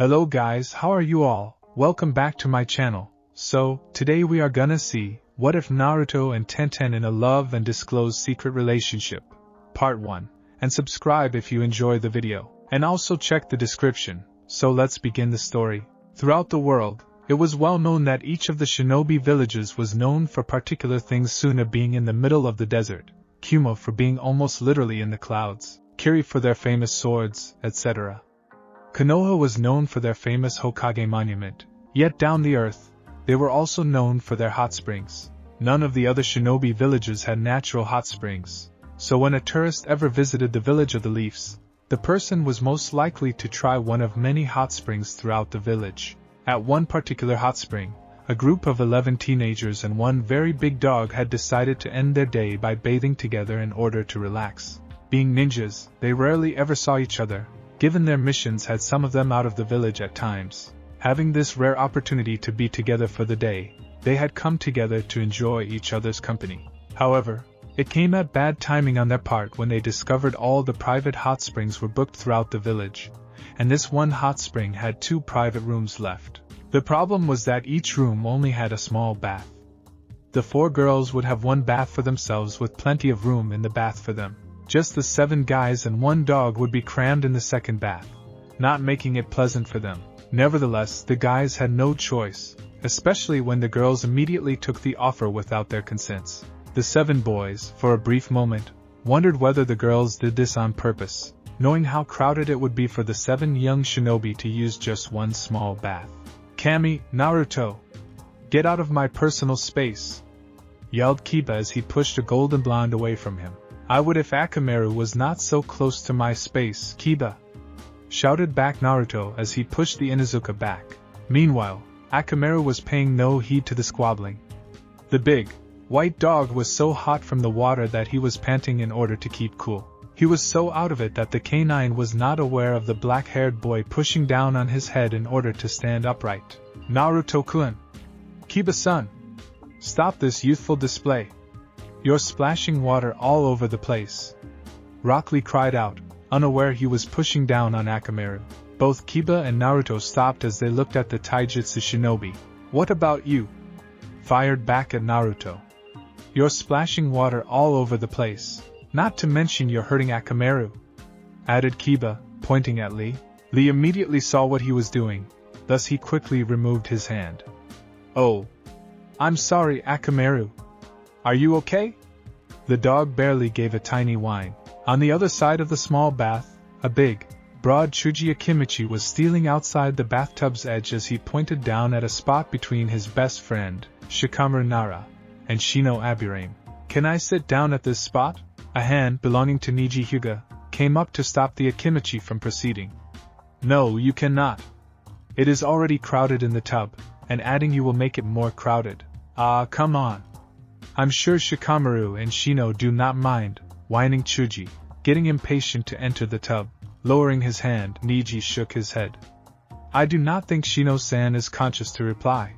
Hello guys, how are you all? Welcome back to my channel. So, today we are gonna see, what if Naruto and Tenten in a love and disclose secret relationship? Part 1. And subscribe if you enjoy the video. And also check the description. So let's begin the story. Throughout the world, it was well known that each of the shinobi villages was known for particular things. Suna being in the middle of the desert, Kuma for being almost literally in the clouds, Kiri for their famous swords, etc. Konoha was known for their famous Hokage monument, yet down the earth, they were also known for their hot springs. None of the other shinobi villages had natural hot springs, so when a tourist ever visited the village of the Leafs, the person was most likely to try one of many hot springs throughout the village. At one particular hot spring, a group of 11 teenagers and one very big dog had decided to end their day by bathing together in order to relax. Being ninjas, they rarely ever saw each other. Given their missions had some of them out of the village at times. Having this rare opportunity to be together for the day, they had come together to enjoy each other's company. However, it came at bad timing on their part when they discovered all the private hot springs were booked throughout the village, and this one hot spring had 2 private rooms left. The problem was that each room only had a small bath. The 4 girls would have one bath for themselves with plenty of room in the bath for them. Just the 7 guys and 1 dog would be crammed in the second bath, not making it pleasant for them. Nevertheless, the guys had no choice, especially when the girls immediately took the offer without their consents. The 7 boys, for a brief moment, wondered whether the girls did this on purpose, knowing how crowded it would be for the 7 young shinobi to use just one small bath. "Kami, Naruto! Get out of my personal space!" yelled Kiba as he pushed a golden blonde away from him. "I would if Akamaru was not so close to my space, Kiba!" shouted back Naruto as he pushed the Inuzuka back. Meanwhile, Akamaru was paying no heed to the squabbling. The big, white dog was so hot from the water that he was panting in order to keep cool. He was so out of it that the canine was not aware of the black-haired boy pushing down on his head in order to stand upright. "Naruto-kun! Kiba-san! Stop this youthful display! You're splashing water all over the place!" Rock Lee cried out, unaware he was pushing down on Akamaru. Both Kiba and Naruto stopped as they looked at the taijutsu shinobi. "What about you?" fired back at Naruto. "You're splashing water all over the place, not to mention you're hurting Akamaru," added Kiba, pointing at Lee. Lee immediately saw what he was doing, thus he quickly removed his hand. "Oh, I'm sorry, Akamaru. Are you okay?" The dog barely gave a tiny whine. On the other side of the small bath, a big, broad Chuji Akimichi was stealing outside the bathtub's edge as he pointed down at a spot between his best friend, Shikamaru Nara, and Shino Aburame. "Can I sit down at this spot?" A hand belonging to Niji Hyuga came up to stop the Akimichi from proceeding. "No, you cannot. It is already crowded in the tub, and adding you will make it more crowded. Ah, come on. I'm sure Shikamaru and Shino do not mind," whining Chuji, getting impatient to enter the tub. Lowering his hand, Niji shook his head. "I do not think Shino-san is conscious to reply."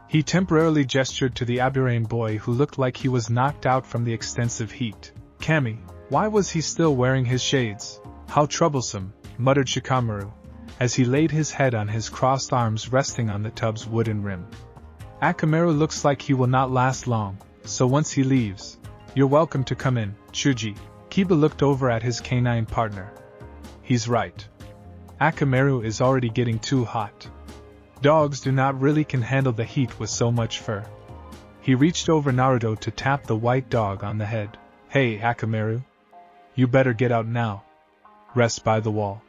He temporarily gestured to the Aburame boy who looked like he was knocked out from the extensive heat. "Kami, why was he still wearing his shades? How troublesome," muttered Shikamaru, as he laid his head on his crossed arms resting on the tub's wooden rim. "Akamaru looks like he will not last long, so once he leaves, you're welcome to come in, Chuji." Kiba looked over at his canine partner. "He's right. Akamaru is already getting too hot. Dogs do not really can handle the heat with so much fur." He reached over Naruto to tap the white dog on the head. "Hey, Akamaru. You better get out now. Rest by the wall."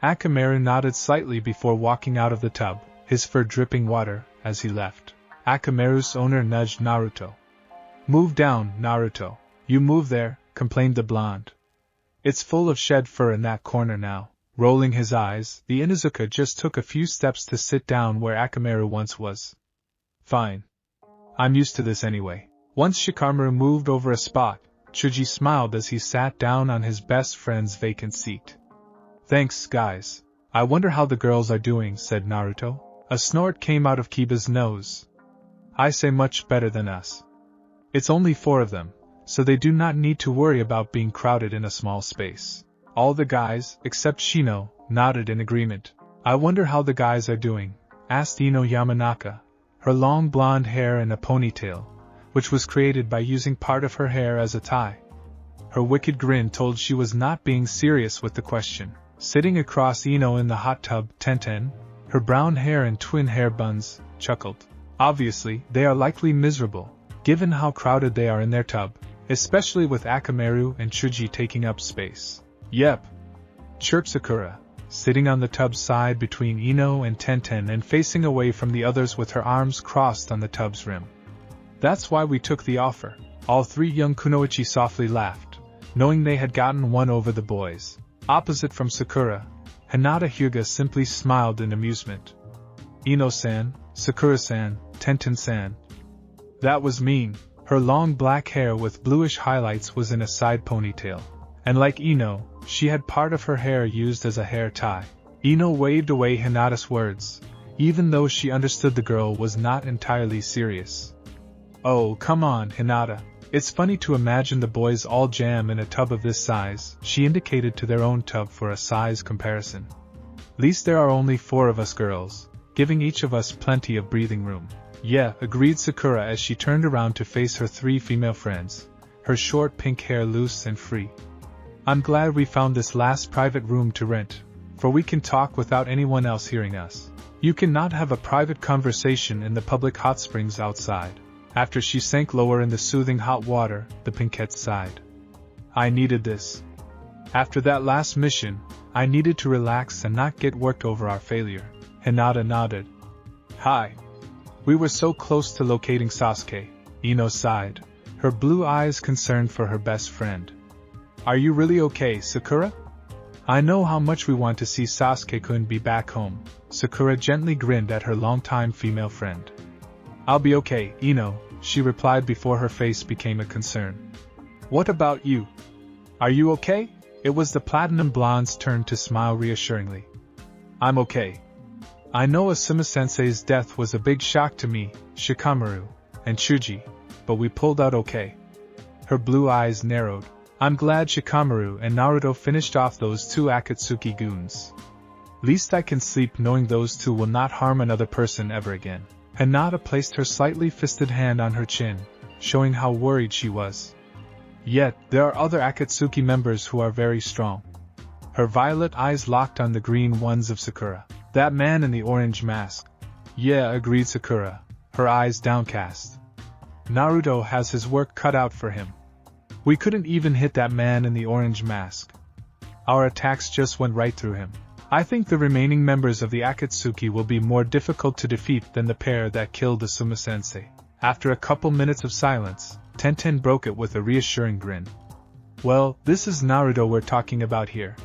Akamaru nodded slightly before walking out of the tub, his fur dripping water, as he left. Akamaru's owner nudged Naruto. "Move down, Naruto. You move there," complained the blonde. "It's full of shed fur in that corner now." Rolling his eyes, the Inuzuka just took a few steps to sit down where Akamaru once was. "Fine. I'm used to this anyway." Once Shikamaru moved over a spot, Chuji smiled as he sat down on his best friend's vacant seat. "Thanks, guys. I wonder how the girls are doing," said Naruto. A snort came out of Kiba's nose. "I say much better than us. It's only 4 of them, so they do not need to worry about being crowded in a small space." All the guys, except Shino, nodded in agreement. I wonder how the guys are doing, asked Ino Yamanaka, her long blonde hair in a ponytail, which was created by using part of her hair as a tie. Her wicked grin told she was not being serious with the question. Sitting across Ino in the hot tub, Tenten, her brown hair in twin hair buns, chuckled. Obviously, they are likely miserable, given how crowded they are in their tub, especially with Akamaru and Chuji taking up space. Yep, chirped Sakura, sitting on the tub's side between Ino and Tenten and facing away from the others with her arms crossed on the tub's rim. That's why we took the offer. All three young kunoichi softly laughed, knowing they had gotten one over the boys. Opposite from Sakura, Hinata Hyuga simply smiled in amusement. Ino-san, Sakura-san, Tenten-san. That was mean. Her long black hair with bluish highlights was in a side ponytail, and like Ino, she had part of her hair used as a hair tie. Ino waved away Hinata's words, even though she understood the girl was not entirely serious. Oh, come on, Hinata. It's funny to imagine the boys all jam in a tub of this size. She indicated to their own tub for a size comparison. Least there are only 4 of us girls, giving each of us plenty of breathing room. Yeah, agreed Sakura as she turned around to face her 3 female friends, her short pink hair loose and free. I'm glad we found this last private room to rent, for we can talk without anyone else hearing us. You cannot have a private conversation in the public hot springs outside. After she sank lower in the soothing hot water, the pinkette sighed. I needed this. After that last mission, I needed to relax and not get worked over our failure. Hinata nodded. Hi. We were so close to locating Sasuke, Ino sighed, her blue eyes concerned for her best friend. Are you really okay, Sakura? I know how much we want to see Sasuke-kun be back home. Sakura gently grinned at her longtime female friend. I'll be okay, Ino, she replied before her face became a concern. What about you? Are you okay? It was the platinum blonde's turn to smile reassuringly. I'm okay. I know Asuma-sensei's death was a big shock to me, Shikamaru, and Chuji, but we pulled out okay. Her blue eyes narrowed. I'm glad Shikamaru and Naruto finished off those 2 Akatsuki goons. Least I can sleep knowing those 2 will not harm another person ever again. Hinata placed her slightly fisted hand on her chin, showing how worried she was. Yet, there are other Akatsuki members who are very strong. Her violet eyes locked on the green ones of Sakura. That man in the orange mask. Yeah, agreed Sakura, her eyes downcast. Naruto has his work cut out for him. We couldn't even hit that man in the orange mask. Our attacks just went right through him. I think the remaining members of the Akatsuki will be more difficult to defeat than the pair that killed Asuma-sensei. After a couple minutes of silence, Tenten broke it with a reassuring grin. Well, this is Naruto we're talking about here.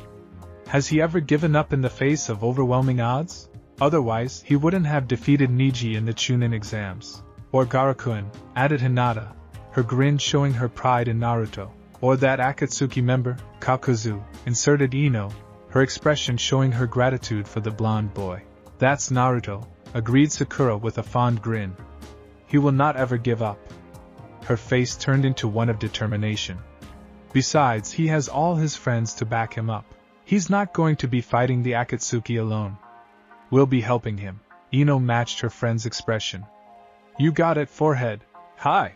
Has he ever given up in the face of overwhelming odds? Otherwise, he wouldn't have defeated Niji in the Chunin exams. Or Garakuen, added Hinata, her grin showing her pride in Naruto. Or that Akatsuki member, Kakuzu, inserted Ino, her expression showing her gratitude for the blonde boy. That's Naruto, agreed Sakura with a fond grin. He will not ever give up. Her face turned into one of determination. Besides, he has all his friends to back him up. He's not going to be fighting the Akatsuki alone. We'll be helping him. Ino matched her friend's expression. You got it, forehead. Hi.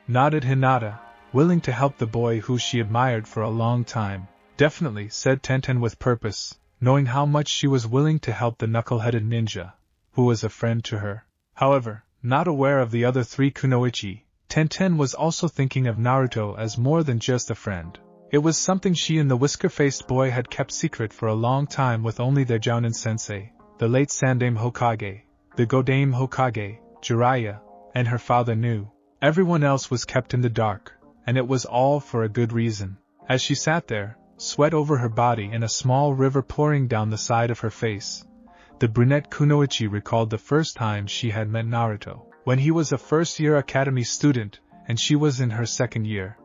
Nodded Hinata, willing to help the boy who she admired for a long time. Definitely, said Tenten with purpose, knowing how much she was willing to help the knuckle-headed ninja, who was a friend to her. However, not aware of the other 3 kunoichi, Tenten was also thinking of Naruto as more than just a friend. It was something she and the whisker-faced boy had kept secret for a long time with only their Jounin-sensei, the late Sandaime Hokage, the Godaime Hokage, Jiraiya, and her father knew. Everyone else was kept in the dark, and it was all for a good reason. As she sat there, sweat over her body and a small river pouring down the side of her face, the brunette kunoichi recalled the first time she had met Naruto, when he was a first-year academy student, and she was in her second year.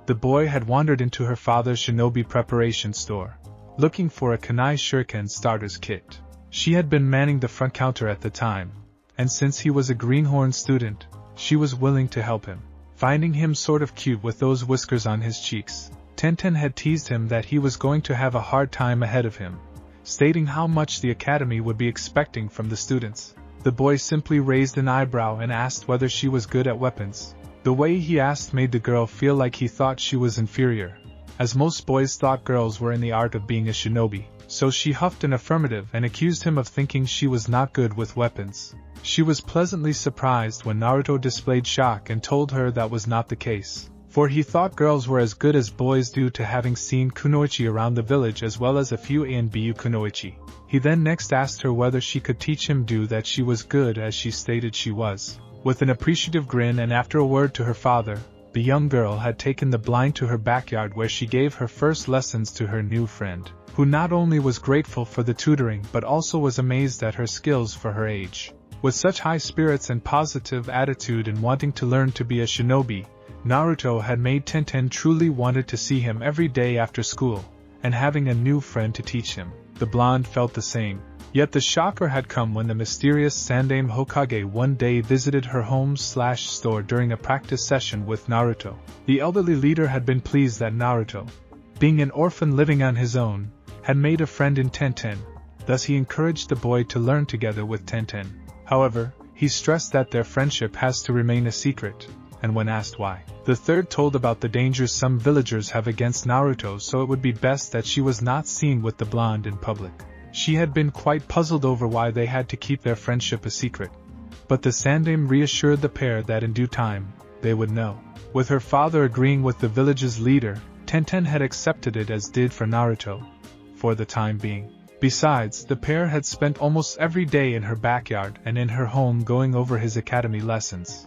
The boy had wandered into her father's shinobi preparation store, looking for a kunai shuriken starter's kit. She had been manning the front counter at the time, and since he was a greenhorn student, she was willing to help him. Finding him sort of cute with those whiskers on his cheeks, Tenten had teased him that he was going to have a hard time ahead of him. stating how much the academy would be expecting from the students. The boy simply raised an eyebrow and asked whether she was good at weapons. The way he asked made the girl feel like he thought she was inferior, as most boys thought girls were in the art of being a shinobi, so she huffed an affirmative and accused him of thinking she was not good with weapons. She was pleasantly surprised when Naruto displayed shock and told her that was not the case, for he thought girls were as good as boys due to having seen kunoichi around the village as well as a few A and Bu kunoichi. He then next asked her whether she could teach him do that she was good as she stated she was. With an appreciative grin and after a word to her father, the young girl had taken the blind to her backyard where she gave her first lessons to her new friend, who not only was grateful for the tutoring but also was amazed at her skills for her age. With such high spirits and positive attitude and wanting to learn to be a shinobi, Naruto had made Tenten truly wanted to see him every day after school, and having a new friend to teach him. The blonde felt the same. Yet the shocker had come when the mysterious Sandaime Hokage one day visited her home/store during a practice session with Naruto. The elderly leader had been pleased that Naruto, being an orphan living on his own, had made a friend in Tenten, thus he encouraged the boy to learn together with Tenten. However, he stressed that their friendship has to remain a secret, and when asked why, the third told about the dangers some villagers have against Naruto, so it would be best that she was not seen with the blonde in public. She had been quite puzzled over why they had to keep their friendship a secret, but the Sandaime reassured the pair that in due time, they would know. With her father agreeing with the village's leader, Tenten had accepted it as did for Naruto, for the time being. Besides, the pair had spent almost every day in her backyard and in her home going over his academy lessons.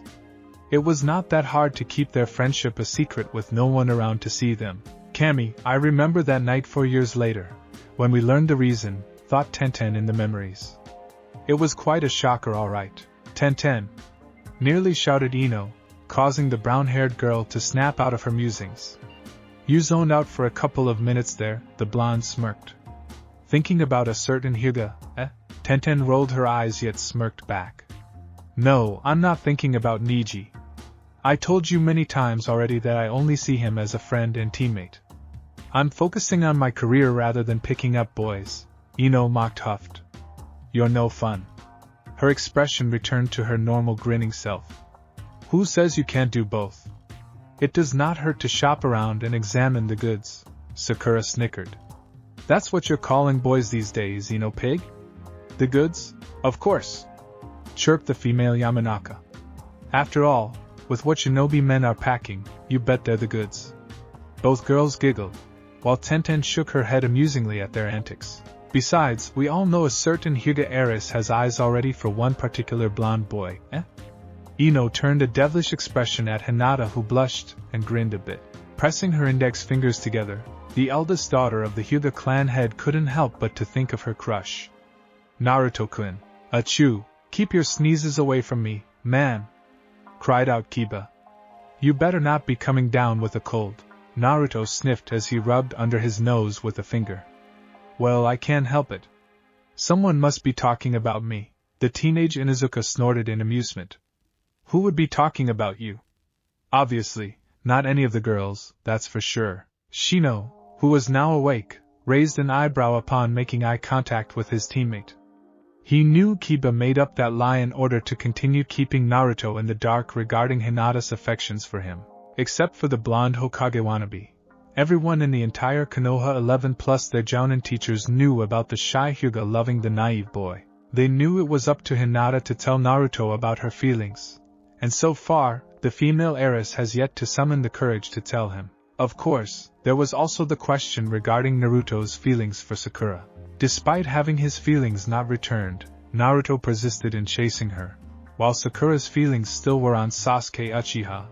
It was not that hard to keep their friendship a secret with no one around to see them. Kami, I remember that night 4 years later, when we learned the reason, thought Tenten in the memories. It was quite a shocker, all right. Tenten! Nearly shouted Ino, causing the brown-haired girl to snap out of her musings. You zoned out for a couple of minutes there, the blonde smirked. Thinking about a certain Hyuga, eh? Tenten rolled her eyes yet smirked back. No, I'm not thinking about Niji. I told you many times already that I only see him as a friend and teammate. I'm focusing on my career rather than picking up boys. Ino mocked huffed. You're no fun. Her expression returned to her normal grinning self. Who says you can't do both? It does not hurt to shop around and examine the goods, Sakura snickered. That's what you're calling boys these days, Ino pig? The goods? Of course, chirped the female Yamanaka. After all, with what shinobi men are packing, you bet they're the goods. Both girls giggled, while Tenten shook her head amusingly at their antics. Besides, we all know a certain Hyuga heiress has eyes already for one particular blonde boy, eh? Ino turned a devilish expression at Hinata, who blushed and grinned a bit. Pressing her index fingers together, the eldest daughter of the Hyuga clan head couldn't help but to think of her crush. Naruto-kun. Achoo, keep your sneezes away from me, man! Cried out Kiba. You better not be coming down with a cold. Naruto sniffed as he rubbed under his nose with a finger. Well, I can't help it. Someone must be talking about me. The teenage Inuzuka snorted in amusement. Who would be talking about you? Obviously, not any of the girls, that's for sure. Shino, who was now awake, raised an eyebrow upon making eye contact with his teammate. He knew Kiba made up that lie in order to continue keeping Naruto in the dark regarding Hinata's affections for him. Except for the blonde Hokage wannabe. Everyone in the entire Konoha 11 plus their jounin teachers knew about the shy Hyuga loving the naive boy. They knew it was up to Hinata to tell Naruto about her feelings. And so far, the female heiress has yet to summon the courage to tell him. Of course, there was also the question regarding Naruto's feelings for Sakura. Despite having his feelings not returned, Naruto persisted in chasing her, while Sakura's feelings still were on Sasuke Uchiha,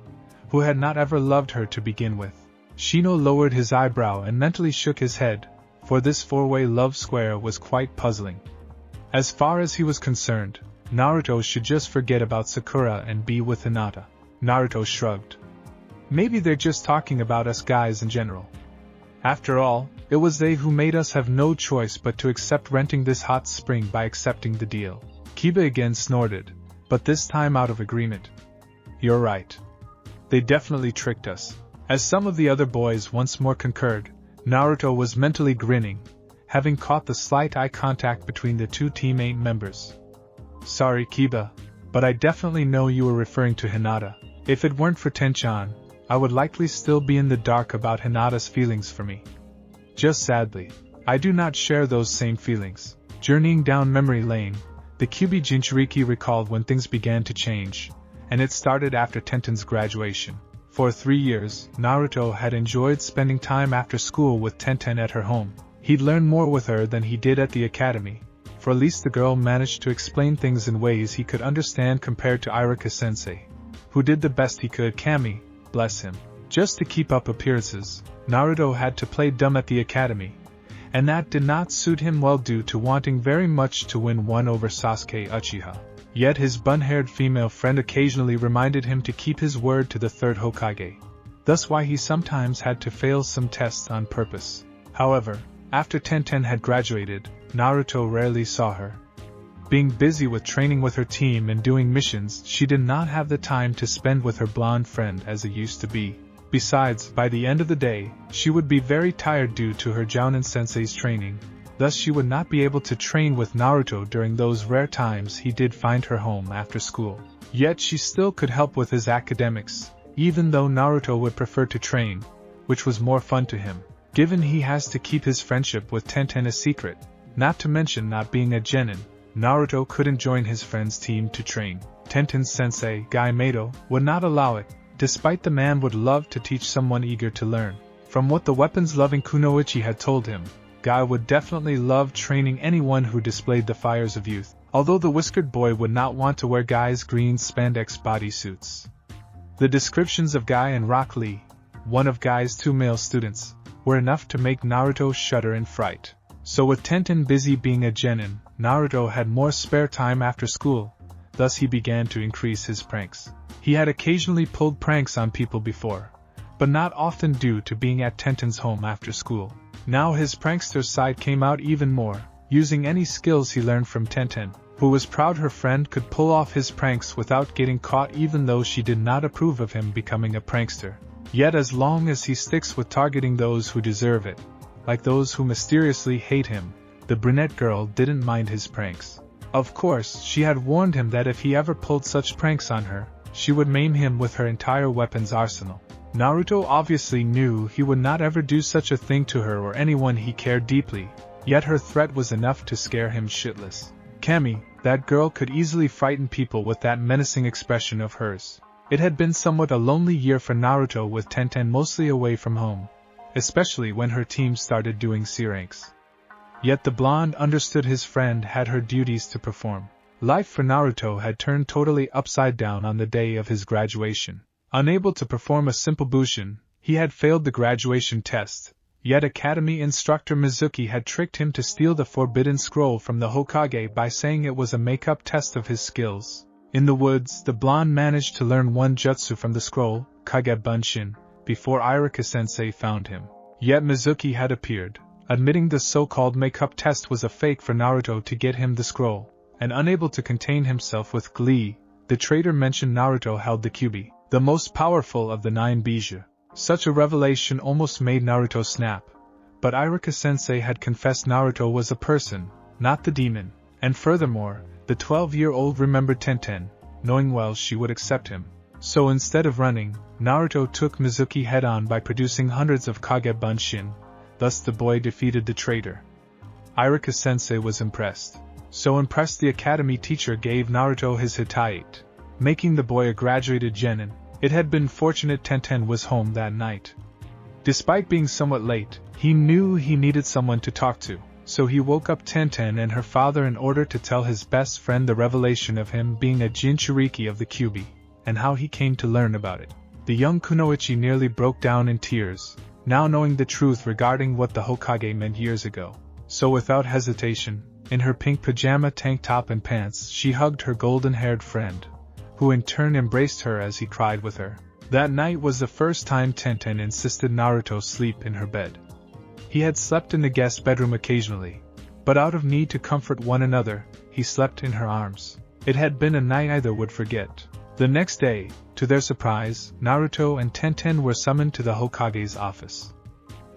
who had not ever loved her to begin with. Shino lowered his eyebrow and mentally shook his head, for this four-way love square was quite puzzling. As far as he was concerned, Naruto should just forget about Sakura and be with Hinata. Naruto shrugged. Maybe they're just talking about us guys in general. After all, it was they who made us have no choice but to accept renting this hot spring by accepting the deal. Kiba again snorted, but this time out of agreement. You're right. They definitely tricked us. As some of the other boys once more concurred, Naruto was mentally grinning, having caught the slight eye contact between the two teammate members. "Sorry, Kiba, but I definitely know you were referring to Hinata. If it weren't for Tenchan, I would likely still be in the dark about Hinata's feelings for me. Just sadly, I do not share those same feelings." Journeying down memory lane, the Kyuubi Jinchuriki recalled when things began to change, and it started after Tenten's graduation. For 3 years, Naruto had enjoyed spending time after school with Tenten at her home. He'd learned more with her than he did at the academy, for at least the girl managed to explain things in ways he could understand compared to Iruka-sensei, who did the best he could. Kami, bless him. Just to keep up appearances, Naruto had to play dumb at the academy, and that did not suit him well due to wanting very much to win one over Sasuke Uchiha. Yet his bun-haired female friend occasionally reminded him to keep his word to the third Hokage. Thus why he sometimes had to fail some tests on purpose. However, after Tenten had graduated, Naruto rarely saw her. Being busy with training with her team and doing missions, she did not have the time to spend with her blonde friend as it used to be. Besides, by the end of the day, she would be very tired due to her Jounin-sensei's training. Thus she would not be able to train with Naruto during those rare times he did find her home after school. Yet she still could help with his academics, even though Naruto would prefer to train, which was more fun to him, given he has to keep his friendship with Tenten a secret. Not to mention not being a genin, Naruto couldn't join his friend's team to train. Tenten's sensei, Guy Mato, would not allow it, despite the man would love to teach someone eager to learn. From what the weapons-loving Kunoichi had told him, Guy would definitely love training anyone who displayed the fires of youth, although the whiskered boy would not want to wear Guy's green spandex bodysuits. The descriptions of Guy and Rock Lee, one of Guy's 2 male students, were enough to make Naruto shudder in fright. So with Tenten busy being a genin, Naruto had more spare time after school, thus he began to increase his pranks. He had occasionally pulled pranks on people before, but not often due to being at Tenten's home after school. Now his prankster side came out even more, using any skills he learned from Tenten, who was proud her friend could pull off his pranks without getting caught even though she did not approve of him becoming a prankster. Yet as long as he sticks with targeting those who deserve it, like those who mysteriously hate him, the brunette girl didn't mind his pranks. Of course, she had warned him that if he ever pulled such pranks on her, she would maim him with her entire weapons arsenal. Naruto obviously knew he would not ever do such a thing to her or anyone he cared deeply, yet her threat was enough to scare him shitless. Kami, that girl could easily frighten people with that menacing expression of hers. It had been somewhat a lonely year for Naruto with Tenten mostly away from home, especially when her team started doing C ranks. Yet the blonde understood his friend had her duties to perform. Life for Naruto had turned totally upside down on the day of his graduation. Unable to perform a simple bushin, he had failed the graduation test, yet Academy instructor Mizuki had tricked him to steal the forbidden scroll from the Hokage by saying it was a make-up test of his skills. In the woods, the blonde managed to learn one jutsu from the scroll, Kage Bunshin, before Iruka-sensei found him. Yet Mizuki had appeared, admitting the so-called make-up test was a fake for Naruto to get him the scroll, and unable to contain himself with glee, the traitor mentioned Naruto held the Kyuubi, the most powerful of the 9 Bija. Such a revelation almost made Naruto snap, but Iruka-sensei had confessed Naruto was a person, not the demon, and furthermore, the 12-year-old remembered Tenten, knowing well she would accept him. So instead of running, Naruto took Mizuki head-on by producing hundreds of Kage Bunshin, thus the boy defeated the traitor. Iruka-sensei was impressed. So impressed the academy teacher gave Naruto his Hitite, making the boy a graduated genin. It had been fortunate Tenten was home that night. Despite being somewhat late, he knew he needed someone to talk to, so he woke up Tenten and her father in order to tell his best friend the revelation of him being a Jinchuriki of the Kyuubi, and how he came to learn about it. The young Kunoichi nearly broke down in tears, now knowing the truth regarding what the Hokage meant years ago. So without hesitation, in her pink pajama tank top and pants, she hugged her golden-haired friend, who in turn embraced her as he cried with her. That night was the first time Tenten insisted Naruto sleep in her bed. He had slept in the guest bedroom occasionally, but out of need to comfort one another, he slept in her arms. It had been a night either would forget. The next day, to their surprise, Naruto and Tenten were summoned to the Hokage's office.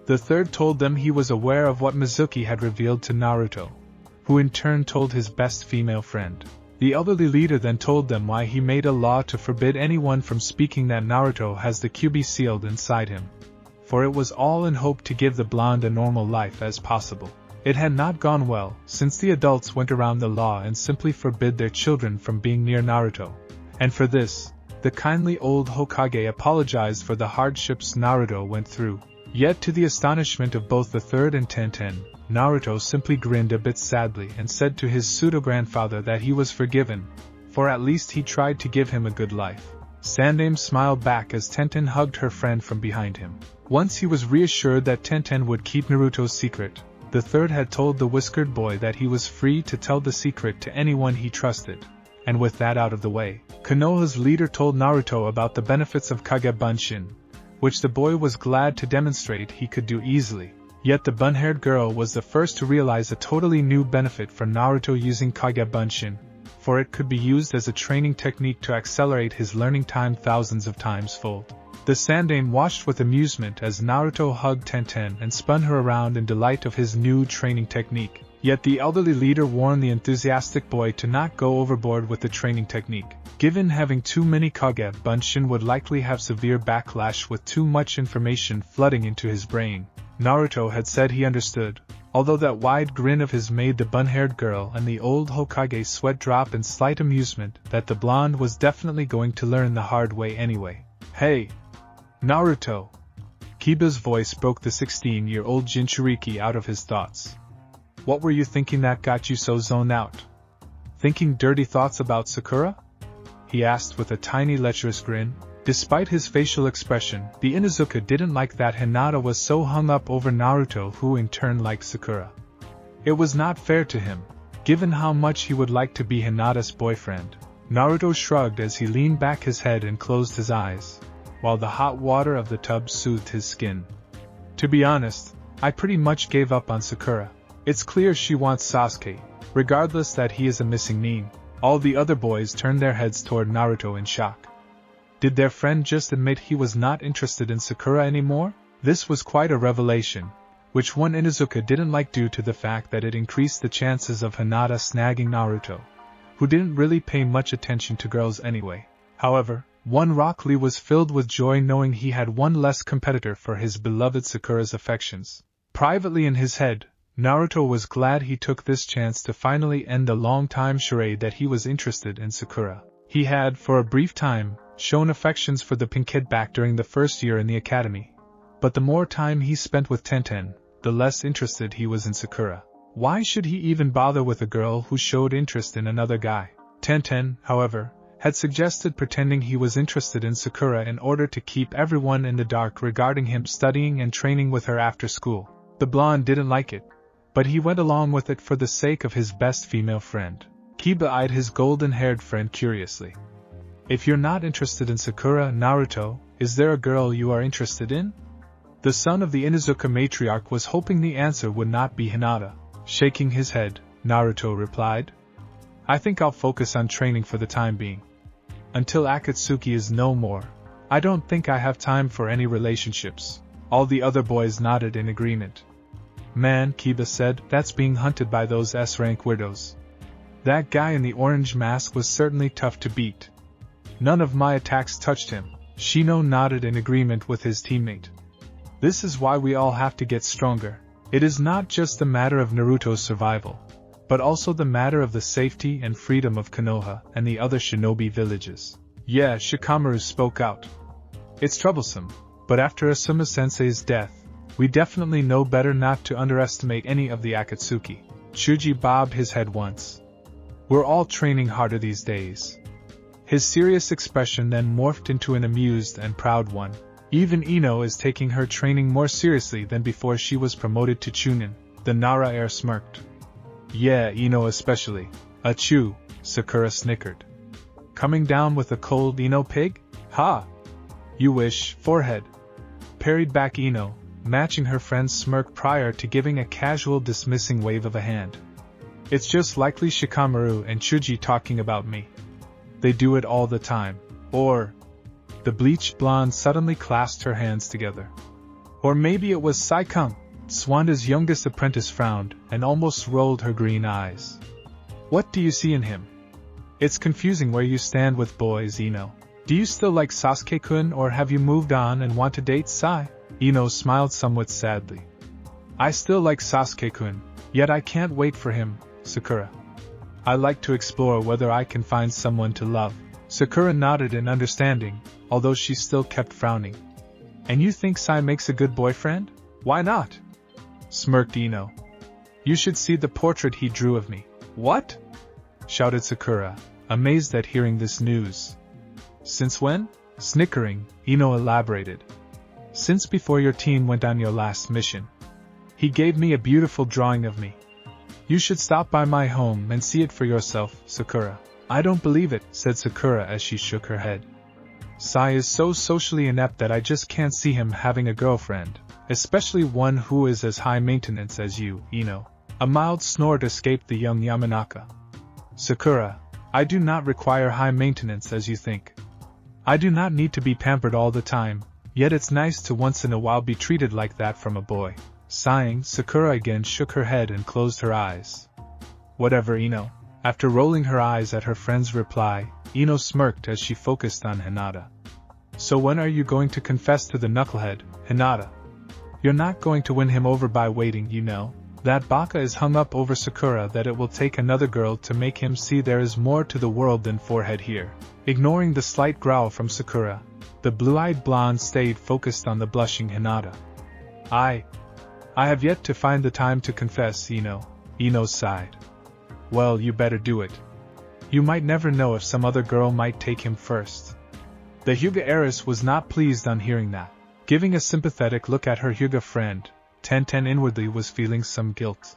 The third told them he was aware of what Mizuki had revealed to Naruto, who in turn told his best female friend. The elderly leader then told them why he made a law to forbid anyone from speaking that Naruto has the QB sealed inside him, for it was all in hope to give the blonde a normal life as possible. It had not gone well, since the adults went around the law and simply forbid their children from being near Naruto, and for this, the kindly old Hokage apologized for the hardships Naruto went through. Yet to the astonishment of both the third and Tenten, Naruto simply grinned a bit sadly and said to his pseudo-grandfather that he was forgiven, for at least he tried to give him a good life. Sandaime smiled back as Tenten hugged her friend from behind him. Once he was reassured that Tenten would keep Naruto's secret, the third had told the whiskered boy that he was free to tell the secret to anyone he trusted. And with that out of the way, Konoha's leader told Naruto about the benefits of Kage Bunshin, which the boy was glad to demonstrate he could do easily. Yet the bun-haired girl was the first to realize a totally new benefit for Naruto using Kage Bunshin, for it could be used as a training technique to accelerate his learning time thousands of times fold. The Sandaime watched with amusement as Naruto hugged Tenten and spun her around in delight of his new training technique. Yet the elderly leader warned the enthusiastic boy to not go overboard with the training technique, given having too many Kage Bunshin would likely have severe backlash with too much information flooding into his brain. Naruto had said he understood, although that wide grin of his made the bun-haired girl and the old Hokage sweat drop in slight amusement that the blonde was definitely going to learn the hard way anyway. Hey! Naruto! Kiba's voice broke the 16-year-old Jinchuriki out of his thoughts. What were you thinking that got you so zoned out? Thinking dirty thoughts about Sakura? He asked with a tiny lecherous grin. Despite his facial expression, the Inuzuka didn't like that Hinata was so hung up over Naruto, who in turn liked Sakura. It was not fair to him, given how much he would like to be Hinata's boyfriend. Naruto shrugged as he leaned back his head and closed his eyes, while the hot water of the tub soothed his skin. To be honest, I pretty much gave up on Sakura. It's clear she wants Sasuke, regardless that he is a missing nin. All the other boys turned their heads toward Naruto in shock. Did their friend just admit he was not interested in Sakura anymore? This was quite a revelation, which one Inuzuka didn't like due to the fact that it increased the chances of Hinata snagging Naruto, who didn't really pay much attention to girls anyway. However, one Rock Lee was filled with joy knowing he had one less competitor for his beloved Sakura's affections. Privately in his head, Naruto was glad he took this chance to finally end the long-time charade that he was interested in Sakura. He had, for a brief time, shown affections for the pink kid back during the first year in the academy, but the more time he spent with Tenten, the less interested he was in Sakura. Why should he even bother with a girl who showed interest in another guy? Tenten, however, had suggested pretending he was interested in Sakura in order to keep everyone in the dark regarding him studying and training with her after school. The blonde didn't like it, but he went along with it for the sake of his best female friend. Kiba eyed his golden-haired friend curiously. If you're not interested in Sakura, Naruto, is there a girl you are interested in? The son of the Inuzuka matriarch was hoping the answer would not be Hinata. Shaking his head, Naruto replied, I think I'll focus on training for the time being. Until Akatsuki is no more, I don't think I have time for any relationships. All the other boys nodded in agreement. Man, Kiba said, that's being hunted by those S-rank weirdos. That guy in the orange mask was certainly tough to beat. None of my attacks touched him. Shino nodded in agreement with his teammate. This is why we all have to get stronger. It is not just the matter of Naruto's survival, but also the matter of the safety and freedom of Konoha and the other shinobi villages. Yeah, Shikamaru spoke out. It's troublesome, but after Asuma-sensei's death, we definitely know better not to underestimate any of the Akatsuki. Chuji bobbed his head once. We're all training harder these days. His serious expression then morphed into an amused and proud one. Even Ino is taking her training more seriously than before she was promoted to Chunin. The Nara heir smirked. Yeah, Ino especially. Achoo, Sakura snickered. Coming down with a cold Ino pig? Ha! You wish, forehead. Parried back Ino, matching her friend's smirk prior to giving a casual dismissing wave of a hand. It's just likely Shikamaru and Chuji talking about me. They do it all the time. Or... The bleached blonde suddenly clasped her hands together. Or maybe it was Saikung. Swanda's youngest apprentice frowned and almost rolled her green eyes. What do you see in him? It's confusing where you stand with boys, Ino. Do you still like Sasuke-kun or have you moved on and want to date Sai? Ino smiled somewhat sadly. I still like Sasuke-kun, yet I can't wait for him, Sakura. I like to explore whether I can find someone to love. Sakura nodded in understanding, although she still kept frowning. And you think Sai makes a good boyfriend? Why not? Smirked Ino. You should see the portrait he drew of me. What? Shouted Sakura, amazed at hearing this news. Since when? Snickering, Ino elaborated. Since before your team went on your last mission. He gave me a beautiful drawing of me. You should stop by my home and see it for yourself, Sakura. I don't believe it, said Sakura as she shook her head. Sai is so socially inept that I just can't see him having a girlfriend, especially one who is as high maintenance as you, Ino. A mild snort escaped the young Yamanaka. Sakura, I do not require high maintenance as you think. I do not need to be pampered all the time, yet it's nice to once in a while be treated like that from a boy. Sighing, Sakura again shook her head and closed her eyes. Whatever, Ino. After rolling her eyes at her friend's reply, Ino smirked as she focused on Hinata. So when are you going to confess to the knucklehead, Hinata? You're not going to win him over by waiting, you know. That baka is hung up over Sakura that it will take another girl to make him see there is more to the world than forehead here. Ignoring the slight growl from Sakura, the blue-eyed blonde stayed focused on the blushing Hinata. I have yet to find the time to confess, Ino. Ino sighed. Well, you better do it. You might never know if some other girl might take him first. The Hyuga heiress was not pleased on hearing that. Giving a sympathetic look at her Hyuga friend, Tenten inwardly was feeling some guilt.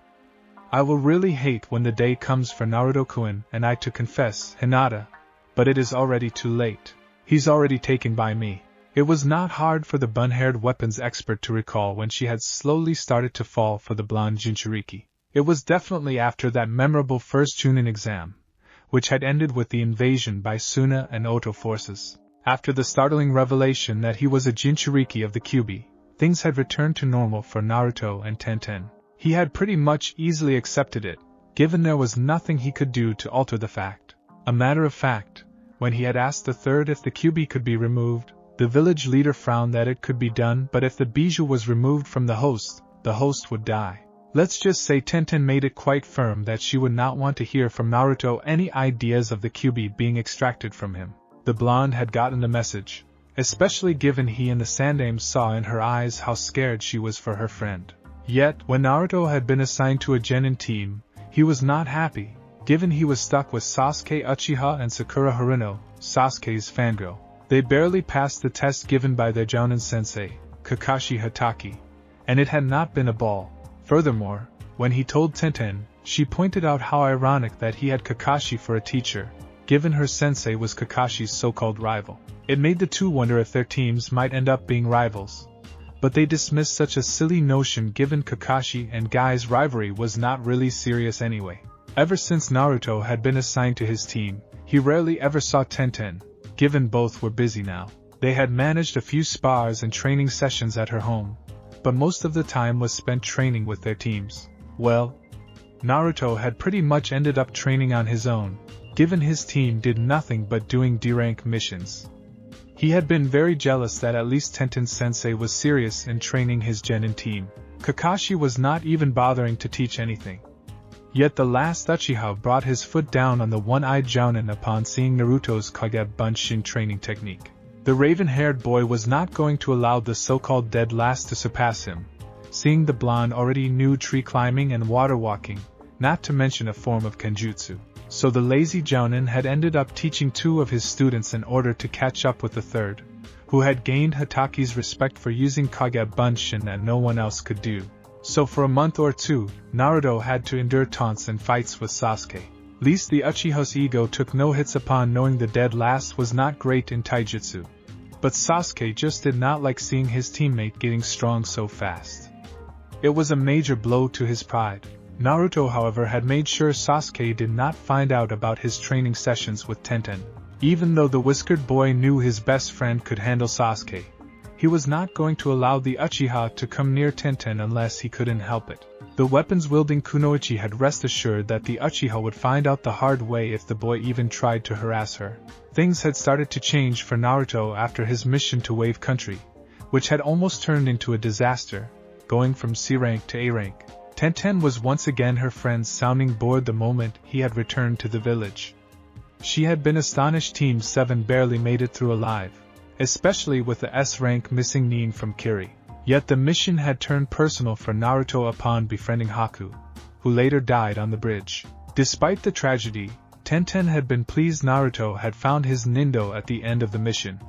I will really hate when the day comes for Naruto-kun and I to confess, Hinata, but it is already too late. He's already taken by me. It was not hard for the bun-haired weapons expert to recall when she had slowly started to fall for the blonde Jinchuriki. It was definitely after that memorable first Chunin exam, which had ended with the invasion by Suna and Oto forces. After the startling revelation that he was a Jinchuriki of the Kyuubi, things had returned to normal for Naruto and Tenten. He had pretty much easily accepted it, given there was nothing he could do to alter the fact. A matter of fact, when he had asked the third if the Kyuubi could be removed, the village leader frowned that it could be done, but if the bijou was removed from the host would die. Let's just say Tenten made it quite firm that she would not want to hear from Naruto any ideas of the Kyuubi being extracted from him. The blonde had gotten the message, especially given he and the Sandaime saw in her eyes how scared she was for her friend. Yet, when Naruto had been assigned to a genin team, he was not happy, given he was stuck with Sasuke Uchiha and Sakura Haruno, Sasuke's fangirl. They barely passed the test given by their Jounin sensei, Kakashi Hatake, and it had not been a ball. Furthermore, when he told Tenten, she pointed out how ironic that he had Kakashi for a teacher, given her sensei was Kakashi's so-called rival. It made the two wonder if their teams might end up being rivals. But they dismissed such a silly notion given Kakashi and Guy's rivalry was not really serious anyway. Ever since Naruto had been assigned to his team, he rarely ever saw Tenten. Given both were busy now, they had managed a few spars and training sessions at her home, but most of the time was spent training with their teams. Well, Naruto had pretty much ended up training on his own, given his team did nothing but doing D-rank missions. He had been very jealous that at least Tenten-sensei was serious in training his genin team. Kakashi was not even bothering to teach anything. Yet the last Uchiha brought his foot down on the one-eyed Jounin upon seeing Naruto's Kage Bunshin training technique. The raven-haired boy was not going to allow the so-called dead last to surpass him, seeing the blonde already knew tree climbing and water walking, not to mention a form of kenjutsu. So the lazy Jounin had ended up teaching two of his students in order to catch up with the third, who had gained Hatake's respect for using Kage Bunshin that no one else could do. So for a month or two, Naruto had to endure taunts and fights with Sasuke. Least the Uchiha's ego took no hits upon knowing the dead last was not great in taijutsu. But Sasuke just did not like seeing his teammate getting strong so fast. It was a major blow to his pride. Naruto, however, had made sure Sasuke did not find out about his training sessions with Tenten. Even though the whiskered boy knew his best friend could handle Sasuke, He was not going to allow the Uchiha to come near Tenten unless he couldn't help it. The weapons-wielding kunoichi had rest assured that the Uchiha would find out the hard way if the boy even tried to harass her. Things had started to change for Naruto after his mission to Wave Country, which had almost turned into a disaster, going from C rank to A rank. Tenten was once again her friend's sounding board the moment he had returned to the village. She had been astonished Team 7 barely made it through alive, especially with the S rank missing Nin from Kiri. Yet the mission had turned personal for Naruto upon befriending Haku, who later died on the bridge. Despite the tragedy, Tenten had been pleased Naruto had found his Nindo at the end of the mission.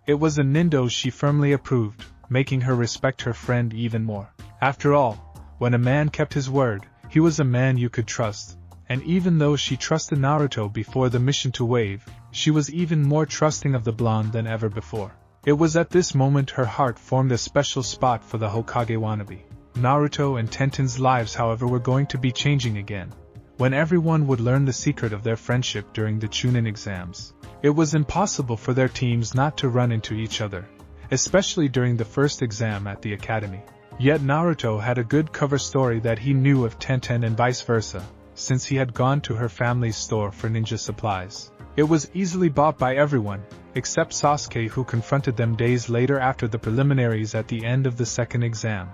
It was a Nindo she firmly approved, making her respect her friend even more. After all, when a man kept his word, he was a man you could trust, and even though she trusted Naruto before the mission to Wave, she was even more trusting of the blonde than ever before. It was at this moment her heart formed a special spot for the Hokage wannabe. Naruto and Tenten's lives, however, were going to be changing again, when everyone would learn the secret of their friendship during the Chunin exams. It was impossible for their teams not to run into each other, especially during the first exam at the academy. Yet Naruto had a good cover story that he knew of Tenten and vice versa, since he had gone to her family's store for ninja supplies. It was easily bought by everyone, except Sasuke, who confronted them days later after the preliminaries at the end of the second exam,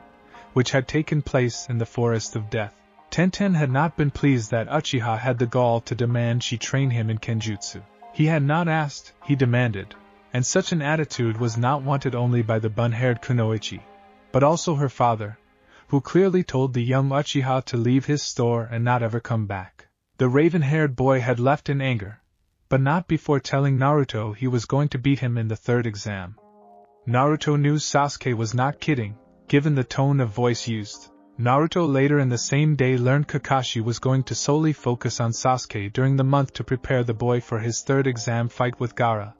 which had taken place in the Forest of Death. Tenten had not been pleased that Uchiha had the gall to demand she train him in Kenjutsu. He had not asked, he demanded, and such an attitude was not wanted only by the bun-haired kunoichi, but also her father, who clearly told the young Uchiha to leave his store and not ever come back. The raven-haired boy had left in anger, but not before telling Naruto he was going to beat him in the third exam. Naruto knew Sasuke was not kidding, given the tone of voice used. Naruto later in the same day learned Kakashi was going to solely focus on Sasuke during the month to prepare the boy for his third exam fight with Gaara,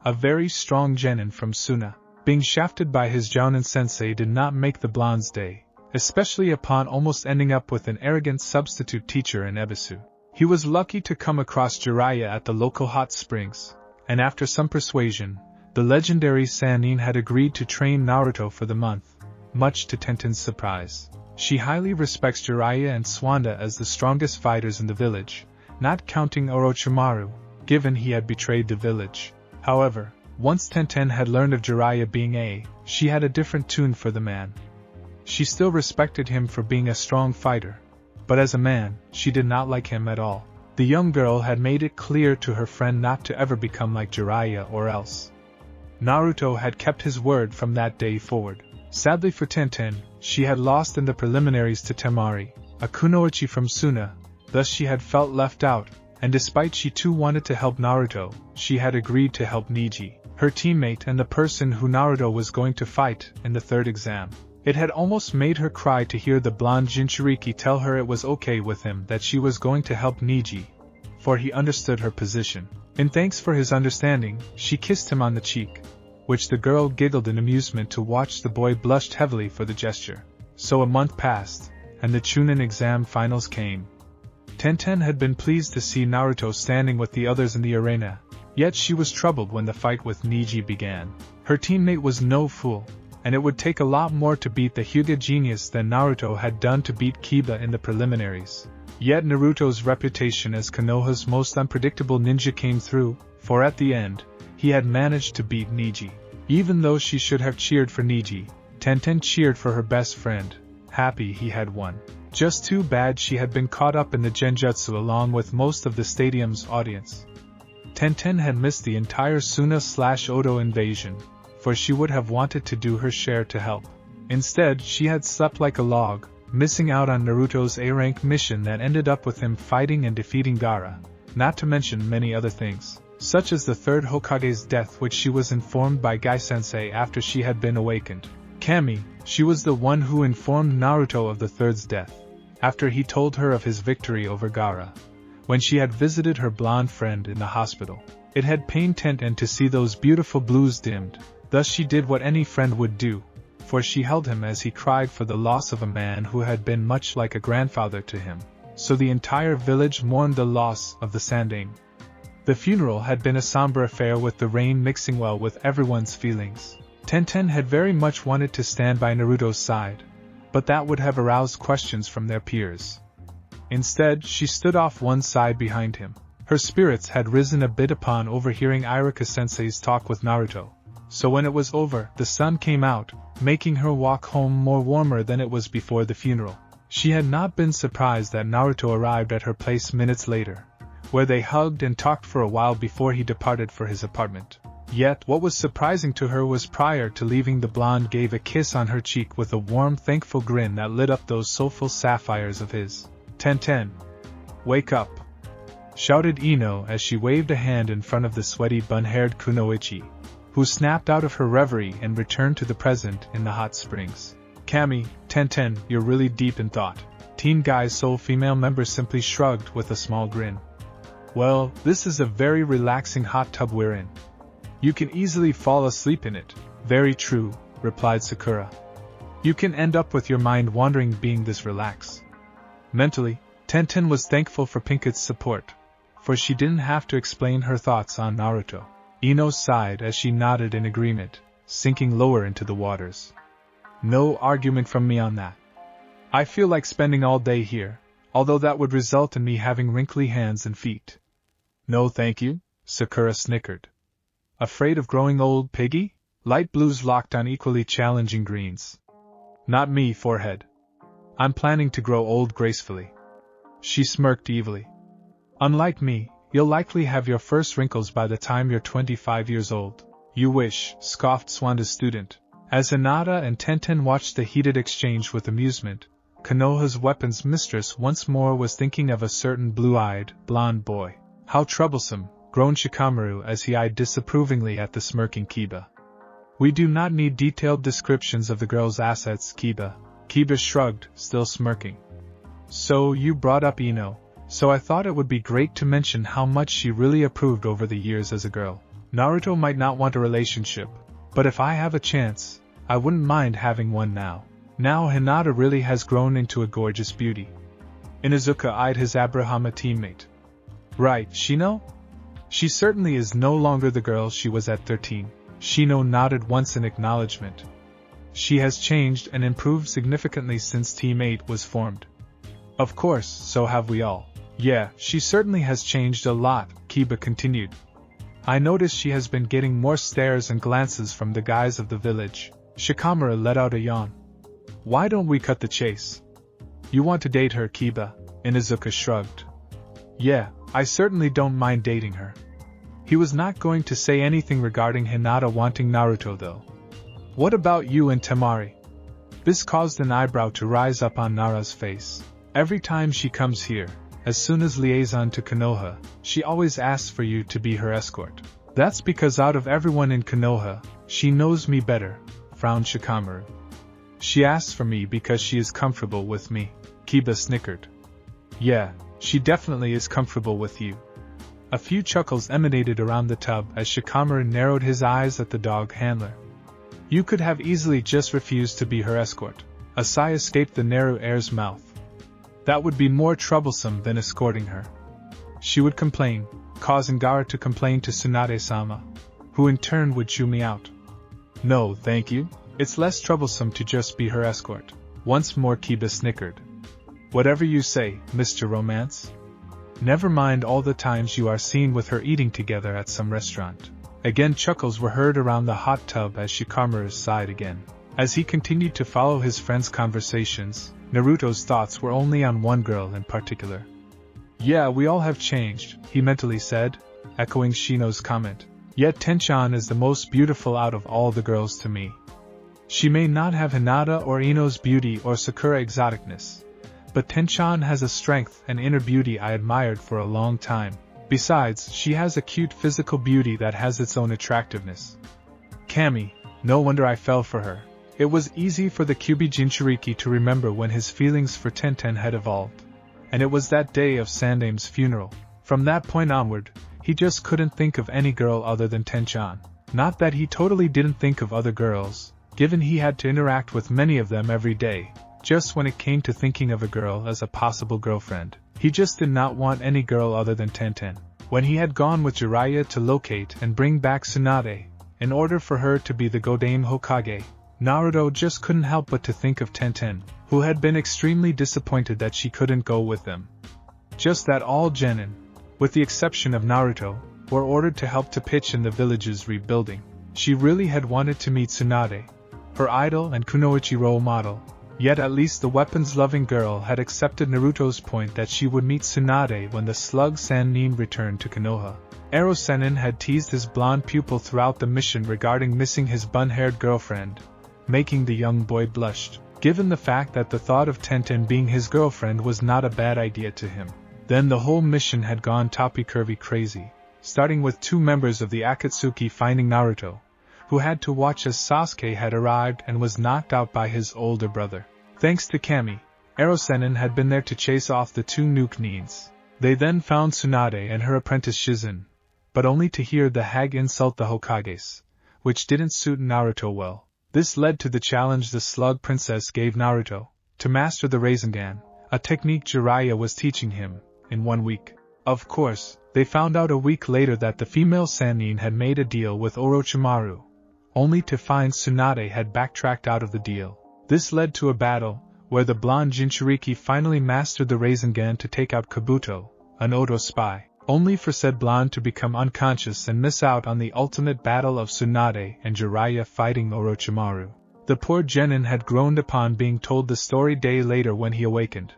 a very strong genin from Suna. Being shafted by his Jounin sensei did not make the blonde's day, especially upon almost ending up with an arrogant substitute teacher in Ebisu. He was lucky to come across Jiraiya at the local hot springs, and after some persuasion, the legendary Sannin had agreed to train Naruto for the month, much to Tenten's surprise. She highly respects Jiraiya and Swanda as the strongest fighters in the village, not counting Orochimaru, given he had betrayed the village. However, once Tenten had learned of Jiraiya she had a different tune for the man. She still respected him for being a strong fighter, but as a man, she did not like him at all. The young girl had made it clear to her friend not to ever become like Jiraiya or else. Naruto had kept his word from that day forward. Sadly for Tenten, she had lost in the preliminaries to Temari, a kunoichi from Suna, thus she had felt left out, and despite she too wanted to help Naruto, she had agreed to help Neji, her teammate and the person who Naruto was going to fight in the third exam. It had almost made her cry to hear the blonde Jinchuriki tell her it was okay with him that she was going to help Neji, for he understood her position. In thanks for his understanding, she kissed him on the cheek, which the girl giggled in amusement to watch the boy blushed heavily for the gesture. So a month passed, and the Chunin exam finals came. Tenten had been pleased to see Naruto standing with the others in the arena, yet she was troubled when the fight with Neji began. Her teammate was no fool, and it would take a lot more to beat the Hyuga genius than Naruto had done to beat Kiba in the preliminaries. Yet Naruto's reputation as Konoha's most unpredictable ninja came through, for at the end, he had managed to beat Neji. Even though she should have cheered for Neji, Tenten cheered for her best friend, happy he had won. Just too bad she had been caught up in the genjutsu along with most of the stadium's audience. Tenten had missed the entire Suna/Odo invasion, for she would have wanted to do her share to help. Instead, she had slept like a log, missing out on Naruto's A-rank mission that ended up with him fighting and defeating Gaara, not to mention many other things, such as the third Hokage's death, which she was informed by Gai-sensei after she had been awakened. Kami, she was the one who informed Naruto of the third's death, after he told her of his victory over Gaara, when she had visited her blonde friend in the hospital. It had pained Tenten to see those beautiful blues dimmed, thus she did what any friend would do, for she held him as he cried for the loss of a man who had been much like a grandfather to him. So the entire village mourned the loss of the Sanding. The funeral had been a somber affair with the rain mixing well with everyone's feelings. Tenten had very much wanted to stand by Naruto's side, but that would have aroused questions from their peers. Instead, she stood off one side behind him. Her spirits had risen a bit upon overhearing Iruka-sensei's talk with Naruto, so when it was over, the sun came out, making her walk home more warmer than it was before the funeral. She had not been surprised that Naruto arrived at her place minutes later, where they hugged and talked for a while before he departed for his apartment. Yet, what was surprising to her was prior to leaving the blonde gave a kiss on her cheek with a warm, thankful grin that lit up those soulful sapphires of his. "Tenten! Wake up!" shouted Ino as she waved a hand in front of the sweaty bun-haired Kunoichi, who snapped out of her reverie and returned to the present in the hot springs. "Kami, Tenten, you're really deep in thought." Teen Guy's sole female member simply shrugged with a small grin. "Well, this is a very relaxing hot tub we're in. You can easily fall asleep in it." "Very true," replied Sakura. "You can end up with your mind wandering being this relaxed." Mentally, Tenten was thankful for Pinket's support, for she didn't have to explain her thoughts on Naruto. Ino sighed as she nodded in agreement, sinking lower into the waters. "No argument from me on that. I feel like spending all day here, although that would result in me having wrinkly hands and feet." "No thank you," Sakura snickered. "Afraid of growing old, piggy?" Light blues locked on equally challenging greens. "Not me, forehead. I'm planning to grow old gracefully." She smirked evilly. "Unlike me, you'll likely have your first wrinkles by the time you're 25 years old." "You wish," scoffed Swanda's student. As Hinata and Tenten watched the heated exchange with amusement, Konoha's weapons mistress once more was thinking of a certain blue-eyed, blonde boy. "How troublesome," groaned Shikamaru as he eyed disapprovingly at the smirking Kiba. "We do not need detailed descriptions of the girl's assets, Kiba." Kiba shrugged, still smirking. "So you brought up Ino, so I thought it would be great to mention how much she really improved over the years as a girl. Naruto might not want a relationship, but if I have a chance, I wouldn't mind having one now. Now Hinata really has grown into a gorgeous beauty." Inuzuka eyed his Abrahama teammate. "Right, Shino? She certainly is no longer the girl she was at 13. Shino nodded once in acknowledgement. "She has changed and improved significantly since Team 8 was formed." "Of course, so have we all." "Yeah, she certainly has changed a lot," Kiba continued. "I notice she has been getting more stares and glances from the guys of the village." Shikamaru let out a yawn. "Why don't we cut the chase?" "You want to date her, Kiba?" Inuzuka shrugged. "Yeah, I certainly don't mind dating her." He was not going to say anything regarding Hinata wanting Naruto though. "What about you and Temari?" This caused an eyebrow to rise up on Nara's face. "Every time she comes here, as soon as liaison to Konoha, she always asks for you to be her escort." "That's because out of everyone in Konoha, she knows me better," frowned Shikamaru. "She asks for me because she is comfortable with me." Kiba snickered. "Yeah, she definitely is comfortable with you." A few chuckles emanated around the tub as Shikamaru narrowed his eyes at the dog handler. "You could have easily just refused to be her escort." A sigh escaped the narrow heir's mouth. "That would be more troublesome than escorting her. She would complain, causing Gaara to complain to Tsunade-sama, who in turn would chew me out." "No, thank you. It's less troublesome to just be her escort." Once more Kiba snickered. "Whatever you say, Mr. Romance. Never mind all the times you are seen with her eating together at some restaurant." Again chuckles were heard around the hot tub as Shikamaru sighed again. As he continued to follow his friends' conversations, Naruto's thoughts were only on one girl in particular. "Yeah, we all have changed," he mentally said, echoing Shino's comment. "Yet Tenchan is the most beautiful out of all the girls to me. She may not have Hinata or Ino's beauty or Sakura exoticness, but Tenchan has a strength and inner beauty I admired for a long time. Besides, she has a cute physical beauty that has its own attractiveness. Kami, no wonder I fell for her." It was easy for the Kyuubi Jinchuriki to remember when his feelings for Tenten had evolved, and it was that day of Sandame's funeral. From that point onward, he just couldn't think of any girl other than Tenchan. Not that he totally didn't think of other girls, given he had to interact with many of them every day. Just when it came to thinking of a girl as a possible girlfriend, he just did not want any girl other than Tenten. When he had gone with Jiraiya to locate and bring back Tsunade, in order for her to be the Godame Hokage. Naruto just couldn't help but to think of Tenten, who had been extremely disappointed that she couldn't go with them. Just that all genin, with the exception of Naruto, were ordered to help to pitch in the village's rebuilding. She really had wanted to meet Tsunade, her idol and kunoichi role model, yet at least the weapons-loving girl had accepted Naruto's point that she would meet Tsunade when the slug Sannin returned to Konoha. Ero Sennin had teased his blonde pupil throughout the mission regarding missing his bun-haired girlfriend, making the young boy blush, given the fact that the thought of Tenten being his girlfriend was not a bad idea to him. Then the whole mission had gone topsy-turvy crazy, starting with 2 members of the Akatsuki finding Naruto, who had to watch as Sasuke had arrived and was knocked out by his older brother. Thanks to Kami, Ero Sennin had been there to chase off the 2 nuke neens. They then found Tsunade and her apprentice Shizen, but only to hear the hag insult the Hokages, which didn't suit Naruto well. This led to the challenge the Slug Princess gave Naruto, to master the Rasengan, a technique Jiraiya was teaching him, in 1 week. Of course, they found out a week later that the female Sannin had made a deal with Orochimaru, only to find Tsunade had backtracked out of the deal. This led to a battle, where the blonde Jinchuriki finally mastered the Rasengan to take out Kabuto, an Oto spy, only for said blonde to become unconscious and miss out on the ultimate battle of Tsunade and Jiraiya fighting Orochimaru. The poor genin had groaned upon being told the story day later when he awakened,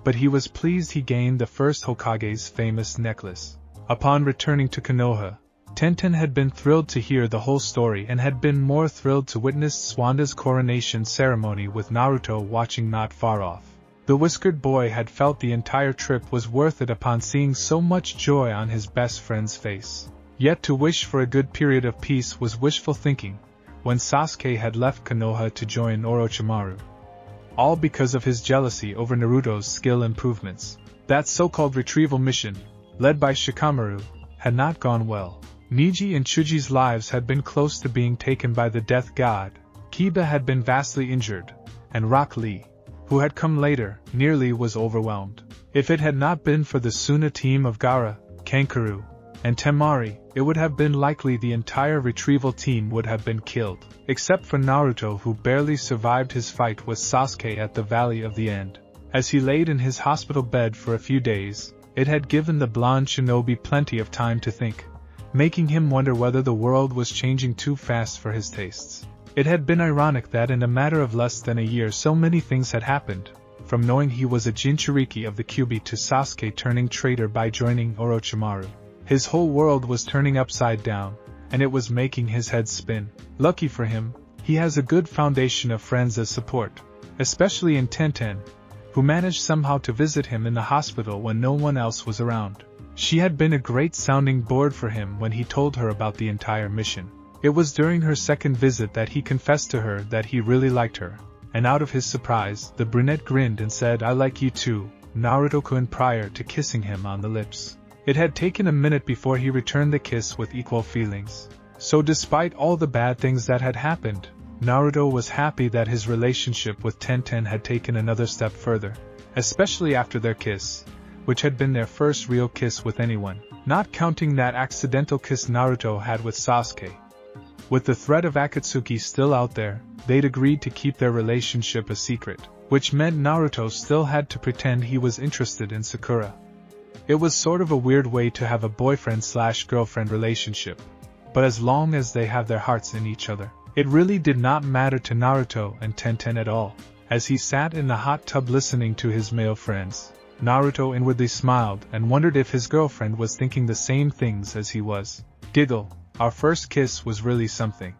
but he was pleased he gained the first Hokage's famous necklace. Upon returning to Konoha, Tenten had been thrilled to hear the whole story and had been more thrilled to witness Swanda's coronation ceremony with Naruto watching not far off. The whiskered boy had felt the entire trip was worth it upon seeing so much joy on his best friend's face. Yet to wish for a good period of peace was wishful thinking, when Sasuke had left Konoha to join Orochimaru. All because of his jealousy over Naruto's skill improvements. That so-called retrieval mission, led by Shikamaru, had not gone well. Niji and Chuji's lives had been close to being taken by the death god, Kiba had been vastly injured, and Rock Lee, who had come later, nearly was overwhelmed. If it had not been for the Suna team of Gaara, Kankuro, and Temari, it would have been likely the entire retrieval team would have been killed, except for Naruto, who barely survived his fight with Sasuke at the Valley of the End. As he laid in his hospital bed for a few days, it had given the blonde shinobi plenty of time to think, making him wonder whether the world was changing too fast for his tastes. It had been ironic that in a matter of less than a year so many things had happened, from knowing he was a Jinchuriki of the Kyuubi to Sasuke turning traitor by joining Orochimaru. His whole world was turning upside down, and it was making his head spin. Lucky for him, he has a good foundation of friends as support, especially in Tenten, who managed somehow to visit him in the hospital when no one else was around. She had been a great sounding board for him when he told her about the entire mission. It was during her second visit that he confessed to her that he really liked her, and out of his surprise, the brunette grinned and said, "I like you too, Naruto-kun," prior to kissing him on the lips. It had taken a minute before he returned the kiss with equal feelings. So despite all the bad things that had happened, Naruto was happy that his relationship with Tenten had taken another step further, especially after their kiss, which had been their first real kiss with anyone, not counting that accidental kiss Naruto had with Sasuke. With the threat of Akatsuki still out there, they'd agreed to keep their relationship a secret, which meant Naruto still had to pretend he was interested in Sakura. It was sort of a weird way to have a boyfriend/girlfriend relationship, but as long as they have their hearts in each other, it really did not matter to Naruto and Tenten at all. As he sat in the hot tub listening to his male friends, Naruto inwardly smiled and wondered if his girlfriend was thinking the same things as he was. Giggle, our first kiss was really something.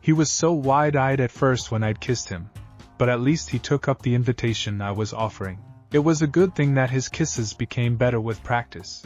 He was so wide-eyed at first when I'd kissed him, but at least he took up the invitation I was offering. It was a good thing that his kisses became better with practice.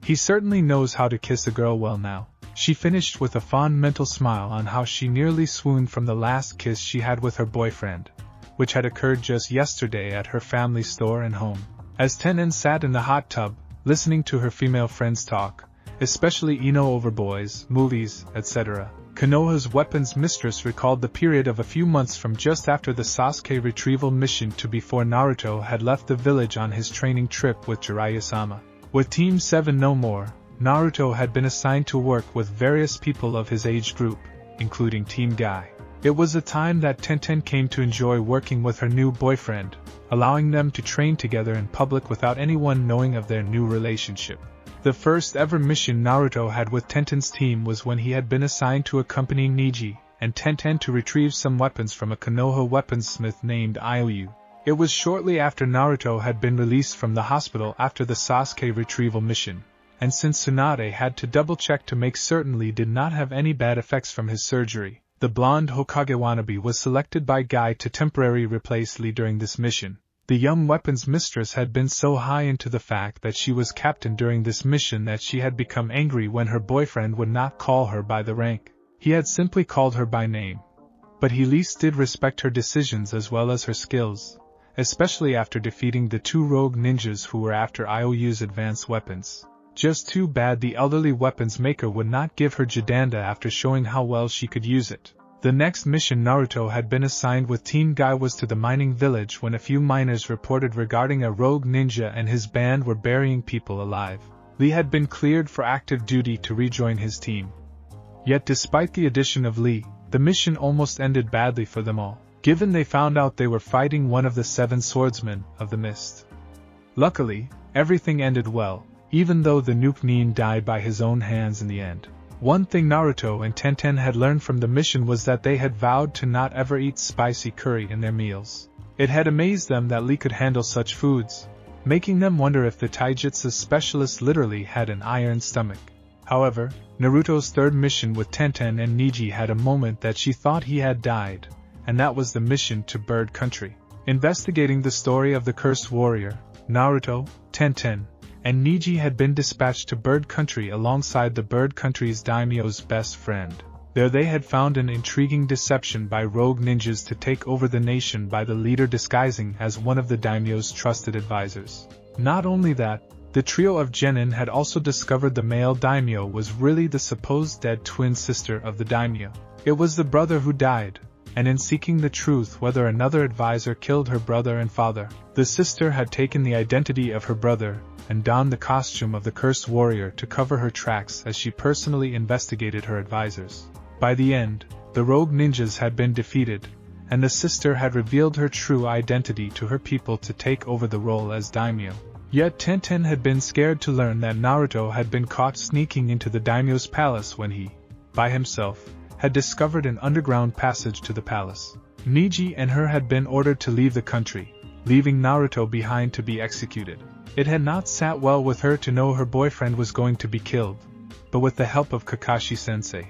He certainly knows how to kiss a girl well now. She finished with a fond mental smile on how she nearly swooned from the last kiss she had with her boyfriend, which had occurred just yesterday at her family store and home. As Tenen sat in the hot tub, listening to her female friends talk, especially Ino over boys, movies, etc., Konoha's weapons mistress recalled the period of a few months from just after the Sasuke retrieval mission to before Naruto had left the village on his training trip with Jiraiya-sama. With Team 7 no more, Naruto had been assigned to work with various people of his age group, including Team Guy. It was a time that Tenten came to enjoy working with her new boyfriend, allowing them to train together in public without anyone knowing of their new relationship. The first ever mission Naruto had with Tenten's team was when he had been assigned to accompany Neji and Tenten to retrieve some weapons from a Konoha weaponsmith named Iou. It was shortly after Naruto had been released from the hospital after the Sasuke retrieval mission, and since Tsunade had to double-check to make certain Lee did not have any bad effects from his surgery, the blonde Hokage wannabe was selected by Guy to temporarily replace Lee during this mission. The young weapons mistress had been so high into the fact that she was captain during this mission that she had become angry when her boyfriend would not call her by the rank. He had simply called her by name. But he least did respect her decisions as well as her skills, especially after defeating the two rogue ninjas who were after Iou's advanced weapons. Just too bad the elderly weapons maker would not give her Jidanda after showing how well she could use it. The next mission Naruto had been assigned with Team Guy was to the mining village when a few miners reported regarding a rogue ninja and his band were burying people alive. Lee had been cleared for active duty to rejoin his team. Yet despite the addition of Lee, the mission almost ended badly for them all, given they found out they were fighting one of the 7 swordsmen of the mist. Luckily, everything ended well, even though the Nuke Nin died by his own hands in the end. One thing Naruto and Tenten had learned from the mission was that they had vowed to not ever eat spicy curry in their meals. It had amazed them that Lee could handle such foods, making them wonder if the taijutsu specialist literally had an iron stomach. However, Naruto's third mission with Tenten and Neji had a moment that she thought he had died, and that was the mission to Bird Country. Investigating the story of the cursed warrior, Naruto, Tenten, and Neji had been dispatched to Bird Country alongside the Bird Country's daimyo's best friend. There they had found an intriguing deception by rogue ninjas to take over the nation by the leader disguising as one of the daimyo's trusted advisors. Not only that, the trio of genin had also discovered the male daimyo was really the supposed dead twin sister of the daimyo. It was the brother who died, and in seeking the truth whether another advisor killed her brother and father, the sister had taken the identity of her brother and donned the costume of the cursed warrior to cover her tracks as she personally investigated her advisors. By the end, the rogue ninjas had been defeated, and the sister had revealed her true identity to her people to take over the role as daimyo. Yet Tenten had been scared to learn that Naruto had been caught sneaking into the daimyo's palace when he, by himself, had discovered an underground passage to the palace. Neji and her had been ordered to leave the country, leaving Naruto behind to be executed. It had not sat well with her to know her boyfriend was going to be killed, but with the help of Kakashi-sensei,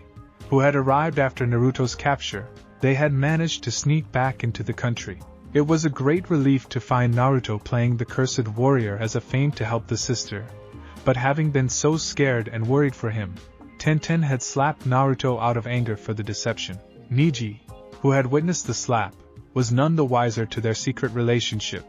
who had arrived after Naruto's capture, they had managed to sneak back into the country. It was a great relief to find Naruto playing the cursed warrior as a feint to help the sister, but having been so scared and worried for him, Tenten had slapped Naruto out of anger for the deception. Neji, who had witnessed the slap, was none the wiser to their secret relationship.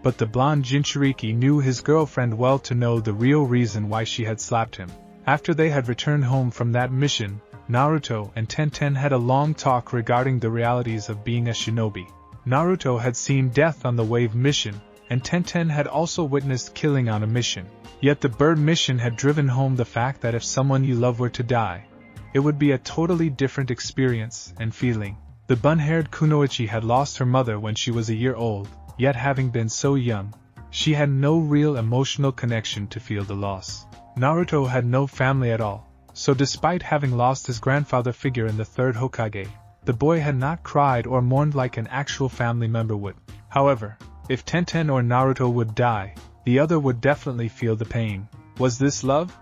But the blonde Jinchuriki knew his girlfriend well to know the real reason why she had slapped him. After they had returned home from that mission, Naruto and Tenten had a long talk regarding the realities of being a shinobi. Naruto had seen death on the wave mission, and Tenten had also witnessed killing on a mission. Yet the bird mission had driven home the fact that if someone you love were to die, it would be a totally different experience and feeling. The bun-haired Kunoichi had lost her mother when she was a year old. Yet having been so young, she had no real emotional connection to feel the loss. Naruto had no family at all, so despite having lost his grandfather figure in the third Hokage, the boy had not cried or mourned like an actual family member would. However, if Tenten or Naruto would die, the other would definitely feel the pain. Was this love?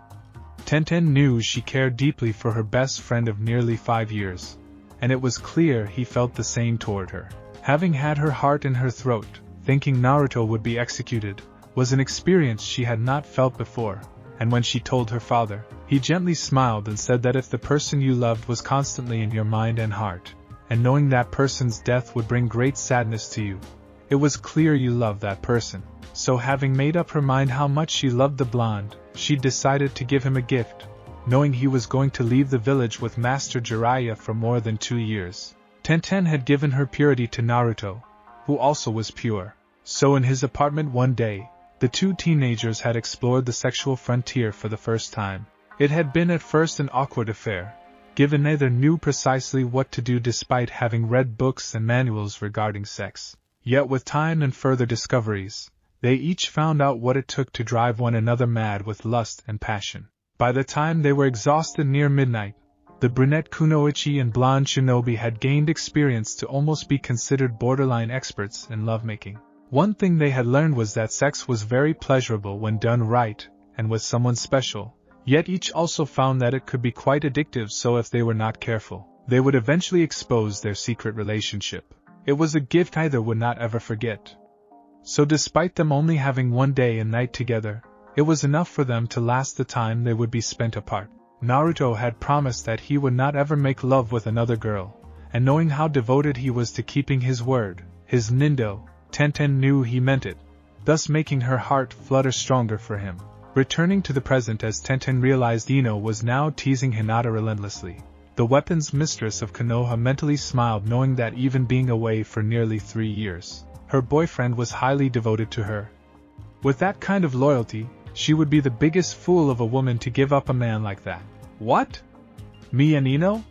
Tenten knew she cared deeply for her best friend of nearly 5 years, and it was clear he felt the same toward her. Having had her heart in her throat, thinking Naruto would be executed, was an experience she had not felt before, and when she told her father, he gently smiled and said that if the person you loved was constantly in your mind and heart, and knowing that person's death would bring great sadness to you, it was clear you loved that person. So having made up her mind how much she loved the blonde, she decided to give him a gift, knowing he was going to leave the village with Master Jiraiya for more than 2 years. Tenten had given her purity to Naruto, who also was pure. So in his apartment one day, the two teenagers had explored the sexual frontier for the first time. It had been at first an awkward affair, given neither knew precisely what to do despite having read books and manuals regarding sex. Yet with time and further discoveries, they each found out what it took to drive one another mad with lust and passion. By the time they were exhausted near midnight, the brunette Kunoichi and blonde Shinobi had gained experience to almost be considered borderline experts in lovemaking. One thing they had learned was that sex was very pleasurable when done right, and with someone special, yet each also found that it could be quite addictive, so if they were not careful, they would eventually expose their secret relationship. It was a gift either would not ever forget. So despite them only having one day and night together, it was enough for them to last the time they would be spent apart. Naruto had promised that he would not ever make love with another girl, and knowing how devoted he was to keeping his word, his nindo, Tenten knew he meant it, thus making her heart flutter stronger for him. Returning to the present as Tenten realized Ino was now teasing Hinata relentlessly, the weapons mistress of Konoha mentally smiled knowing that even being away for nearly 3 years, her boyfriend was highly devoted to her. With that kind of loyalty, she would be the biggest fool of a woman to give up a man like that. What? Me and Ino?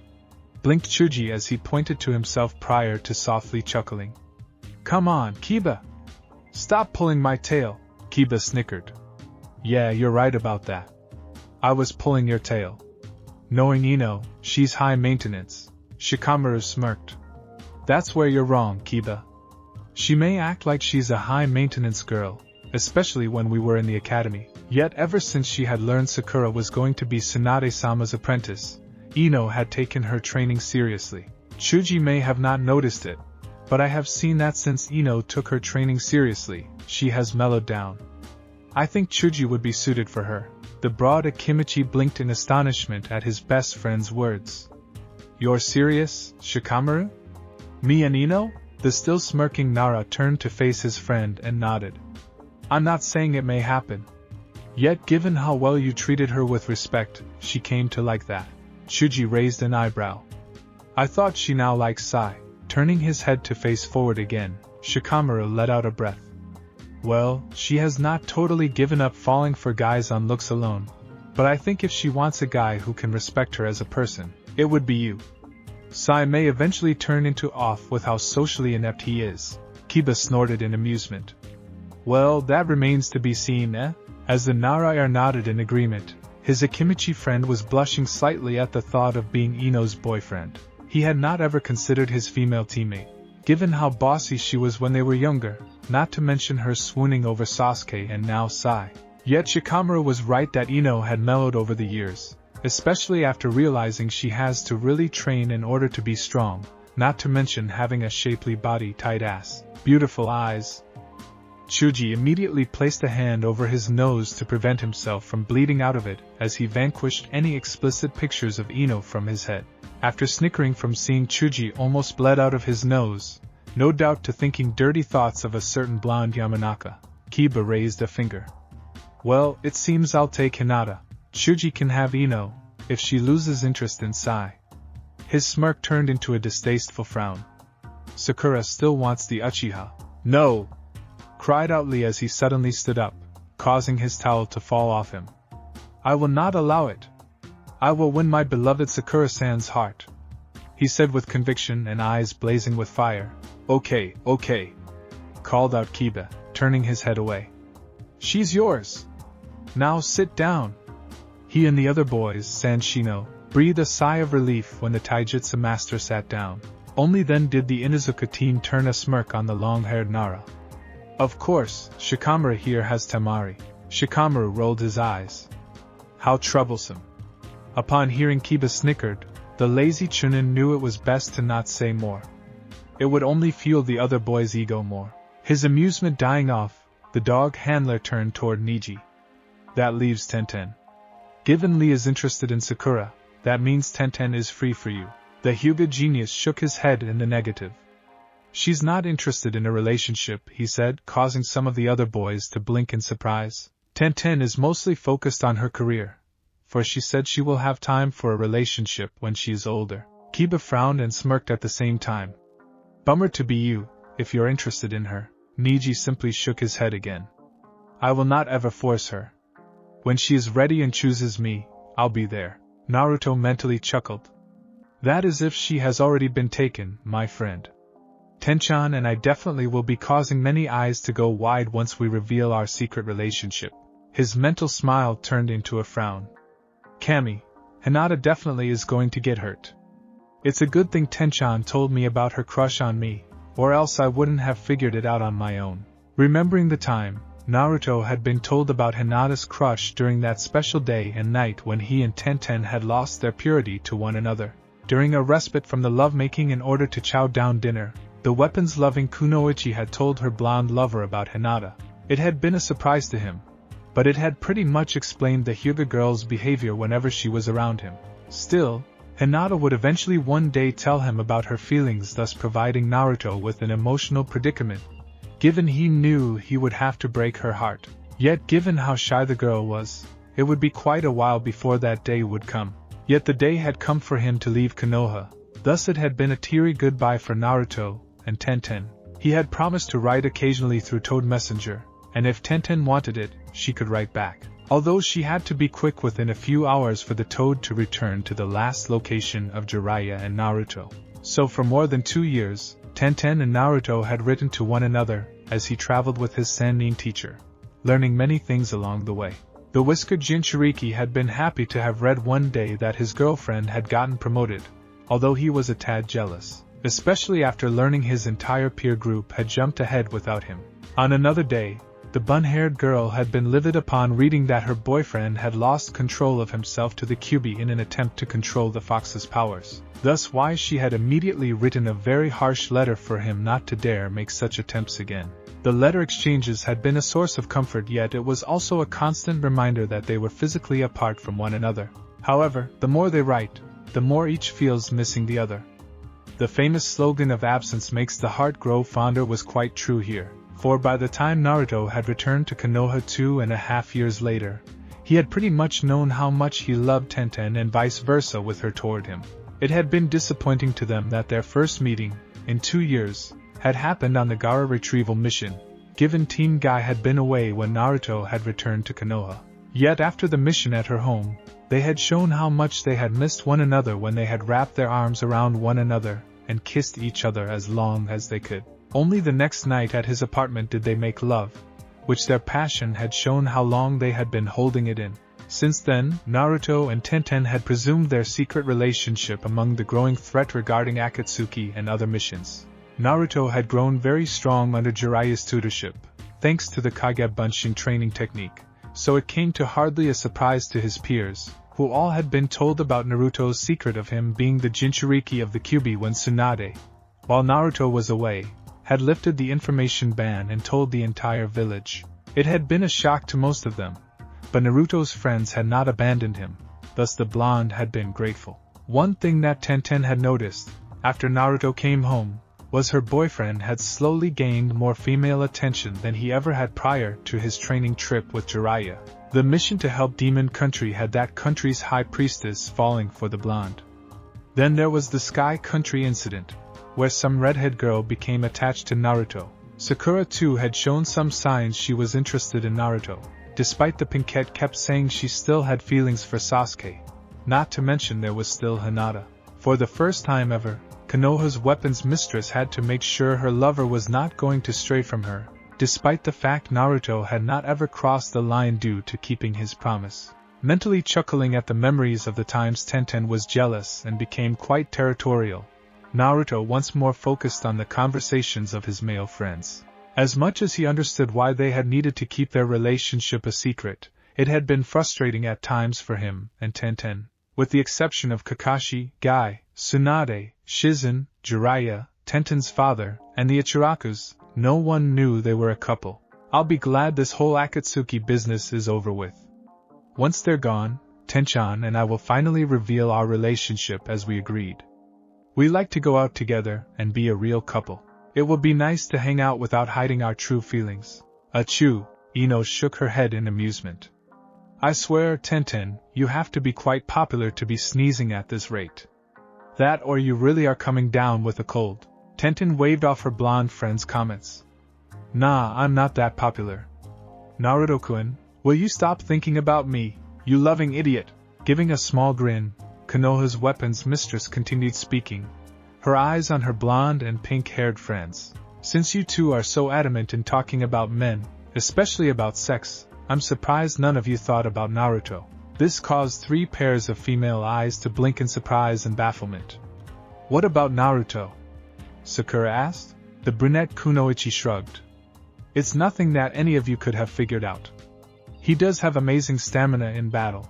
Blinked Chuji as he pointed to himself prior to softly chuckling. Come on, Kiba! Stop pulling my tail, Kiba snickered. Yeah, you're right about that. I was pulling your tail. Knowing Ino, she's high maintenance, Shikamaru smirked. That's where you're wrong, Kiba. She may act like she's a high-maintenance girl, especially when we were in the academy, yet ever since she had learned Sakura was going to be Tsunade-sama's apprentice, Ino had taken her training seriously. Chuji may have not noticed it, but I have seen that since Ino took her training seriously, she has mellowed down. I think Chuji would be suited for her. The broad Akimichi blinked in astonishment at his best friend's words. You're serious, Shikamaru? Me and Ino? The still smirking Nara turned to face his friend and nodded. I'm not saying it may happen. Yet given how well you treated her with respect, she came to like that. Chuji raised an eyebrow. I thought she now likes Sai. Turning his head to face forward again, Shikamaru let out a breath. Well, she has not totally given up falling for guys on looks alone, but I think if she wants a guy who can respect her as a person, it would be you. Sai may eventually turn into off with how socially inept he is, Kiba snorted in amusement. Well, that remains to be seen, eh? As the Nara nodded in agreement, his Akimichi friend was blushing slightly at the thought of being Ino's boyfriend. He had not ever considered his female teammate, given how bossy she was when they were younger, not to mention her swooning over Sasuke and now Sai. Yet Shikamaru was right that Ino had mellowed over the years, especially after realizing she has to really train in order to be strong, not to mention having a shapely body, tight ass, beautiful eyes. Chuji immediately placed a hand over his nose to prevent himself from bleeding out of it as he vanquished any explicit pictures of Ino from his head. After snickering from seeing Chuji almost bled out of his nose, no doubt to thinking dirty thoughts of a certain blonde Yamanaka, Kiba raised a finger. Well, it seems I'll take Hinata. Chuji can have Ino, if she loses interest in Sai. His smirk turned into a distasteful frown. Sakura still wants the Uchiha. No! Cried out Lee as he suddenly stood up, causing his towel to fall off him. I will not allow it. I will win my beloved Sakura-san's heart, he said with conviction and eyes blazing with fire. Okay, called out Kiba, turning his head away. She's yours. Now sit down. He and the other boys, Sanshino, breathed a sigh of relief when the Taijutsu master sat down. Only then did the Inuzuka team turn a smirk on the long-haired Nara. Of course, Shikamaru here has Temari. Shikamaru rolled his eyes. How troublesome. Upon hearing Kiba snickered, the lazy Chunin knew it was best to not say more. It would only fuel the other boy's ego more. His amusement dying off, the dog handler turned toward Niji. That leaves Tenten. Given Lee is interested in Sakura, that means Tenten is free for you. The Hyuga genius shook his head in the negative. She's not interested in a relationship, he said, causing some of the other boys to blink in surprise. Tenten is mostly focused on her career, for she said she will have time for a relationship when she is older. Kiba frowned and smirked at the same time. Bummer to be you, if you're interested in her. Niji simply shook his head again. I will not ever force her. When she is ready and chooses me, I'll be there. Naruto mentally chuckled. That is if she has already been taken, my friend. Tenchan and I definitely will be causing many eyes to go wide once we reveal our secret relationship. His mental smile turned into a frown. Kami, Hinata definitely is going to get hurt. It's a good thing Tenchan told me about her crush on me, or else I wouldn't have figured it out on my own. Remembering the time, Naruto had been told about Hinata's crush during that special day and night when he and Tenten had lost their purity to one another. During a respite from the lovemaking in order to chow down dinner, the weapons-loving Kunoichi had told her blonde lover about Hinata. It had been a surprise to him, but it had pretty much explained the Hyuga girl's behavior whenever she was around him. Still, Hinata would eventually one day tell him about her feelings, thus providing Naruto with an emotional predicament, given he knew he would have to break her heart. Yet given how shy the girl was, it would be quite a while before that day would come. Yet the day had come for him to leave Konoha, thus it had been a teary goodbye for Naruto and Tenten. He had promised to write occasionally through Toad Messenger, and if Tenten wanted it, she could write back. Although she had to be quick within a few hours for the Toad to return to the last location of Jiraiya and Naruto. So for more than 2 years, Tenten and Naruto had written to one another as he traveled with his Sannin teacher, learning many things along the way. The whiskered Jinchuriki had been happy to have read one day that his girlfriend had gotten promoted, although he was a tad jealous, especially after learning his entire peer group had jumped ahead without him. On another day, the bun-haired girl had been livid upon reading that her boyfriend had lost control of himself to the Kyuubi in an attempt to control the fox's powers. Thus why she had immediately written a very harsh letter for him not to dare make such attempts again. The letter exchanges had been a source of comfort, yet it was also a constant reminder that they were physically apart from one another. However, the more they write, the more each feels missing the other. The famous slogan of absence makes the heart grow fonder was quite true here. For by the time Naruto had returned to Konoha 2.5 years later, he had pretty much known how much he loved Tenten and vice versa with her toward him. It had been disappointing to them that their first meeting, in 2 years, had happened on the Gaara retrieval mission, given Team Guy had been away when Naruto had returned to Konoha. Yet after the mission at her home, they had shown how much they had missed one another when they had wrapped their arms around one another and kissed each other as long as they could. Only the next night at his apartment did they make love, which their passion had shown how long they had been holding it in. Since then, Naruto and Tenten had presumed their secret relationship among the growing threat regarding Akatsuki and other missions. Naruto had grown very strong under Jiraiya's tutorship, thanks to the Kage Bunshin training technique, so it came to hardly a surprise to his peers, who all had been told about Naruto's secret of him being the Jinchuriki of the Kyuubi when Tsunade, while Naruto was away, had lifted the information ban and told the entire village. It had been a shock to most of them, but Naruto's friends had not abandoned him, thus the blonde had been grateful. One thing that Tenten had noticed, after Naruto came home, was her boyfriend had slowly gained more female attention than he ever had prior to his training trip with Jiraiya. The mission to help Demon Country had that country's high priestess falling for the blonde. Then there was the Sky Country incident, where some redhead girl became attached to Naruto. Sakura too had shown some signs she was interested in Naruto, despite the Pinkette kept saying she still had feelings for Sasuke. Not to mention there was still Hinata. For the first time ever, Konoha's weapons mistress had to make sure her lover was not going to stray from her, despite the fact Naruto had not ever crossed the line due to keeping his promise. Mentally chuckling at the memories of the times Tenten was jealous and became quite territorial, Naruto once more focused on the conversations of his male friends. As much as he understood why they had needed to keep their relationship a secret, it had been frustrating at times for him and Tenten. With the exception of Kakashi, Guy, Tsunade, Shizen, Jiraiya, Tenten's father, and the Ichirakus, no one knew they were a couple. I'll be glad this whole Akatsuki business is over with. Once they're gone, Tenchan and I will finally reveal our relationship as we agreed. We like to go out together and be a real couple. It will be nice to hang out without hiding our true feelings. Achoo, Ino shook her head in amusement. I swear, Tenten, you have to be quite popular to be sneezing at this rate. That or you really are coming down with a cold. Tenten waved off her blonde friend's comments. Nah, I'm not that popular. Naruto-kun, will you stop thinking about me, you loving idiot? Giving a small grin, Konoha's weapons mistress continued speaking, her eyes on her blonde and pink-haired friends. Since you two are so adamant in talking about men, especially about sex, I'm surprised none of you thought about Naruto. This caused 3 pairs of female eyes to blink in surprise and bafflement. What about Naruto? Sakura asked. The brunette Kunoichi shrugged. It's nothing that any of you could have figured out. He does have amazing stamina in battle.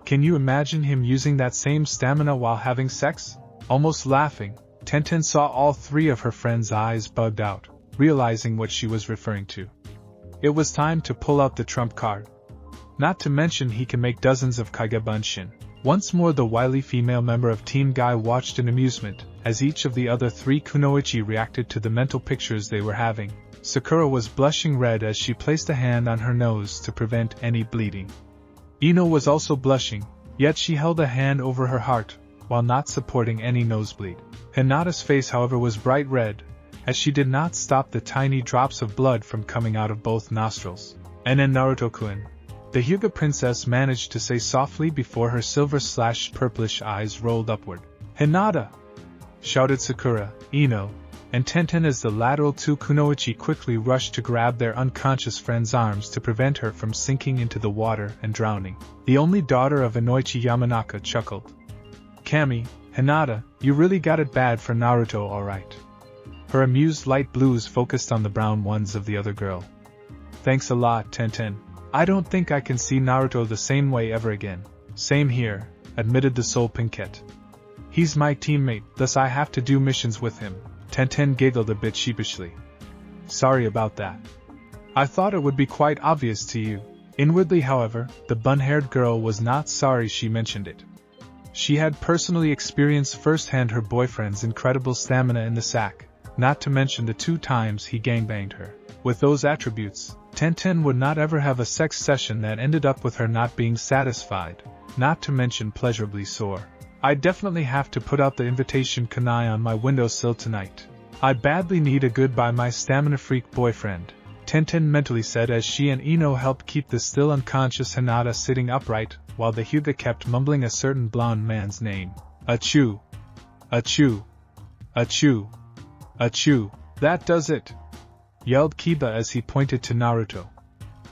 Can you imagine him using that same stamina while having sex? Almost laughing, Tenten saw all 3 of her friends' eyes bugged out, realizing what she was referring to. It was time to pull out the trump card. Not to mention he can make dozens of Kaigebunshin. Once more the wily female member of Team Guy watched in amusement, as each of the other 3 Kunoichi reacted to the mental pictures they were having. Sakura was blushing red as she placed a hand on her nose to prevent any bleeding. Ino was also blushing, yet she held a hand over her heart, while not supporting any nosebleed. Hinata's face, however, was bright red, as she did not stop the tiny drops of blood from coming out of both nostrils. And then Naruto-kun, the Hyuga princess managed to say softly before her silver/purplish eyes rolled upward. Hinata! Shouted Sakura, Ino, and Tenten as the lateral 2 Kunoichi quickly rushed to grab their unconscious friend's arms to prevent her from sinking into the water and drowning. The only daughter of Inoichi Yamanaka chuckled. Kami, Hinata, you really got it bad for Naruto, alright. Her amused light blues focused on the brown ones of the other girl. Thanks a lot, Tenten. I don't think I can see Naruto the same way ever again. Same here, admitted the Soul Pinkette. He's my teammate, thus I have to do missions with him. Tenten giggled a bit sheepishly. Sorry about that. I thought it would be quite obvious to you. Inwardly, however, the bun-haired girl was not sorry she mentioned it. She had personally experienced firsthand her boyfriend's incredible stamina in the sack, not to mention the 2 times he gangbanged her. With those attributes, Tenten would not ever have a sex session that ended up with her not being satisfied, not to mention pleasurably sore. I definitely have to put out the invitation kunai on my windowsill tonight. I badly need a goodbye my stamina freak boyfriend, Tenten mentally said as she and Ino helped keep the still unconscious Hinata sitting upright, while the Hyuga kept mumbling a certain blonde man's name. Achoo! Achoo! Achoo! Achoo! That does it! Yelled Kiba as he pointed to Naruto.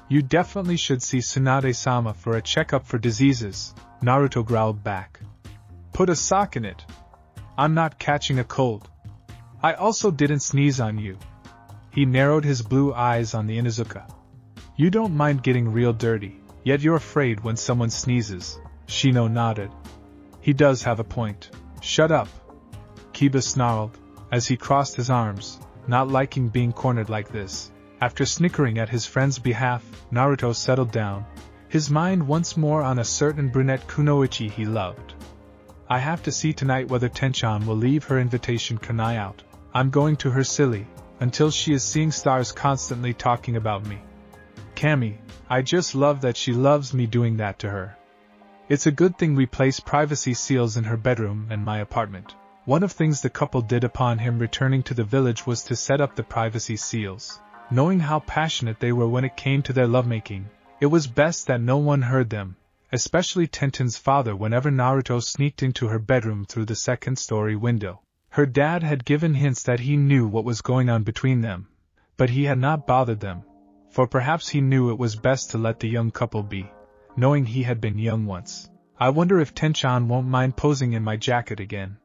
You definitely should see Tsunade-sama for a checkup for diseases, Naruto growled back. Put a sock in it. I'm not catching a cold. I also didn't sneeze on you. He narrowed his blue eyes on the Inuzuka. You don't mind getting real dirty, yet you're afraid when someone sneezes. Shino nodded. He does have a point. Shut up. Kiba snarled, as he crossed his arms, not liking being cornered like this. After snickering at his friend's behalf, Naruto settled down, his mind once more on a certain brunette Kunoichi he loved. I have to see tonight whether Tenchan will leave her invitation kunai out. I'm going to her silly, until she is seeing stars constantly talking about me. Kami, I just love that she loves me doing that to her. It's a good thing we place privacy seals in her bedroom and my apartment. One of things the couple did upon him returning to the village was to set up the privacy seals. Knowing how passionate they were when it came to their lovemaking, it was best that no one heard them, especially Tenten's father whenever Naruto sneaked into her bedroom through the second-story window. Her dad had given hints that he knew what was going on between them, but he had not bothered them, for perhaps he knew it was best to let the young couple be, knowing he had been young once. I wonder if Tenchan won't mind posing in my jacket again.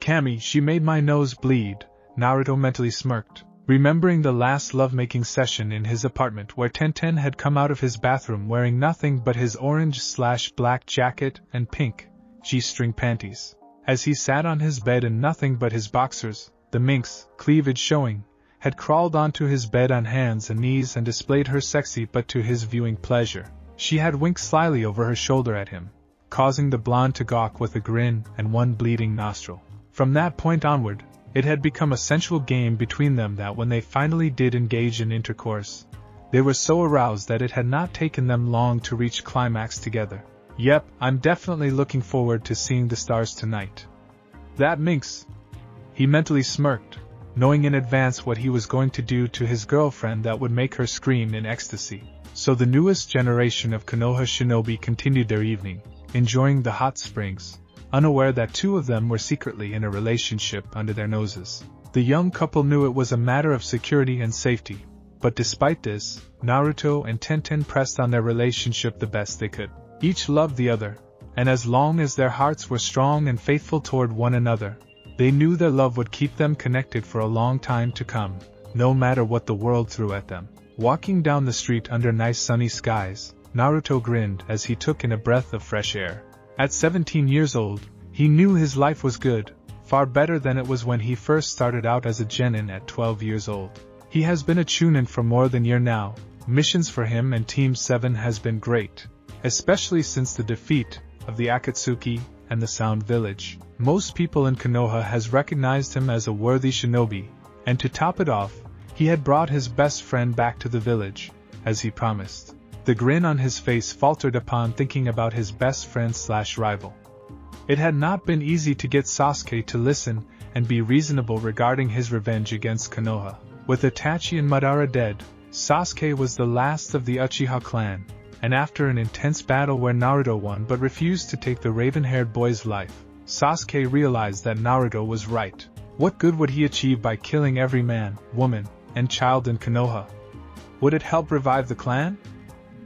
Kami, she made my nose bleed, Naruto mentally smirked, remembering the last lovemaking session in his apartment where Tenten had come out of his bathroom wearing nothing but his orange/black jacket and pink G-string panties. As he sat on his bed in nothing but his boxers, the minx, cleavage showing, had crawled onto his bed on hands and knees and displayed her sexy butt to his viewing pleasure. She had winked slyly over her shoulder at him, causing the blonde to gawk with a grin and one bleeding nostril. From that point onward, it had become a sensual game between them that when they finally did engage in intercourse, they were so aroused that it had not taken them long to reach climax together. Yep, I'm definitely looking forward to seeing the stars tonight. That minx! He mentally smirked, knowing in advance what he was going to do to his girlfriend that would make her scream in ecstasy. So the newest generation of Konoha shinobi continued their evening, enjoying the hot springs, unaware that two of them were secretly in a relationship under their noses. The young couple knew it was a matter of security and safety, but despite this, Naruto and Tenten pressed on their relationship the best they could. Each loved the other, and as long as their hearts were strong and faithful toward one another, they knew their love would keep them connected for a long time to come, no matter what the world threw at them. Walking down the street under nice sunny skies, Naruto grinned as he took in a breath of fresh air. At 17 years old, he knew his life was good, far better than it was when he first started out as a genin at 12 years old. He has been a chunin for more than a year now. Missions for him and Team 7 has been great, especially since the defeat of the Akatsuki and the Sound Village. Most people in Konoha has recognized him as a worthy shinobi, and to top it off, he had brought his best friend back to the village, as he promised. The grin on his face faltered upon thinking about his best friend/rival. It had not been easy to get Sasuke to listen and be reasonable regarding his revenge against Konoha. With Itachi and Madara dead, Sasuke was the last of the Uchiha clan, and after an intense battle where Naruto won but refused to take the raven-haired boy's life, Sasuke realized that Naruto was right. What good would he achieve by killing every man, woman, and child in Konoha? Would it help revive the clan?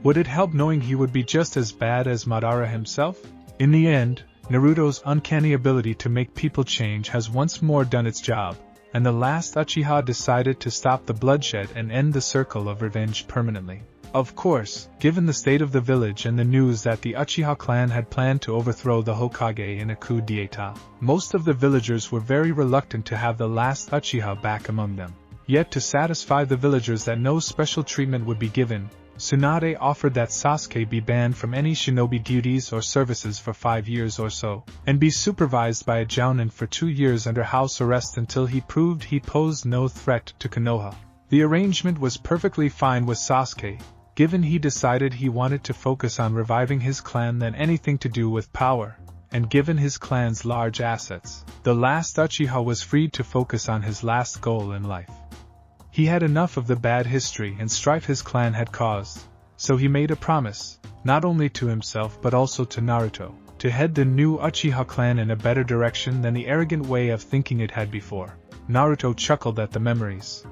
Would it help knowing he would be just as bad as Madara himself? In the end, Naruto's uncanny ability to make people change has once more done its job, and the last Uchiha decided to stop the bloodshed and end the circle of revenge permanently. Of course, given the state of the village and the news that the Uchiha clan had planned to overthrow the Hokage in a coup d'etat, most of the villagers were very reluctant to have the last Uchiha back among them. Yet to satisfy the villagers that no special treatment would be given, Tsunade offered that Sasuke be banned from any shinobi duties or services for 5 years or so, and be supervised by a jounin for 2 years under house arrest until he proved he posed no threat to Konoha. The arrangement was perfectly fine with Sasuke, given he decided he wanted to focus on reviving his clan than anything to do with power, and given his clan's large assets, the last Uchiha was freed to focus on his last goal in life. He had enough of the bad history and strife his clan had caused, so he made a promise, not only to himself but also to Naruto, to head the new Uchiha clan in a better direction than the arrogant way of thinking it had before. Naruto chuckled at the memories.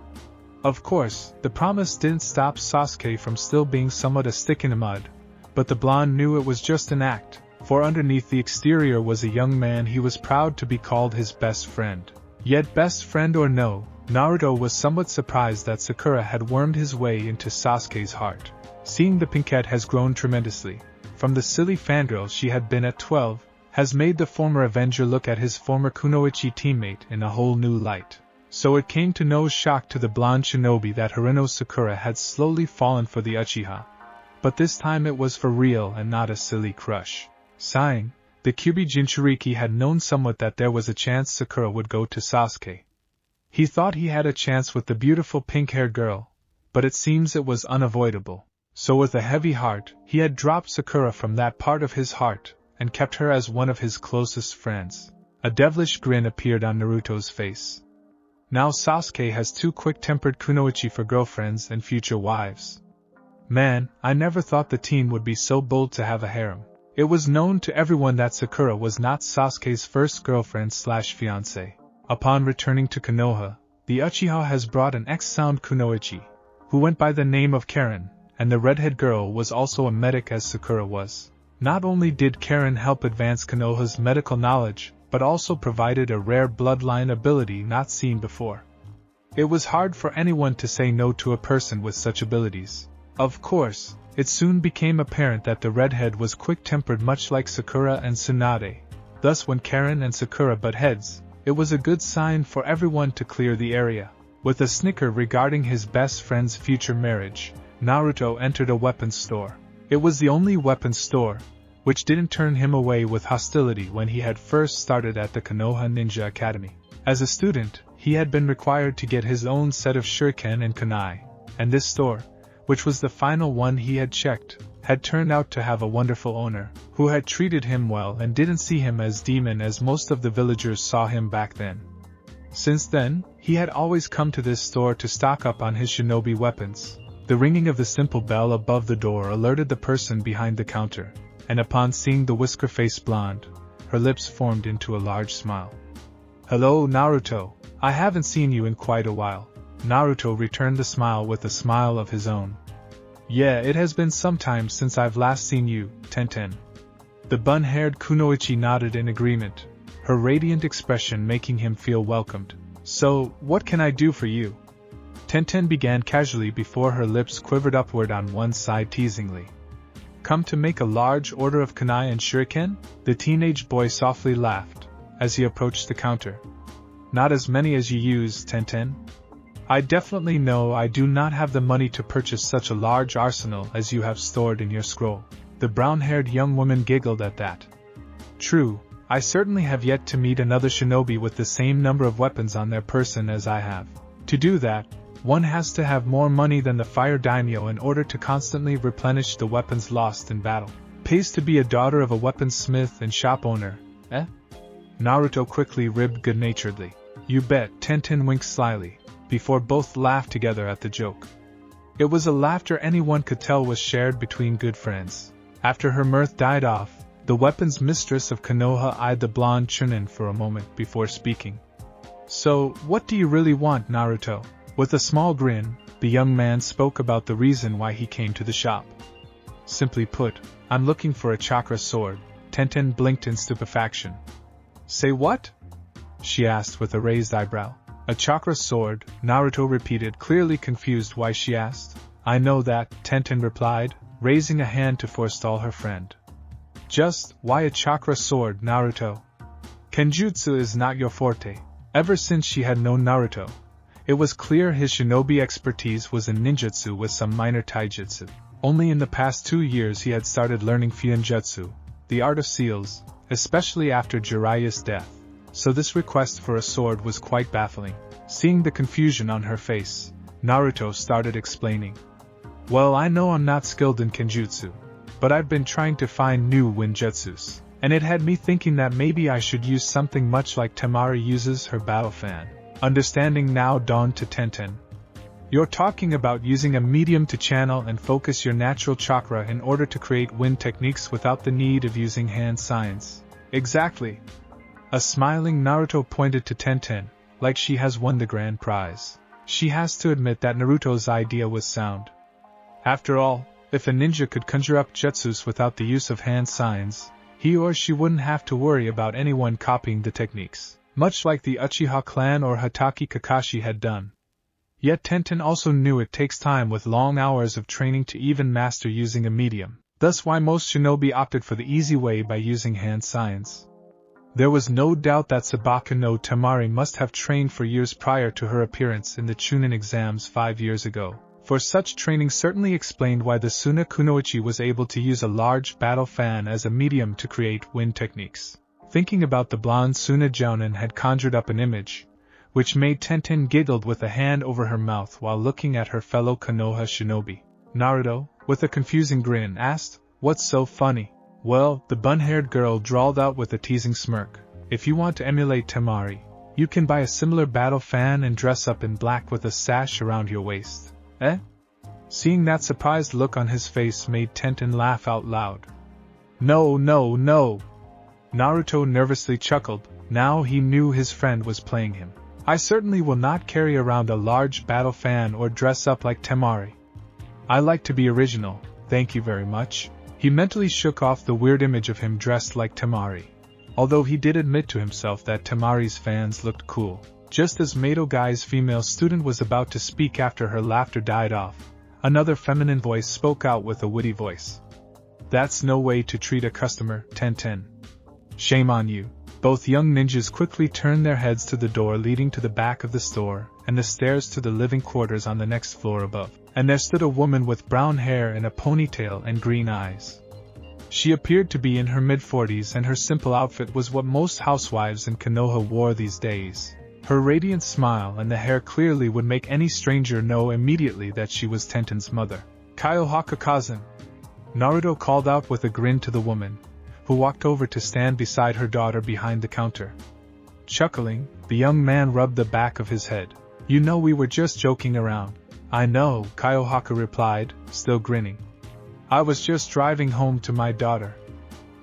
Of course, the promise didn't stop Sasuke from still being somewhat a stick in the mud, but the blonde knew it was just an act, for underneath the exterior was a young man he was proud to be called his best friend. Yet best friend or no, Naruto was somewhat surprised that Sakura had wormed his way into Sasuke's heart. Seeing the pinkette has grown tremendously, from the silly fangirl she had been at 12, has made the former Avenger look at his former Kunoichi teammate in a whole new light. So it came to no shock to the blonde shinobi that Harino Sakura had slowly fallen for the Uchiha. But this time it was for real and not a silly crush. Sighing, the Kyuubi Jinchuriki had known somewhat that there was a chance Sakura would go to Sasuke. He thought he had a chance with the beautiful pink-haired girl, but it seems it was unavoidable. So with a heavy heart, he had dropped Sakura from that part of his heart, and kept her as one of his closest friends. A devilish grin appeared on Naruto's face. Now Sasuke has 2 quick-tempered kunoichi for girlfriends and future wives. Man, I never thought the teen would be so bold to have a harem. It was known to everyone that Sakura was not Sasuke's first girlfriend/fiancée. Upon returning to Konoha, the Uchiha has brought an ex-sound kunoichi, who went by the name of Karen, and the redhead girl was also a medic as Sakura was. Not only did Karen help advance Konoha's medical knowledge, but also provided a rare bloodline ability not seen before. It was hard for anyone to say no to a person with such abilities. Of course, it soon became apparent that the redhead was quick-tempered much like Sakura and Tsunade. Thus when Karen and Sakura butt heads, it was a good sign for everyone to clear the area. With a snicker regarding his best friend's future marriage, Naruto entered a weapons store. It was the only weapons store, which didn't turn him away with hostility when he had first started at the Konoha Ninja Academy. As a student, he had been required to get his own set of shuriken and kunai, and this store, which was the final one he had checked, had turned out to have a wonderful owner, who had treated him well and didn't see him as demon as most of the villagers saw him back then. Since then, he had always come to this store to stock up on his shinobi weapons. The ringing of the simple bell above the door alerted the person behind the counter, and upon seeing the whisker-faced blonde, her lips formed into a large smile. "Hello, Naruto. I haven't seen you in quite a while." Naruto returned the smile with a smile of his own. "Yeah, it has been some time since I've last seen you, Tenten." The bun-haired kunoichi nodded in agreement, her radiant expression making him feel welcomed. "So, what can I do for you?" Tenten began casually before her lips quivered upward on one side teasingly. "Come to make a large order of kunai and shuriken?" The teenage boy softly laughed, as he approached the counter. "Not as many as you use, Tenten. I definitely know I do not have the money to purchase such a large arsenal as you have stored in your scroll." The brown-haired young woman giggled at that. "True, I certainly have yet to meet another shinobi with the same number of weapons on their person as I have. To do that, one has to have more money than the fire daimyo in order to constantly replenish the weapons lost in battle. Pays to be a daughter of a weaponsmith and shop owner, eh?" Naruto quickly ribbed good-naturedly. "You bet," Tenten winked slyly, before both laughed together at the joke. It was a laughter anyone could tell was shared between good friends. After her mirth died off, the weapons mistress of Konoha eyed the blonde chunin for a moment before speaking. "So, what do you really want, Naruto?" With a small grin, the young man spoke about the reason why he came to the shop. "Simply put, I'm looking for a chakra sword." Tenten blinked in stupefaction. "Say what?" she asked with a raised eyebrow. "A chakra sword," Naruto repeated, clearly confused why she asked. "I know that," Tenten replied, raising a hand to forestall her friend. "Just, why a chakra sword, Naruto? Kenjutsu is not your forte." Ever since she had known Naruto, it was clear his shinobi expertise was in ninjutsu with some minor taijutsu. Only in the past 2 years he had started learning Fuinjutsu, the art of seals, especially after Jiraiya's death, so this request for a sword was quite baffling. Seeing the confusion on her face, Naruto started explaining. "Well, I know I'm not skilled in Kenjutsu, but I've been trying to find new Winjutsus, and it had me thinking that maybe I should use something much like Temari uses her battle fan." Understanding now dawned to Tenten. "You're talking about using a medium to channel and focus your natural chakra in order to create wind techniques without the need of using hand signs." "Exactly." A smiling Naruto pointed to Tenten, like she has won the grand prize. She has to admit that Naruto's idea was sound. After all, if a ninja could conjure up jutsus without the use of hand signs, he or she wouldn't have to worry about anyone copying the techniques, much like the Uchiha clan or Hatake Kakashi had done. Yet Tenten also knew it takes time with long hours of training to even master using a medium, thus why most shinobi opted for the easy way by using hand signs. There was no doubt that Sabaka no Temari must have trained for years prior to her appearance in the Chunin exams 5 years ago, for such training certainly explained why the Suna Kunoichi was able to use a large battle fan as a medium to create wind techniques. Thinking about the blonde Suna Jounin had conjured up an image, which made Tenten giggled with a hand over her mouth while looking at her fellow Konoha shinobi. Naruto, with a confusing grin, asked, "What's so funny?" "Well," the bun-haired girl drawled out with a teasing smirk, "if you want to emulate Temari, you can buy a similar battle fan and dress up in black with a sash around your waist." "Eh?" Seeing that surprised look on his face made Tenten laugh out loud. "No, no, no!" Naruto nervously chuckled, now he knew his friend was playing him. "I certainly will not carry around a large battle fan or dress up like Temari. I like to be original, thank you very much." He mentally shook off the weird image of him dressed like Temari, although he did admit to himself that Temari's fans looked cool. Just as Mato Gai's female student was about to speak after her laughter died off, another feminine voice spoke out with a witty voice. "That's no way to treat a customer, Tenten. Shame on you." Both young ninjas quickly turned their heads to the door leading to the back of the store and the stairs to the living quarters on the next floor above, and there stood a woman with brown hair and a ponytail and green eyes. She appeared to be in her mid-40s and her simple outfit was what most housewives in Konoha wore these days. Her radiant smile and the hair clearly would make any stranger know immediately that she was Tenten's mother. "Kyohaka Kazan," Naruto called out with a grin to the woman, who walked over to stand beside her daughter behind the counter. Chuckling, the young man rubbed the back of his head. "You know we were just joking around." "I know," Kyohaka replied, still grinning. "I was just driving home to my daughter."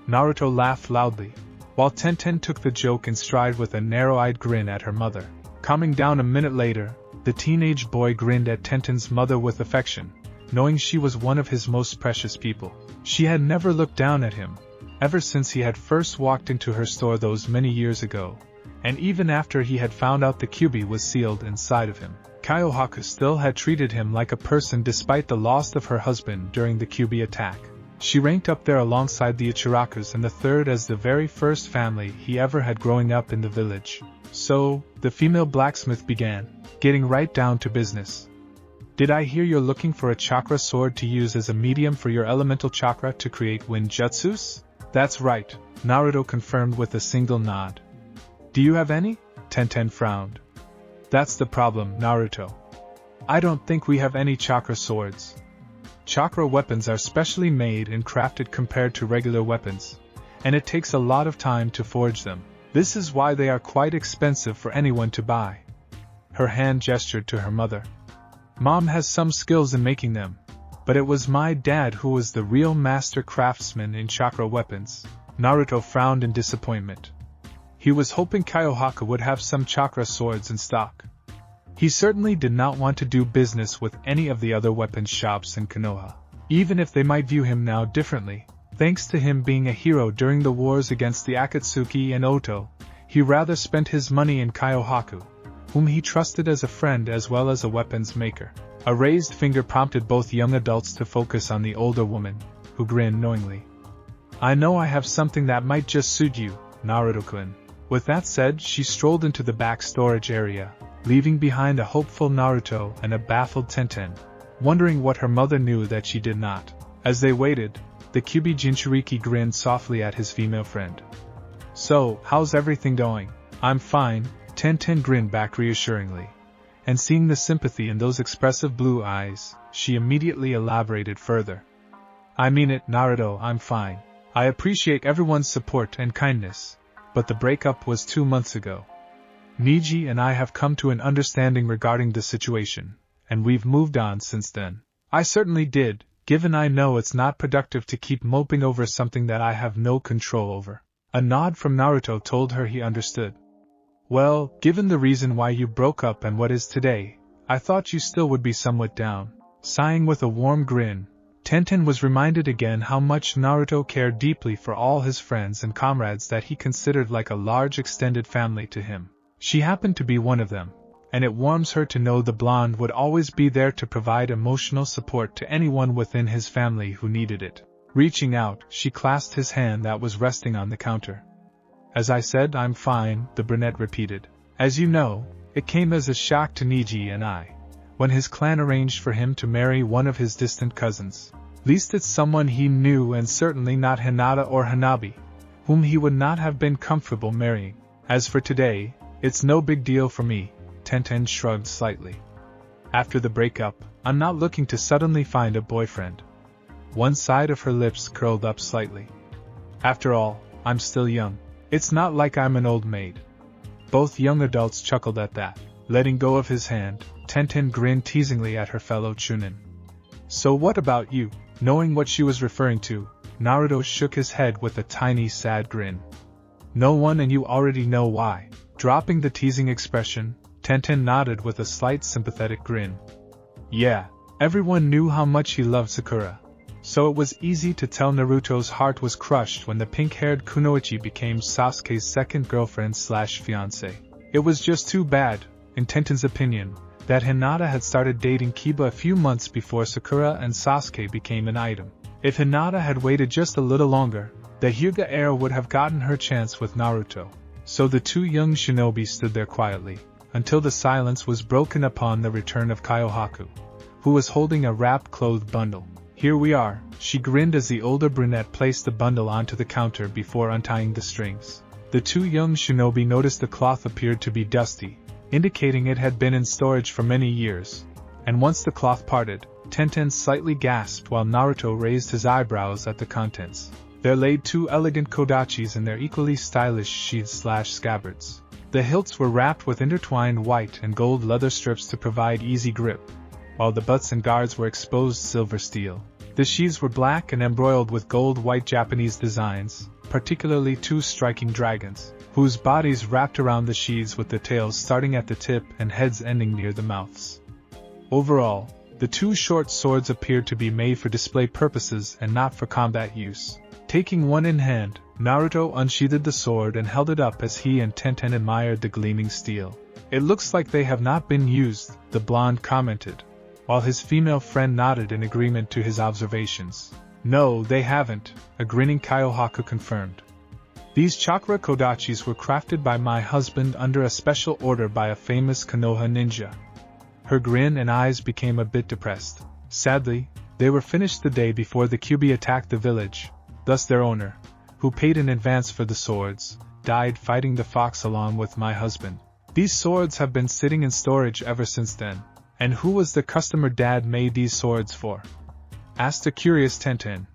Naruto laughed loudly. while Tenten took the joke in stride with a narrow-eyed grin at her mother. Calming down a minute later, the teenage boy grinned at Tenten's mother with affection, knowing she was one of his most precious people. She had never looked down at him, ever since he had first walked into her store those many years ago, and even after he had found out the Kyuubi was sealed inside of him. Kyohaku still had treated him like a person despite the loss of her husband during the Kyuubi attack. She ranked up there alongside the Ichirakus and the third as the very first family he ever had growing up in the village. So, the female blacksmith began, getting right down to business. Did I hear you're looking for a chakra sword to use as a medium for your elemental chakra to create wind jutsus? That's right, Naruto confirmed with a single nod. Do you have any? Tenten frowned. That's the problem, Naruto. I don't think we have any chakra swords. Chakra weapons are specially made and crafted compared to regular weapons, and it takes a lot of time to forge them. This is why they are quite expensive for anyone to buy. Her hand gestured to her mother. Mom has some skills in making them, but it was my dad who was the real master craftsman in chakra weapons. Naruto frowned in disappointment. He was hoping Kyohaku would have some chakra swords in stock. He certainly did not want to do business with any of the other weapons shops in Konoha, even if they might view him now differently. Thanks to him being a hero during the wars against the Akatsuki and Oto, he rather spent his money in Kyohaku, whom he trusted as a friend as well as a weapons maker. A raised finger prompted both young adults to focus on the older woman, who grinned knowingly. I know I have something that might just suit you, Naruto-kun. With that said, she strolled into the back storage area, leaving behind a hopeful Naruto and a baffled Tenten, wondering what her mother knew that she did not. As they waited, the Kyuubi Jinchuriki grinned softly at his female friend. So, how's everything going? I'm fine, Tenten grinned back reassuringly. And seeing the sympathy in those expressive blue eyes, she immediately elaborated further. I mean it, Naruto, I'm fine. I appreciate everyone's support and kindness. But the breakup was 2 months ago. Niji and I have come to an understanding regarding the situation, and we've moved on since then. I certainly did, given I know it's not productive to keep moping over something that I have no control over. A nod from Naruto told her he understood. Well, given the reason why you broke up and what is today, I thought you still would be somewhat down. Sighing with a warm grin, Tenten was reminded again how much Naruto cared deeply for all his friends and comrades that he considered like a large extended family to him. She happened to be one of them, and it warms her to know the blonde would always be there to provide emotional support to anyone within his family who needed it. Reaching out, she clasped his hand that was resting on the counter. As I said, I'm fine, the brunette repeated. As you know, it came as a shock to Niji and I, when his clan arranged for him to marry one of his distant cousins. Least it's someone he knew and certainly not Hinata or Hanabi, whom he would not have been comfortable marrying. As for today, it's no big deal for me, Tenten shrugged slightly. After the breakup, I'm not looking to suddenly find a boyfriend. One side of her lips curled up slightly. After all, I'm still young. It's not like I'm an old maid. Both young adults chuckled at that. Letting go of his hand, Tenten grinned teasingly at her fellow Chunin. So what about you? Knowing what she was referring to, Naruto shook his head with a tiny sad grin. No one, and you already know why. Dropping the teasing expression, Tenten nodded with a slight sympathetic grin. Yeah, everyone knew how much he loved Sakura. So it was easy to tell Naruto's heart was crushed when the pink-haired Kunoichi became Sasuke's second girlfriend/fiancé. It was just too bad, in Tenten's opinion, that Hinata had started dating Kiba a few months before Sakura and Sasuke became an item. If Hinata had waited just a little longer, the Hyuga heir would have gotten her chance with Naruto. So the two young shinobi stood there quietly, until the silence was broken upon the return of Kyohaku, who was holding a wrapped-clothed bundle. Here we are, she grinned as the older brunette placed the bundle onto the counter before untying the strings. The two young shinobi noticed the cloth appeared to be dusty, indicating it had been in storage for many years, and once the cloth parted, Tenten slightly gasped while Naruto raised his eyebrows at the contents. There laid two elegant kodachis in their equally stylish sheaths/scabbards. The hilts were wrapped with intertwined white and gold leather strips to provide easy grip, while the butts and guards were exposed silver steel. The sheaths were black and embroidered with gold-white Japanese designs, particularly two striking dragons, whose bodies wrapped around the sheaths with the tails starting at the tip and heads ending near the mouths. Overall, the two short swords appeared to be made for display purposes and not for combat use. Taking one in hand, Naruto unsheathed the sword and held it up as he and Tenten admired the gleaming steel. "It looks like they have not been used," the blonde commented, while his female friend nodded in agreement to his observations. "No, they haven't," a grinning Kyohaku confirmed. "These chakra kodachis were crafted by my husband under a special order by a famous Konoha ninja." Her grin and eyes became a bit depressed. Sadly, they were finished the day before the Kyuubi attacked the village, thus their owner, who paid in advance for the swords, died fighting the fox along with my husband. These swords have been sitting in storage ever since then. "And who was the customer Dad made these swords for?" asked a curious Tenten,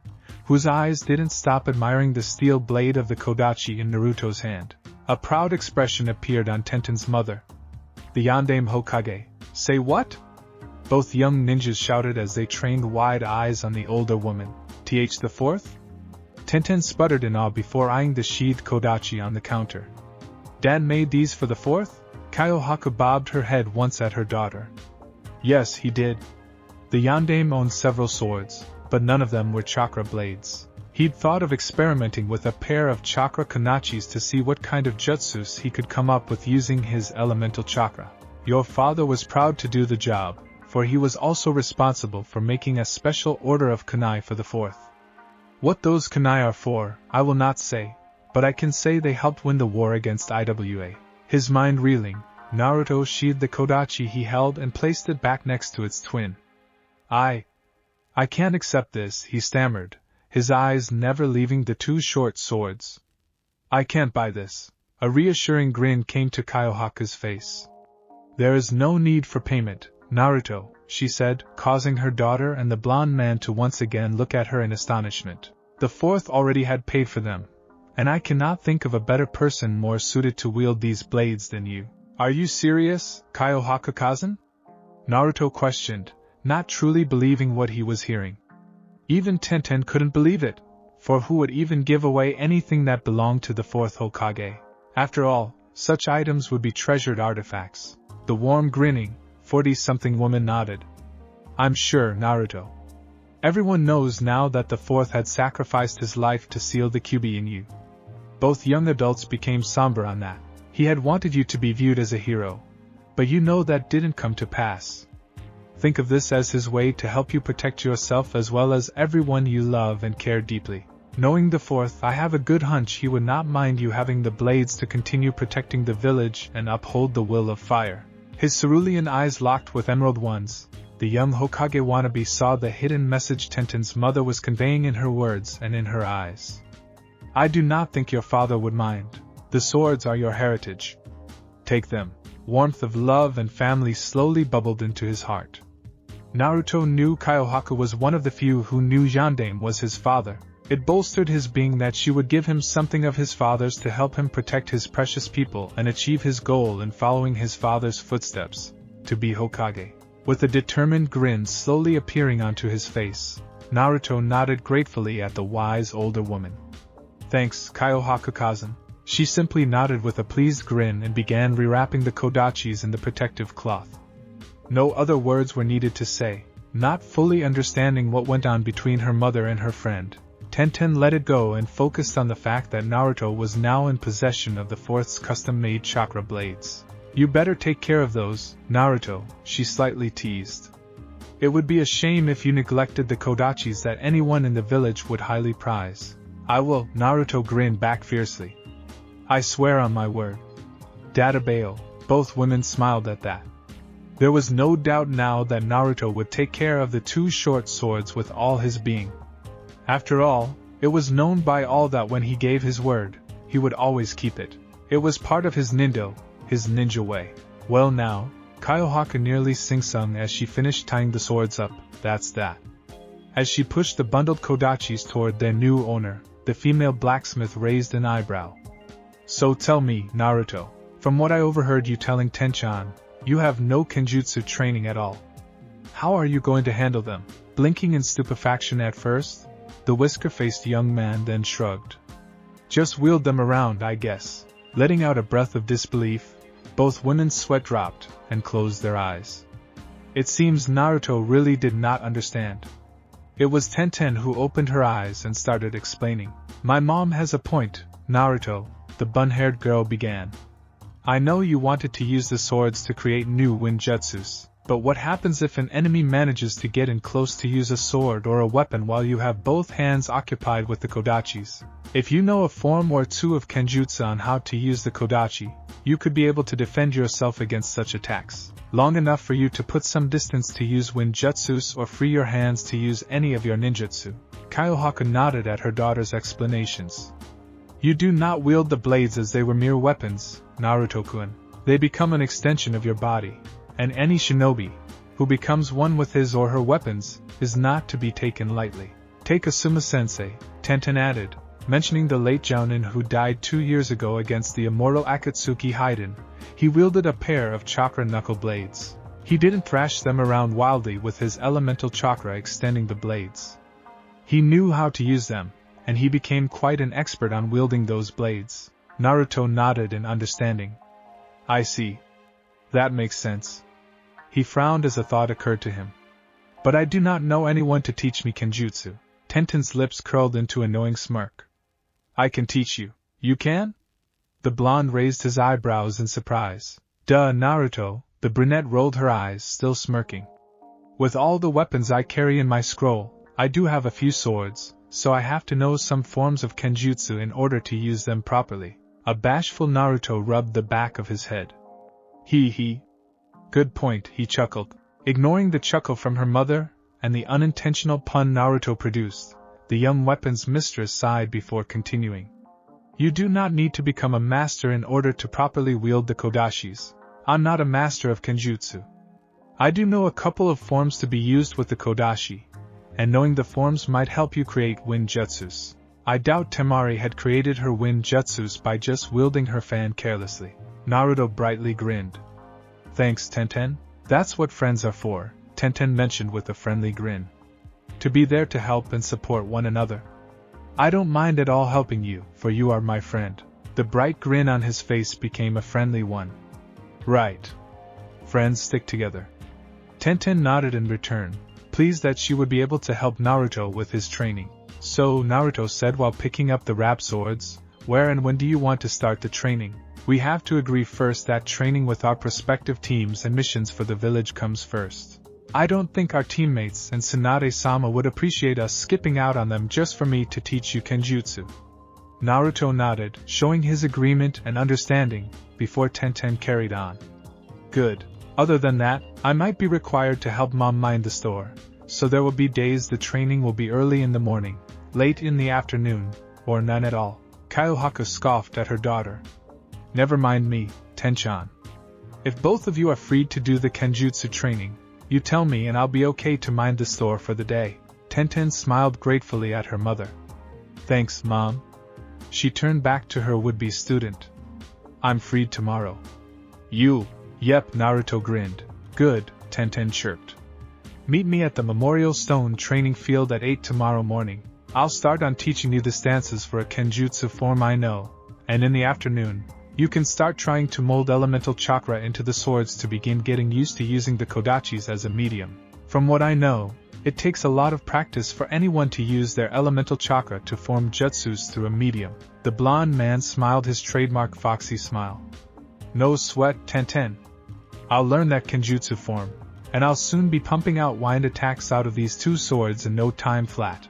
whose eyes didn't stop admiring the steel blade of the kodachi in Naruto's hand. A proud expression appeared on Tenten's mother. "The Yandame Hokage." "Say what?" both young ninjas shouted as they trained wide eyes on the older woman. "Th the fourth?" Tenten sputtered in awe before eyeing the sheathed kodachi on the counter. "Dad made these for the fourth?" Kyohaku bobbed her head once at her daughter. "Yes, he did. The Yandame owned several swords, but none of them were chakra blades. He'd thought of experimenting with a pair of chakra kanachis to see what kind of jutsus he could come up with using his elemental chakra. Your father was proud to do the job, for he was also responsible for making a special order of kunai for the fourth. What those kunai are for, I will not say, but I can say they helped win the war against IWA." His mind reeling, Naruto sheathed the kodachi he held and placed it back next to its twin. I can't accept this," he stammered, his eyes never leaving the two short swords. "I can't buy this." A reassuring grin came to Kyohaku's face. "There is no need for payment, Naruto," she said, causing her daughter and the blonde man to once again look at her in astonishment. "The fourth already had paid for them, and I cannot think of a better person more suited to wield these blades than you." "Are you serious, Kyohaku-kazan?" Naruto questioned, not truly believing what he was hearing. Even Tenten couldn't believe it, for who would even give away anything that belonged to the fourth Hokage? After all, such items would be treasured artifacts. The warm grinning, 40-something woman nodded. "I'm sure, Naruto. Everyone knows now that the fourth had sacrificed his life to seal the Kyuubi in you." Both young adults became somber on that. "He had wanted you to be viewed as a hero, but you know that didn't come to pass. Think of this as his way to help you protect yourself as well as everyone you love and care deeply. Knowing the fourth, I have a good hunch he would not mind you having the blades to continue protecting the village and uphold the will of fire." His cerulean eyes locked with emerald ones. The young Hokage wannabe saw the hidden message Tenten's mother was conveying in her words and in her eyes. "I do not think your father would mind. The swords are your heritage. Take them." Warmth of love and family slowly bubbled into his heart. Naruto knew Kyohaku was one of the few who knew Yandame was his father. It bolstered his being that she would give him something of his father's to help him protect his precious people and achieve his goal in following his father's footsteps, to be Hokage. With a determined grin slowly appearing onto his face, Naruto nodded gratefully at the wise older woman. "Thanks, Kyohaku-kazan." She simply nodded with a pleased grin and began rewrapping the kodachis in the protective cloth. No other words were needed to say. Not fully understanding what went on between her mother and her friend, Tenten let it go and focused on the fact that Naruto was now in possession of the fourth's custom-made chakra blades. "You better take care of those, Naruto," she slightly teased. "It would be a shame if you neglected the kodachis that anyone in the village would highly prize." "I will," Naruto grinned back fiercely. "I swear on my word." "Databao," both women smiled at that. There was no doubt now that Naruto would take care of the two short swords with all his being. After all, it was known by all that when he gave his word, he would always keep it. It was part of his nindo, his ninja way. "Well now," Kyohaku nearly sing-sung as she finished tying the swords up, "that's that." As she pushed the bundled kodachis toward their new owner, the female blacksmith raised an eyebrow. "So tell me, Naruto, from what I overheard you telling Tenchan, you have no kenjutsu training at all. How are you going to handle them?" Blinking in stupefaction at first, the whisker-faced young man then shrugged. Just wield them around, I guess. Letting out a breath of disbelief, both women's sweat dropped and closed their eyes. It seems Naruto really did not understand. It was Tenten who opened her eyes and started explaining. My mom has a point, Naruto, the bun-haired girl began. I know you wanted to use the swords to create new ninjutsus, but what happens if an enemy manages to get in close to use a sword or a weapon while you have both hands occupied with the kodachis? If you know a form or two of kenjutsu on how to use the kodachi, you could be able to defend yourself against such attacks, long enough for you to put some distance to use ninjutsus or free your hands to use any of your ninjutsu. Kyohaka nodded at her daughter's explanations. You do not wield the blades as they were mere weapons, Naruto-kun. They become an extension of your body, and any shinobi, who becomes one with his or her weapons, is not to be taken lightly. Take Asuma-sensei, Tenten added, mentioning the late Jounin who died 2 years ago against the immortal Akatsuki Haiden. He wielded a pair of chakra knuckle blades. He didn't thrash them around wildly with his elemental chakra extending the blades. He knew how to use them, and he became quite an expert on wielding those blades. Naruto nodded in understanding. I see. That makes sense. He frowned as a thought occurred to him. But I do not know anyone to teach me kenjutsu. Tenten's lips curled into a knowing smirk. I can teach you. You can? The blonde raised his eyebrows in surprise. Duh, Naruto, the brunette rolled her eyes, still smirking. With all the weapons I carry in my scroll, I do have a few swords, so I have to know some forms of kenjutsu in order to use them properly. A bashful Naruto rubbed the back of his head. He. Good point, he chuckled. Ignoring the chuckle from her mother, and the unintentional pun Naruto produced, the young weapons mistress sighed before continuing. You do not need to become a master in order to properly wield the kodachis. I'm not a master of kenjutsu. I do know a couple of forms to be used with the kodachi, and knowing the forms might help you create ninjutsus. I doubt Temari had created her ninjutsus by just wielding her fan carelessly. Naruto brightly grinned. Thanks, Tenten. That's what friends are for, Tenten mentioned with a friendly grin. To be there to help and support one another. I don't mind at all helping you, for you are my friend. The bright grin on his face became a friendly one. Right. Friends stick together. Tenten nodded in return, pleased that she would be able to help Naruto with his training. So, Naruto said while picking up the rap swords, where and when do you want to start the training? We have to agree first that training with our prospective teams and missions for the village comes first. I don't think our teammates and Tsunade-sama would appreciate us skipping out on them just for me to teach you kenjutsu. Naruto nodded, showing his agreement and understanding, before Tenten carried on. Good. Other than that, I might be required to help Mom mind the store, so there will be days the training will be early in the morning, late in the afternoon, or none at all. Kyohaka scoffed at her daughter. Never mind me, Tenchan. If both of you are free to do the kenjutsu training, you tell me and I'll be okay to mind the store for the day. Tenten smiled gratefully at her mother. Thanks, Mom. She turned back to her would-be student. I'm freed tomorrow. You? Yep, Naruto grinned. Good, Tenten chirped. Meet me at the Memorial Stone training field at 8 tomorrow morning. I'll start on teaching you the stances for a kenjutsu form I know, and in the afternoon, you can start trying to mold elemental chakra into the swords to begin getting used to using the kodachis as a medium. From what I know, it takes a lot of practice for anyone to use their elemental chakra to form jutsus through a medium. The blonde man smiled his trademark foxy smile. No sweat, Tenten. I'll learn that kenjutsu form, and I'll soon be pumping out wind attacks out of these two swords in no time flat.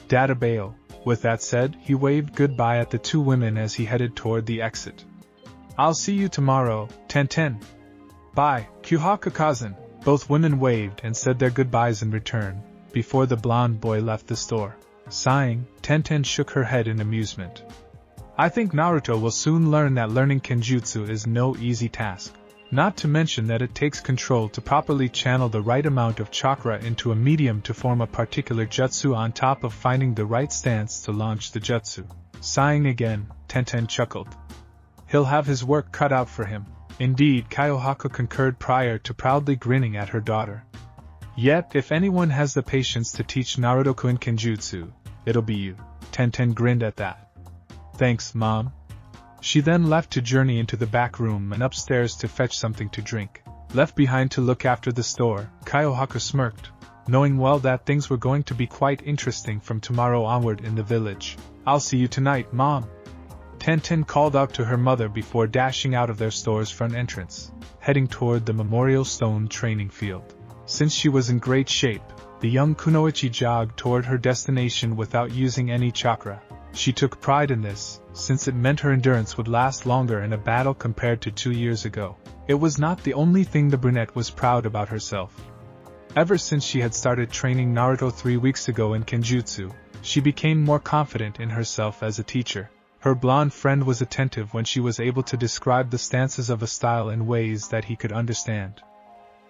Databao. With that said, he waved goodbye at the two women as he headed toward the exit. I'll see you tomorrow, Tenten. Bye, Kyohaka-kazan. Both women waved and said their goodbyes in return, before the blonde boy left the store. Sighing, Tenten shook her head in amusement. I think Naruto will soon learn that learning kenjutsu is no easy task. Not to mention that it takes control to properly channel the right amount of chakra into a medium to form a particular jutsu on top of finding the right stance to launch the jutsu. Sighing again, Tenten chuckled. He'll have his work cut out for him. Indeed, Kyohaka concurred prior to proudly grinning at her daughter. Yet, if anyone has the patience to teach Naruto-kun kenjutsu, it'll be you. Tenten grinned at that. Thanks, Mom. She then left to journey into the back room and upstairs to fetch something to drink. Left behind to look after the store, Kaiohaku smirked, knowing well that things were going to be quite interesting from tomorrow onward in the village. I'll see you tonight, Mom. Tenten called out to her mother before dashing out of their store's front entrance, heading toward the Memorial Stone training field. Since she was in great shape, the young kunoichi jogged toward her destination without using any chakra. She took pride in this, since it meant her endurance would last longer in a battle compared to 2 years ago. It was not the only thing the brunette was proud about herself. Ever since she had started training Naruto 3 weeks ago in Kenjutsu, she became more confident in herself as a teacher. Her blonde friend was attentive when she was able to describe the stances of a style in ways that he could understand.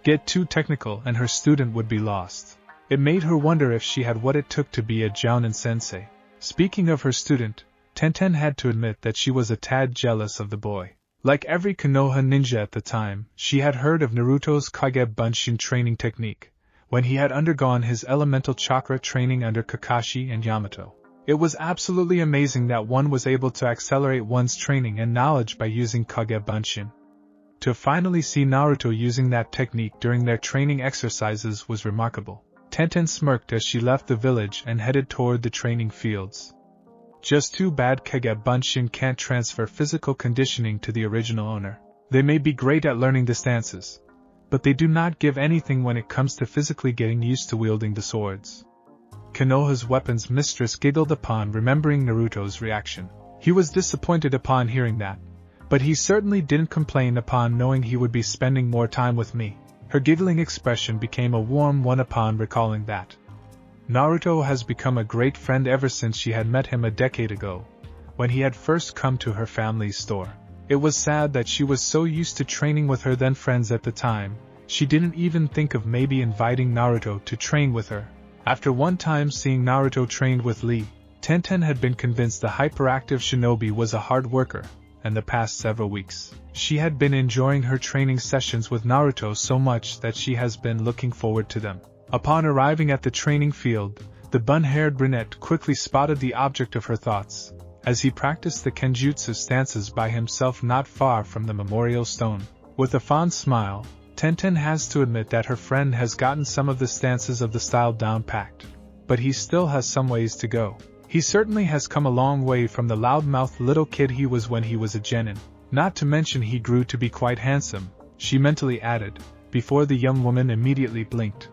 Get too technical and her student would be lost. It made her wonder if she had what it took to be a jounin sensei. Speaking of her student, Tenten had to admit that she was a tad jealous of the boy. Like every Konoha ninja at the time, she had heard of Naruto's Kage Bunshin training technique, when he had undergone his elemental chakra training under Kakashi and Yamato. It was absolutely amazing that one was able to accelerate one's training and knowledge by using Kage Bunshin. To finally see Naruto using that technique during their training exercises was remarkable. Tenten smirked as she left the village and headed toward the training fields. Just too bad Kage Bunshin can't transfer physical conditioning to the original owner. They may be great at learning the stances, but they do not give anything when it comes to physically getting used to wielding the swords. Konoha's weapons mistress giggled upon remembering Naruto's reaction. He was disappointed upon hearing that, but he certainly didn't complain upon knowing he would be spending more time with me. Her giggling expression became a warm one upon recalling that. Naruto has become a great friend ever since she had met him a decade ago, when he had first come to her family's store. It was sad that she was so used to training with her then friends at the time, she didn't even think of maybe inviting Naruto to train with her. After one time seeing Naruto trained with Lee, Tenten had been convinced the hyperactive shinobi was a hard worker, and the past several weeks, she had been enjoying her training sessions with Naruto so much that she has been looking forward to them. Upon arriving at the training field, the bun-haired brunette quickly spotted the object of her thoughts, as he practiced the Kenjutsu stances by himself not far from the Memorial Stone. With a fond smile, Tenten has to admit that her friend has gotten some of the stances of the style down packed, but he still has some ways to go. He certainly has come a long way from the loudmouthed little kid he was when he was a genin. Not to mention he grew to be quite handsome, she mentally added, before the young woman immediately blinked.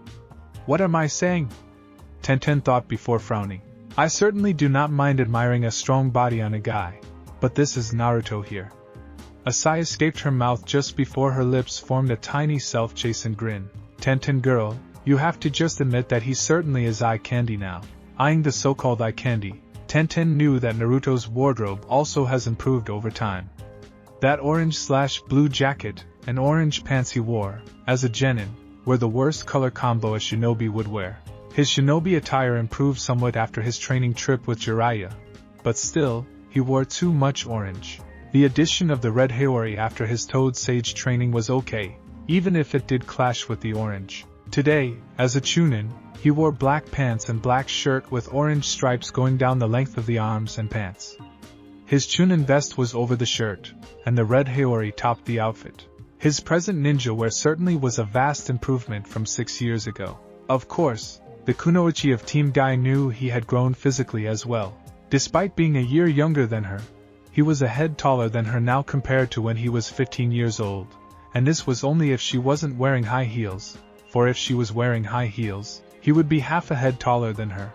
What am I saying? Tenten thought before frowning. I certainly do not mind admiring a strong body on a guy, but this is Naruto here. A sigh escaped her mouth just before her lips formed a tiny self-chastened grin. Tenten girl, you have to just admit that he certainly is eye candy now. Eyeing the so-called eye candy, Tenten knew that Naruto's wardrobe also has improved over time. That orange/blue jacket and orange pants he wore, as a genin, were the worst color combo a shinobi would wear. His shinobi attire improved somewhat after his training trip with Jiraiya, but still, he wore too much orange. The addition of the red Haori after his Toad Sage training was okay, even if it did clash with the orange. Today, as a chunin, he wore black pants and black shirt with orange stripes going down the length of the arms and pants. His chunin vest was over the shirt, and the red Haori topped the outfit. His present ninja wear certainly was a vast improvement from 6 years ago. Of course, the kunoichi of Team Guy knew he had grown physically as well. Despite being a year younger than her, he was a head taller than her now compared to when he was 15 years old, and this was only if she wasn't wearing high heels, for if she was wearing high heels, he would be half a head taller than her.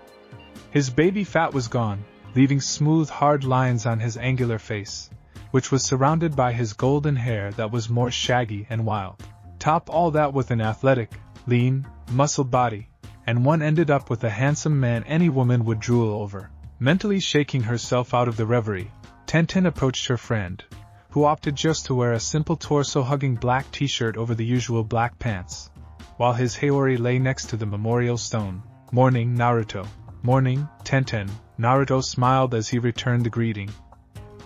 His baby fat was gone, leaving smooth hard lines on his angular face, which was surrounded by his golden hair that was more shaggy and wild. Top all that with an athletic, lean, muscled body, and one ended up with a handsome man any woman would drool over. Mentally shaking herself out of the reverie, Tenten approached her friend, who opted just to wear a simple torso-hugging black t-shirt over the usual black pants, while his Haori lay next to the Memorial Stone. Morning, Naruto. Morning, Tenten. Naruto smiled as he returned the greeting.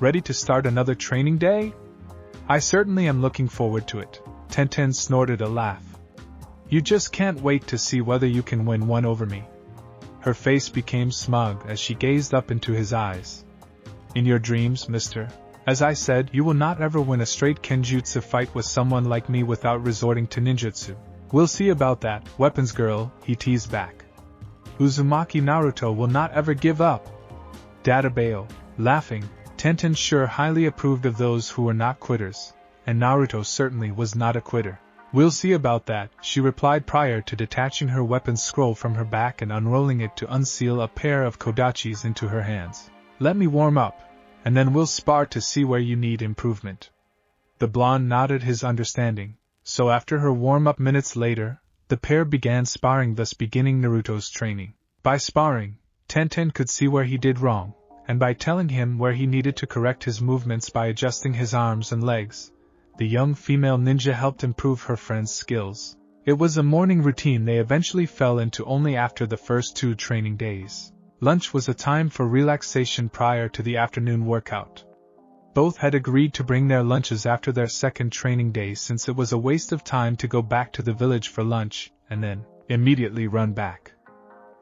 Ready to start another training day? I certainly am looking forward to it. Tenten snorted a laugh. You just can't wait to see whether you can win one over me. Her face became smug as she gazed up into his eyes. In your dreams, mister. As I said, you will not ever win a straight kenjutsu fight with someone like me without resorting to ninjutsu. We'll see about that, weapons girl, he teased back. Uzumaki Naruto will not ever give up. Databao, laughing, Tenten sure highly approved of those who were not quitters, and Naruto certainly was not a quitter. We'll see about that, she replied prior to detaching her weapons scroll from her back and unrolling it to unseal a pair of kodachis into her hands. Let me warm up, and then we'll spar to see where you need improvement. The blonde nodded his understanding, so after her warm-up minutes later, the pair began sparring, thus beginning Naruto's training. By sparring, Tenten could see where he did wrong, and by telling him where he needed to correct his movements by adjusting his arms and legs, the young female ninja helped improve her friend's skills. It was a morning routine they eventually fell into only after the first 2 training days. Lunch was a time for relaxation prior to the afternoon workout. Both had agreed to bring their lunches after their second training day since it was a waste of time to go back to the village for lunch, and then immediately run back.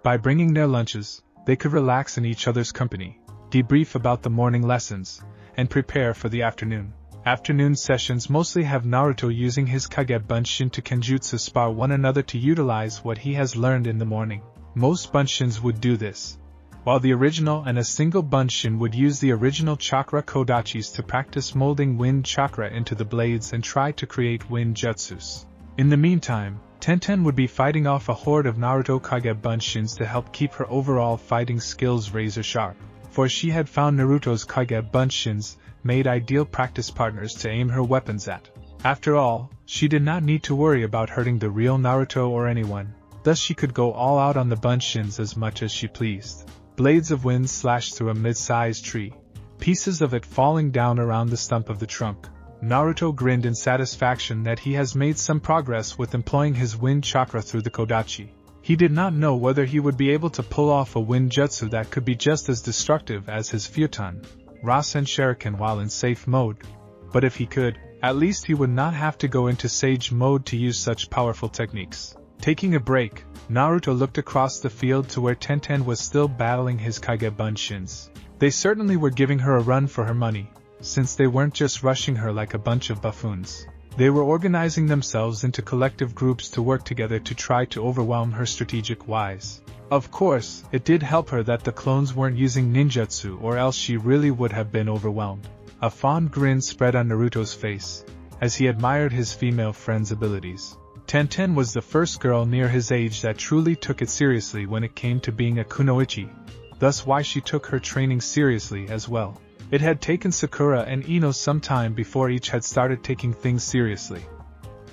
By bringing their lunches, they could relax in each other's company, debrief about the morning lessons, and prepare for the afternoon. Afternoon sessions mostly have Naruto using his Kage Bunshin to kenjutsu spar one another to utilize what he has learned in the morning. Most Bunshins would do this, while the original and a single Bunshin would use the original chakra kodachis to practice molding wind chakra into the blades and try to create wind jutsus. In the meantime, Tenten would be fighting off a horde of Naruto Kage Bunshins to help keep her overall fighting skills razor sharp, for she had found Naruto's Kage Bunshins made ideal practice partners to aim her weapons at. After all, she did not need to worry about hurting the real Naruto or anyone, thus she could go all out on the Bunshins as much as she pleased. Blades of wind slashed through a mid-sized tree, pieces of it falling down around the stump of the trunk. Naruto grinned in satisfaction that he has made some progress with employing his wind chakra through the kodachi. He did not know whether he would be able to pull off a wind jutsu that could be just as destructive as his Futon, Rasen Shuriken while in safe mode, but if he could, at least he would not have to go into sage mode to use such powerful techniques. Taking a break, Naruto looked across the field to where Tenten was still battling his Kage Bunshins. They certainly were giving her a run for her money, since they weren't just rushing her like a bunch of buffoons. They were organizing themselves into collective groups to work together to try to overwhelm her strategic-wise. Of course, it did help her that the clones weren't using ninjutsu, or else she really would have been overwhelmed. A fond grin spread on Naruto's face, as he admired his female friend's abilities. Tenten was the first girl near his age that truly took it seriously when it came to being a kunoichi, thus why she took her training seriously as well. It had taken Sakura and Ino some time before each had started taking things seriously.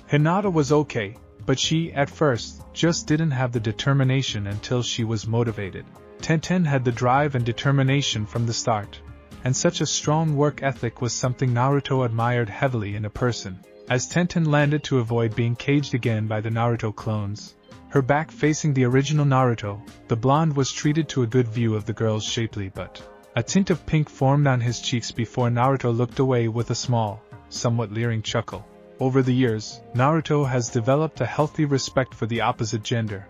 Hinata was okay, but she, at first, just didn't have the determination until she was motivated. Tenten had the drive and determination from the start, and such a strong work ethic was something Naruto admired heavily in a person. As Tenten landed to avoid being caged again by the Naruto clones, her back facing the original Naruto, the blonde was treated to a good view of the girl's shapely butt. A tint of pink formed on his cheeks before Naruto looked away with a small, somewhat leering chuckle. Over the years, Naruto has developed a healthy respect for the opposite gender.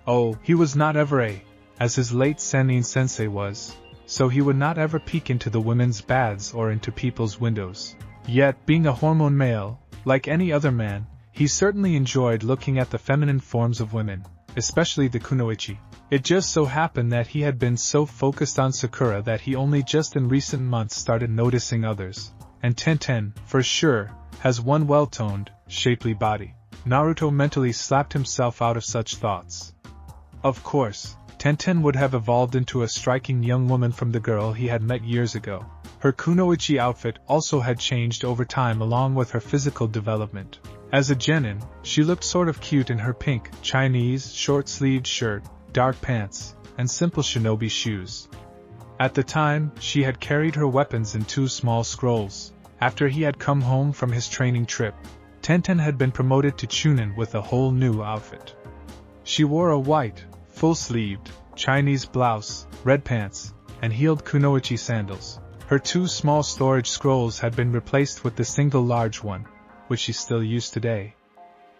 Oh, he was not ever as his late Sennin sensei was, so he would not ever peek into the women's baths or into people's windows. Yet, being a hormone male, like any other man, he certainly enjoyed looking at the feminine forms of women, especially the kunoichi. It just so happened that he had been so focused on Sakura that he only just in recent months started noticing others, and Tenten, for sure, has one well-toned, shapely body. Naruto mentally slapped himself out of such thoughts. Of course, Tenten would have evolved into a striking young woman from the girl he had met years ago. Her kunoichi outfit also had changed over time along with her physical development. As a genin, she looked sort of cute in her pink, Chinese, short-sleeved shirt, dark pants, and simple shinobi shoes. At the time, she had carried her weapons in 2 small scrolls. After he had come home from his training trip, Tenten had been promoted to Chunin with a whole new outfit. She wore a white, full-sleeved, Chinese blouse, red pants, and heeled kunoichi sandals. Her 2 small storage scrolls had been replaced with the single large one, which she still used today.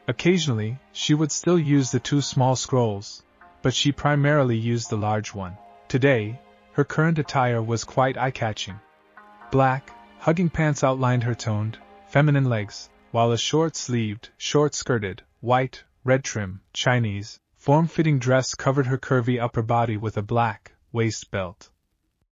Occasionally, she would still use the 2 small scrolls, but she primarily used the large one. Today, Her current attire was quite eye-catching. Black, hugging pants outlined her toned, feminine legs, while a short-sleeved, short-skirted, white, red trim, Chinese, form-fitting dress covered her curvy upper body with a black waist belt.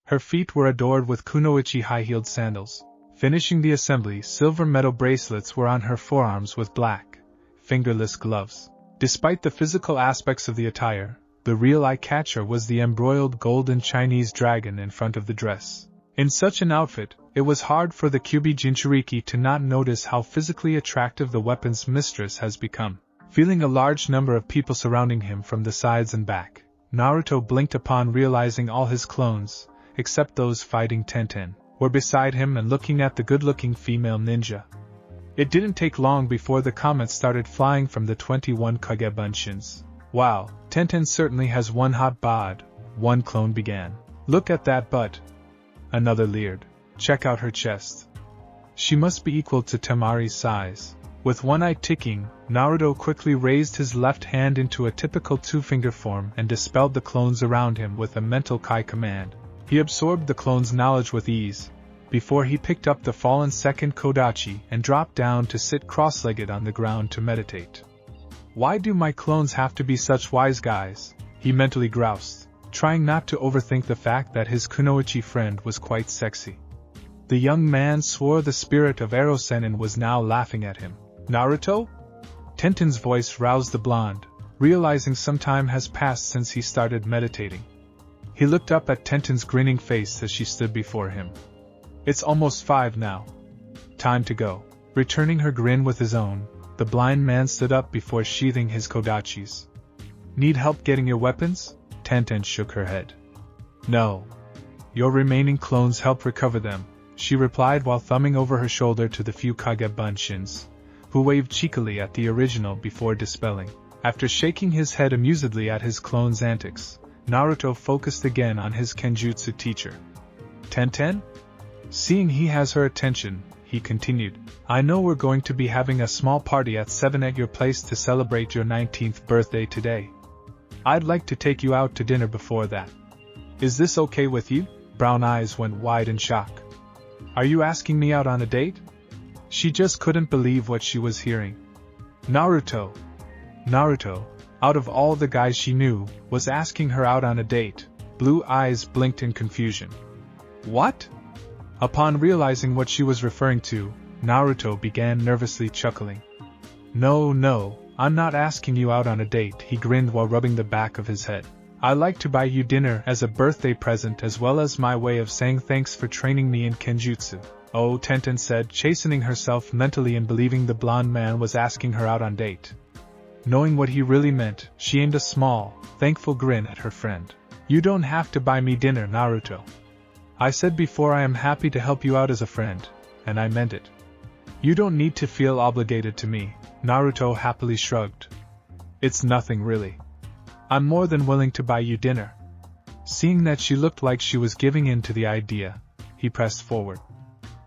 Her feet were adorned with kunoichi high-heeled sandals. Finishing the assembly, silver metal bracelets were on her forearms with black, fingerless gloves. Despite the physical aspects of the attire, the real eye-catcher was the embroidered golden Chinese dragon in front of the dress. In such an outfit, it was hard for the Kyuubi Jinchuriki to not notice how physically attractive the weapon's mistress has become. Feeling a large number of people surrounding him from the sides and back, Naruto blinked upon realizing all his clones, except those fighting Tenten, were beside him and looking at the good-looking female ninja. It didn't take long before the comments started flying from the 21 Kagebunshins. Wow, Tenten certainly has one hot bod, one clone began. Look at that butt. Another leered. Check out her chest. She must be equal to Temari's size. With one eye ticking, Naruto quickly raised his left hand into a typical two-finger form and dispelled the clones around him with a mental Kai command. He absorbed the clone's knowledge with ease, before he picked up the fallen second Kodachi and dropped down to sit cross-legged on the ground to meditate. Why do my clones have to be such wise guys? He mentally groused, trying not to overthink the fact that his kunoichi friend was quite sexy. The young man swore the spirit of Erosenin was now laughing at him. Naruto? Tenten's voice roused the blonde, realizing some time has passed since he started meditating. He looked up at Tenten's grinning face as she stood before him. It's almost 5 now. Time to go. Returning her grin with his own, the blind man stood up before sheathing his kodachis. Need help getting your weapons? Tenten shook her head. No. Your remaining clones help recover them, she replied while thumbing over her shoulder to the few Kagebunshins, who waved cheekily at the original before dispelling. After shaking his head amusedly at his clone's antics, Naruto focused again on his Kenjutsu teacher. Tenten? Seeing he has her attention, he continued, I know we're going to be having a small party at 7 at your place to celebrate your 19th birthday today. I'd like to take you out to dinner before that. Is this okay with you? Brown eyes went wide in shock. Are you asking me out on a date? She just couldn't believe what she was hearing. Naruto, out of all the guys she knew, was asking her out on a date. Blue eyes blinked in confusion. What? Upon realizing what she was referring to, Naruto began nervously chuckling. No, I'm not asking you out on a date, he grinned while rubbing the back of his head. I like to buy you dinner as a birthday present as well as my way of saying thanks for training me in Kenjutsu. Oh, Tenten said, chastening herself mentally and believing the blonde man was asking her out on date. Knowing what he really meant, she aimed a small, thankful grin at her friend. You don't have to buy me dinner, Naruto. I said before I am happy to help you out as a friend, and I meant it. You don't need to feel obligated to me, Naruto happily shrugged. It's nothing really. I'm more than willing to buy you dinner. Seeing that she looked like she was giving in to the idea, he pressed forward.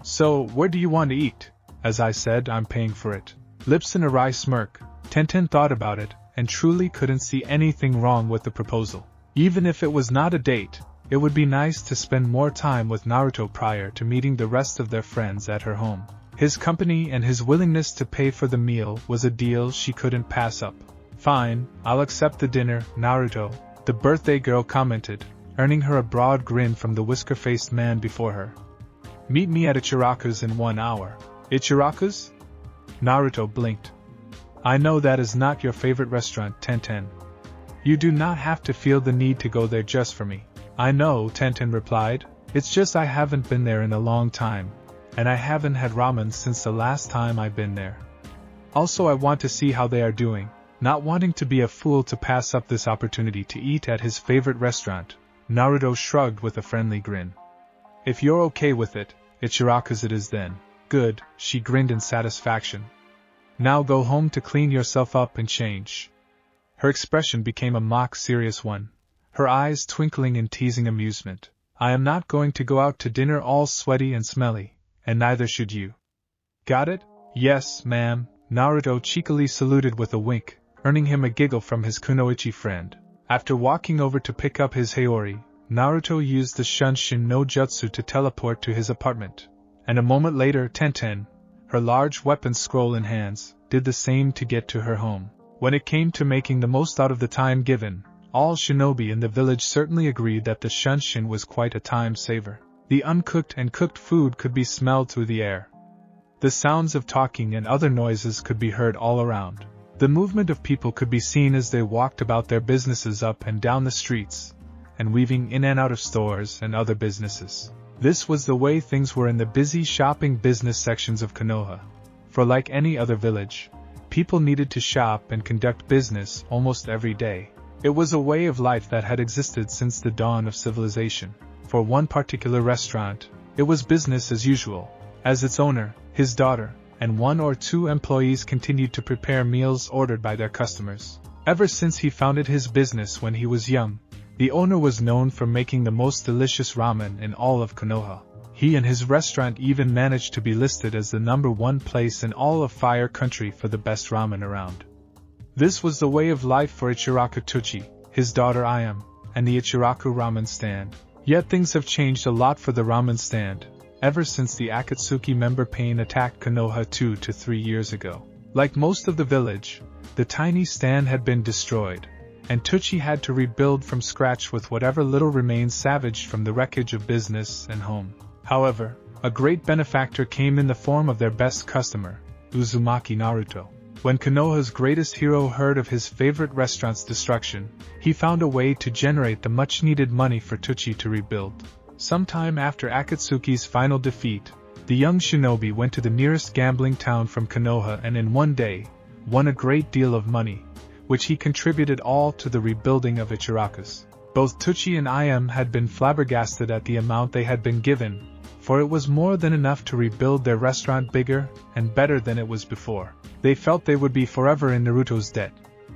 So, where do you want to eat? As I said, I'm paying for it. Lips in a wry smirk, Tenten thought about it, and truly couldn't see anything wrong with the proposal. Even if it was not a date, it would be nice to spend more time with Naruto prior to meeting the rest of their friends at her home. His company and his willingness to pay for the meal was a deal she couldn't pass up. Fine, I'll accept the dinner, Naruto, the birthday girl commented, earning her a broad grin from the whisker-faced man before her. Meet me at Ichiraku's in 1 hour. Ichiraku's? Naruto blinked. I know that is not your favorite restaurant, Tenten. You do not have to feel the need to go there just for me. I know, Tenten replied. It's just I haven't been there in a long time, and I haven't had ramen since the last time I've been there. Also, I want to see how they are doing, not wanting to be a fool to pass up this opportunity to eat at his favorite restaurant. Naruto shrugged with a friendly grin. If you're okay with it, Ichiraku's it is then. Good, she grinned in satisfaction. Now go home to clean yourself up and change. Her expression became a mock-serious one, her eyes twinkling in teasing amusement. I am not going to go out to dinner all sweaty and smelly, and neither should you. Got it? Yes, ma'am, Naruto cheekily saluted with a wink, earning him a giggle from his kunoichi friend. After walking over to pick up his Haori, Naruto used the Shunshin no Jutsu to teleport to his apartment, and a moment later Tenten, her large weapon scroll in hands, did the same to get to her home. When it came to making the most out of the time given, all shinobi in the village certainly agreed that the Shunshin was quite a time saver. The uncooked and cooked food could be smelled through the air. The sounds of talking and other noises could be heard all around. The movement of people could be seen as they walked about their businesses up and down the streets, and weaving in and out of stores and other businesses. This was the way things were in the busy shopping business sections of Konoha. For like any other village, people needed to shop and conduct business almost every day. It was a way of life that had existed since the dawn of civilization. For one particular restaurant, it was business as usual, as its owner, his daughter, and 1 or 2 employees continued to prepare meals ordered by their customers. Ever since he founded his business when he was young, the owner was known for making the most delicious ramen in all of Konoha. He and his restaurant even managed to be listed as the #1 place in all of Fire Country for the best ramen around. This was the way of life for Ichiraku Tuchi, his daughter Ayam, and the Ichiraku ramen stand. Yet things have changed a lot for the ramen stand, ever since the Akatsuki member pain attacked Konoha 2 to 3 years ago. Like most of the village, the tiny stand had been destroyed, and Tuchi had to rebuild from scratch with whatever little remained salvaged from the wreckage of business and home. However, a great benefactor came in the form of their best customer, Uzumaki Naruto. When Konoha's greatest hero heard of his favorite restaurant's destruction, he found a way to generate the much-needed money for Tuchi to rebuild. Sometime after Akatsuki's final defeat, the young shinobi went to the nearest gambling town from Konoha and in one day, won a great deal of money, which he contributed all to the rebuilding of Ichiraku's. Both Tuchi and Ayam had been flabbergasted at the amount they had been given, for it was more than enough to rebuild their restaurant bigger and better than it was before. They felt they would be forever in Naruto's debt,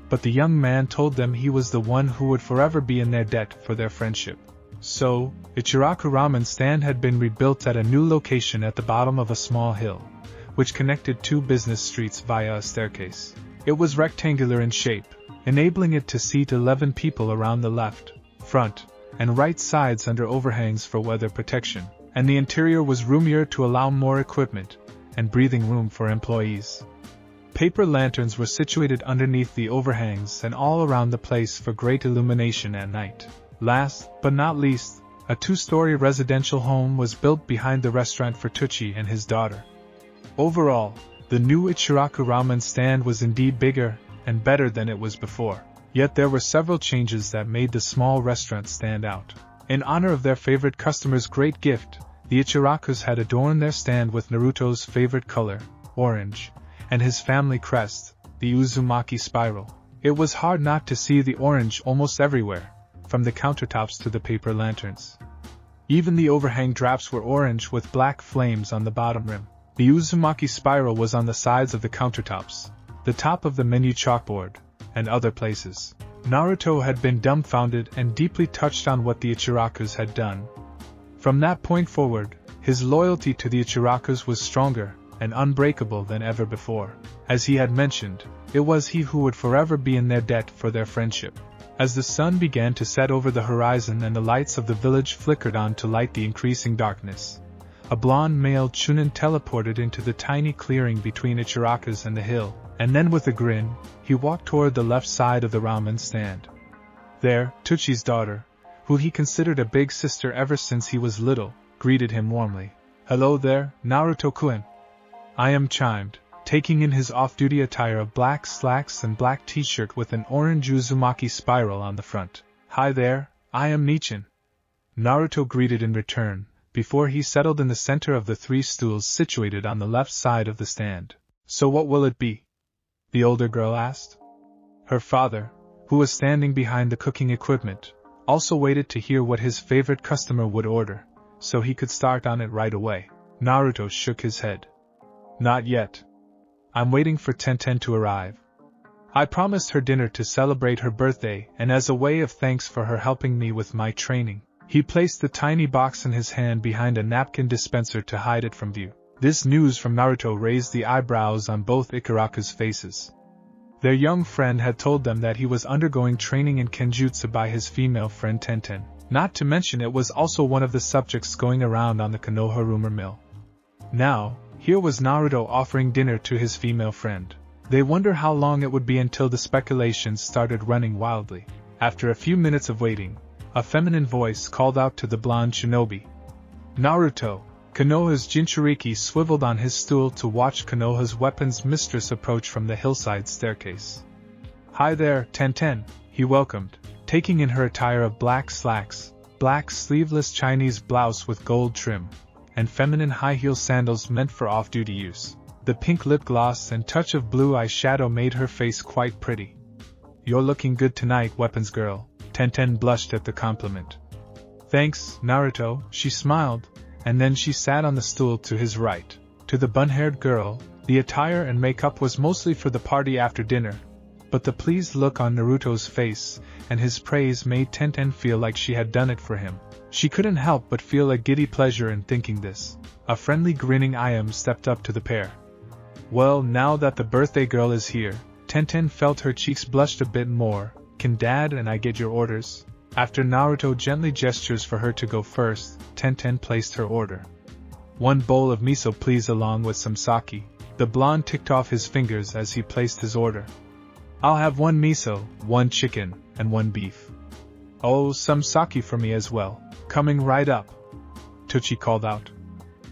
but the young man told them he was the one who would forever be in their debt for their friendship. So, Ichiraku Ramen Stand had been rebuilt at a new location at the bottom of a small hill, which connected 2 business streets via a staircase. It was rectangular in shape, enabling it to seat 11 people around the left, front, and right sides under overhangs for weather protection, and the interior was roomier to allow more equipment and breathing room for employees. Paper lanterns were situated underneath the overhangs and all around the place for great illumination at night. Last, but not least, a 2-story residential home was built behind the restaurant for Tuchi and his daughter. Overall, the new Ichiraku Ramen Stand was indeed bigger and better than it was before. Yet there were several changes that made the small restaurant stand out. In honor of their favorite customer's great gift, the Ichirakus had adorned their stand with Naruto's favorite color, orange, and his family crest, the Uzumaki spiral. It was hard not to see the orange almost everywhere, from the countertops to the paper lanterns. Even the overhang drapes were orange with black flames on the bottom rim. The Uzumaki spiral was on the sides of the countertops, the top of the menu chalkboard, and other places. Naruto had been dumbfounded and deeply touched on what the Ichirakus had done. From that point forward, his loyalty to the Ichirakus was stronger and unbreakable than ever before. As he had mentioned, it was he who would forever be in their debt for their friendship. As the sun began to set over the horizon and the lights of the village flickered on to light the increasing darkness, a blonde male Chunin teleported into the tiny clearing between Ichiraku's and the hill, and then with a grin, he walked toward the left side of the ramen stand. There, Tuchi's daughter, who he considered a big sister ever since he was little, greeted him warmly. "Hello there, Naruto-kun." Ayam chimed, taking in his off-duty attire of black slacks and black t-shirt with an orange Uzumaki spiral on the front. "Hi there, Ayam Nichin." Naruto greeted in return, before he settled in the center of the 3 stools situated on the left side of the stand. "So what will it be?" the older girl asked. Her father, who was standing behind the cooking equipment, also waited to hear what his favorite customer would order, so he could start on it right away. Naruto shook his head. "Not yet. I'm waiting for Tenten to arrive. I promised her dinner to celebrate her birthday and as a way of thanks for her helping me with my training." He placed the tiny box in his hand behind a napkin dispenser to hide it from view. This news from Naruto raised the eyebrows on both Ichiraku's faces. Their young friend had told them that he was undergoing training in Kenjutsu by his female friend Tenten. Not to mention it was also one of the subjects going around on the Konoha rumor mill. Now, here was Naruto offering dinner to his female friend. They wonder how long it would be until the speculations started running wildly. After a few minutes of waiting, a feminine voice called out to the blonde shinobi. Naruto. Konoha's Jinchuriki swiveled on his stool to watch Konoha's weapons mistress approach from the hillside staircase. Hi there, Tenten, he welcomed, taking in her attire of black slacks, black sleeveless Chinese blouse with gold trim, and feminine high-heel sandals meant for off-duty use. The pink lip gloss and touch of blue eyeshadow made her face quite pretty. You're looking good tonight, weapons girl, Tenten blushed at the compliment. Thanks, Naruto, she smiled, and then she sat on the stool to his right. To the bun-haired girl, the attire and makeup was mostly for the party after dinner, but the pleased look on Naruto's face and his praise made Tenten feel like she had done it for him. She couldn't help but feel a giddy pleasure in thinking this. A friendly grinning Iam stepped up to the pair. Well, now that the birthday girl is here, Tenten felt her cheeks blushed a bit more. Can Dad and I get your orders? After Naruto gently gestures for her to go first, Tenten placed her order. 1 bowl of miso please along with some sake. The blonde ticked off his fingers as he placed his order. I'll have 1 miso, 1 chicken, and 1 beef. Oh, some sake for me as well. Coming right up. Tucci called out.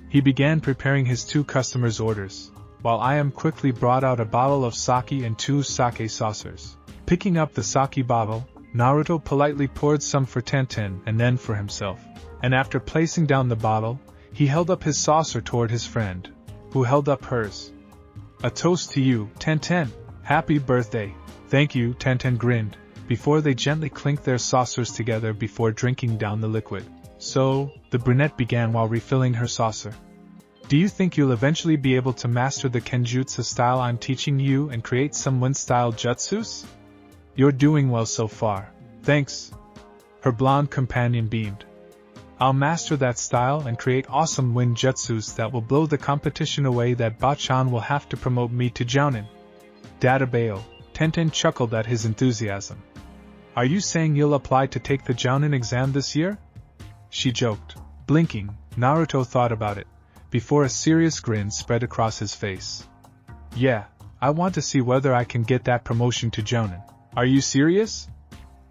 He began preparing his 2 customers' orders, while Iam quickly brought out a bottle of sake and 2 sake saucers. Picking up the sake bottle, Naruto politely poured some for Tenten and then for himself, and after placing down the bottle, he held up his saucer toward his friend, who held up hers. A toast to you, Tenten! Happy birthday! Thank you, Tenten grinned, before they gently clinked their saucers together before drinking down the liquid. So, the brunette began while refilling her saucer. Do you think you'll eventually be able to master the Kenjutsu style I'm teaching you and create some wind-style jutsus? You're doing well so far. Thanks. Her blonde companion beamed. I'll master that style and create awesome wind jutsus that will blow the competition away that Bachan will have to promote me to Jounin. Databao, Tenten chuckled at his enthusiasm. Are you saying you'll apply to take the Jounin exam this year? She joked. Blinking, Naruto thought about it, before a serious grin spread across his face. Yeah, I want to see whether I can get that promotion to Jounin. Are you serious?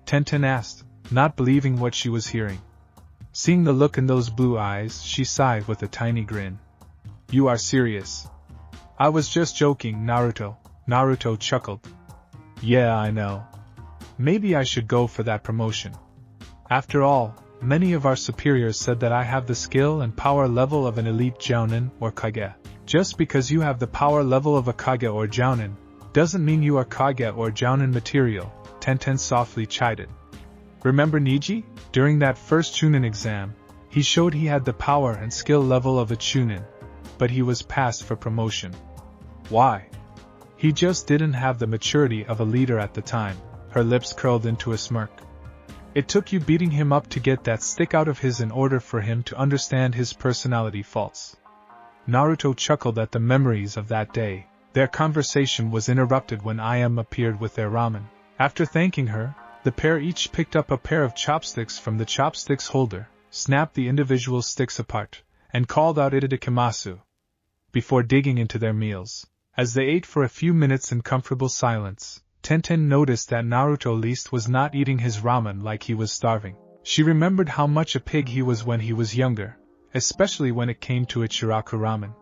Tenten asked, not believing what she was hearing. Seeing the look in those blue eyes, she sighed with a tiny grin. You are serious. I was just joking, Naruto. Naruto chuckled. Yeah, I know. Maybe I should go for that promotion. After all, many of our superiors said that I have the skill and power level of an elite Jounin or Kage. Just because you have the power level of a Kage or Jounin, doesn't mean you are Kage or Jounin material, Tenten softly chided. Remember Niji? During that first Chunin exam, he showed he had the power and skill level of a Chunin, but he was passed for promotion. Why? He just didn't have the maturity of a leader at the time. Her lips curled into a smirk. It took you beating him up to get that stick out of his in order for him to understand his personality faults. Naruto chuckled at the memories of that day. Their conversation was interrupted when Iam appeared with their ramen. After thanking her, the pair each picked up a pair of chopsticks from the chopsticks holder, snapped the individual sticks apart, and called out itadakimasu, before digging into their meals. As they ate for a few minutes in comfortable silence, Tenten noticed that Naruto least was not eating his ramen like he was starving. She remembered how much a pig he was when he was younger, especially when it came to Ichiraku ramen.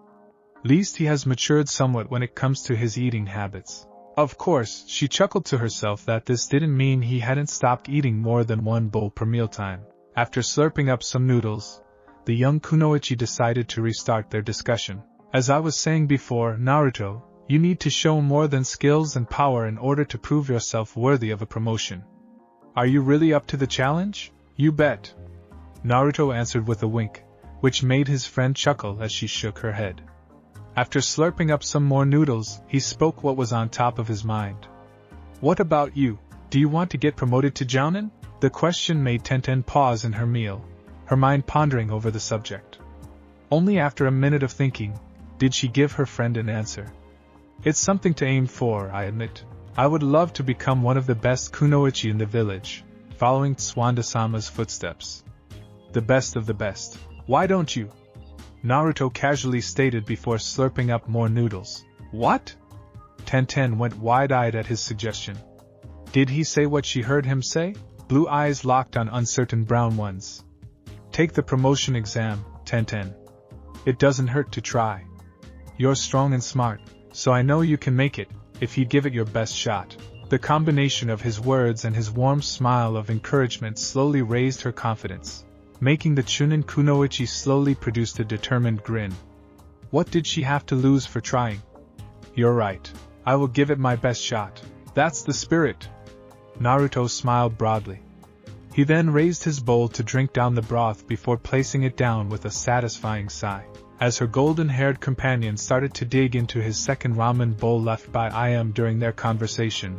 Least he has matured somewhat when it comes to his eating habits. Of course, she chuckled to herself that this didn't mean he hadn't stopped eating more than 1 bowl per mealtime. After slurping up some noodles, the young kunoichi decided to restart their discussion. As I was saying before, Naruto, you need to show more than skills and power in order to prove yourself worthy of a promotion. Are you really up to the challenge? You bet. Naruto answered with a wink, which made his friend chuckle as she shook her head. After slurping up some more noodles, he spoke what was on top of his mind. What about you? Do you want to get promoted to Jounin? The question made Tenten pause in her meal, her mind pondering over the subject. Only after a minute of thinking, did she give her friend an answer. It's something to aim for, I admit. I would love to become one of the best kunoichi in the village. following Tswanda-sama's footsteps. The best of the best. Why don't you? Naruto casually stated before slurping up more noodles. What? Tenten went wide-eyed at his suggestion. Did he say what she heard him say? Blue eyes locked on uncertain brown ones. Take the promotion exam, Tenten. It doesn't hurt to try. You're strong and smart, so I know you can make it, if you give it your best shot. The combination of his words and his warm smile of encouragement slowly raised her confidence, making the Chunin kunoichi slowly produce a determined grin. What did she have to lose for trying? You're right. I will give it my best shot. That's the spirit. Naruto smiled broadly. He then raised his bowl to drink down the broth before placing it down with a satisfying sigh. As her golden-haired companion started to dig into his second ramen bowl left by Iam during their conversation,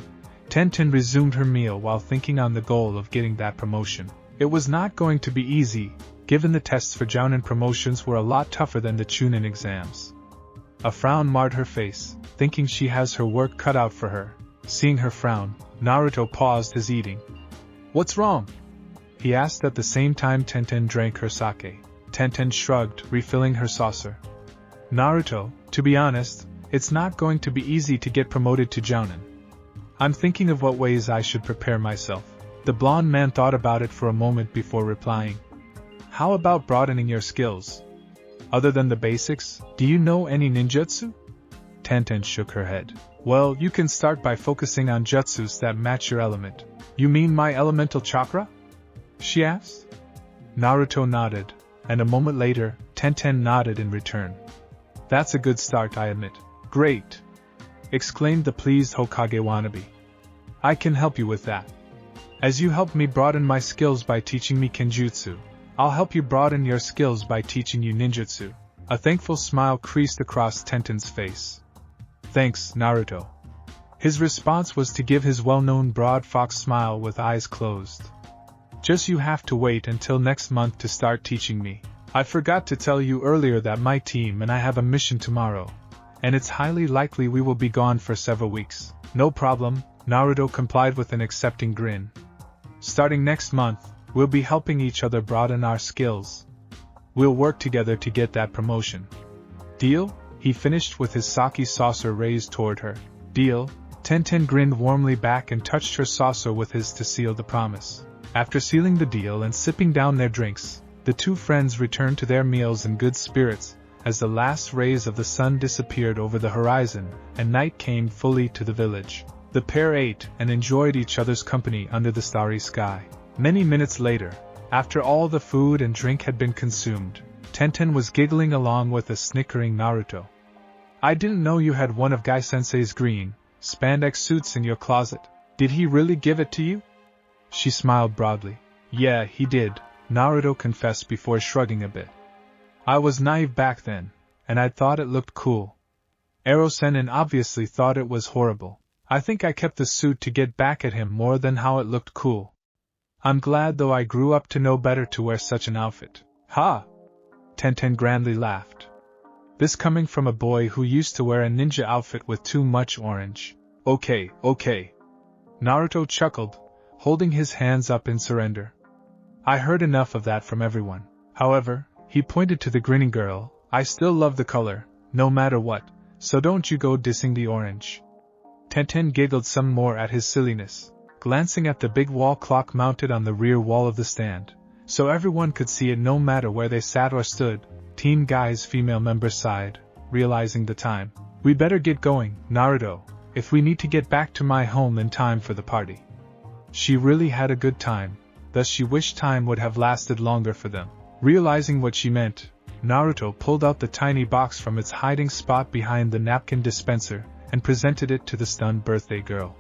Tenten resumed her meal while thinking on the goal of getting that promotion. It was not going to be easy, given the tests for Jounin promotions were a lot tougher than the Chunin exams. A frown marred her face, thinking she has her work cut out for her. Seeing her frown, Naruto paused his eating. What's wrong? He asked at the same time Tenten drank her sake. Tenten shrugged, refilling her saucer. Naruto, to be honest, it's not going to be easy to get promoted to Jounin. I'm thinking of what ways I should prepare myself. The blonde man thought about it for a moment before replying. How about broadening your skills? Other than the basics, do you know any ninjutsu? Tenten shook her head. Well, you can start by focusing on jutsus that match your element. You mean my elemental chakra? She asked. Naruto nodded, and a moment later, Tenten nodded in return. That's a good start, I admit. Great! Exclaimed the pleased Hokage wannabe. I can help you with that. As you helped me broaden my skills by teaching me kenjutsu, I'll help you broaden your skills by teaching you ninjutsu. A thankful smile creased across Tenten's face. Thanks, Naruto. His response was to give his well-known broad fox smile with eyes closed. Just you have to wait until next month to start teaching me. I forgot to tell you earlier that my team and I have a mission tomorrow, and it's highly likely we will be gone for several weeks. No problem, Naruto complied with an accepting grin. Starting next month, we'll be helping each other broaden our skills. We'll work together to get that promotion. Deal? He finished with his sake saucer raised toward her. Deal? Tenten grinned warmly back and touched her saucer with his to seal the promise. After sealing the deal and sipping down their drinks, the two friends returned to their meals in good spirits, as the last rays of the sun disappeared over the horizon and night came fully to the village. The pair ate and enjoyed each other's company under the starry sky. Many minutes later, after all the food and drink had been consumed, Tenten was giggling along with a snickering Naruto. I didn't know you had one of Gai-sensei's green, spandex suits in your closet. Did he really give it to you? She smiled broadly. Yeah, he did, Naruto confessed before shrugging a bit. I was naive back then, and I thought it looked cool. Ero-sennin obviously thought it was horrible. I think I kept the suit to get back at him more than how it looked cool. I'm glad though I grew up to know better to wear such an outfit. Ha! Tenten grandly laughed. This coming from a boy who used to wear a ninja outfit with too much orange. Okay. Naruto chuckled, holding his hands up in surrender. I heard enough of that from everyone. However, he pointed to the grinning girl, I still love the color, no matter what, so don't you go dissing the orange. Tenten giggled some more at his silliness, glancing at the big wall clock mounted on the rear wall of the stand, so everyone could see it no matter where they sat or stood. Team Guy's female member sighed, realizing the time. We'd better get going, Naruto, if we need to get back to my home in time for the party. She really had a good time, thus she wished time would have lasted longer for them. Realizing what she meant, Naruto pulled out the tiny box from its hiding spot behind the napkin dispenser and presented it to the stunned birthday girl.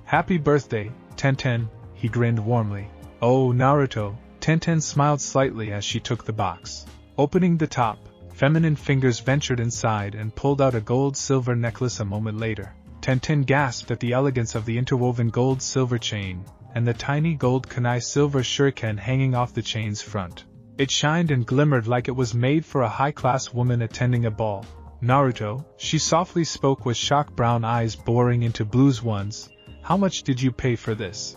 Happy birthday, Tenten, he grinned warmly. Oh, Naruto, Tenten smiled slightly as she took the box. Opening the top, feminine fingers ventured inside and pulled out a gold-silver necklace a moment later. Tenten gasped at the elegance of the interwoven gold-silver chain, and the tiny gold kunai silver shuriken hanging off the chain's front. It shined and glimmered like it was made for a high-class woman attending a ball. Naruto, she softly spoke with shocked brown eyes boring into Blue's ones, how much did you pay for this?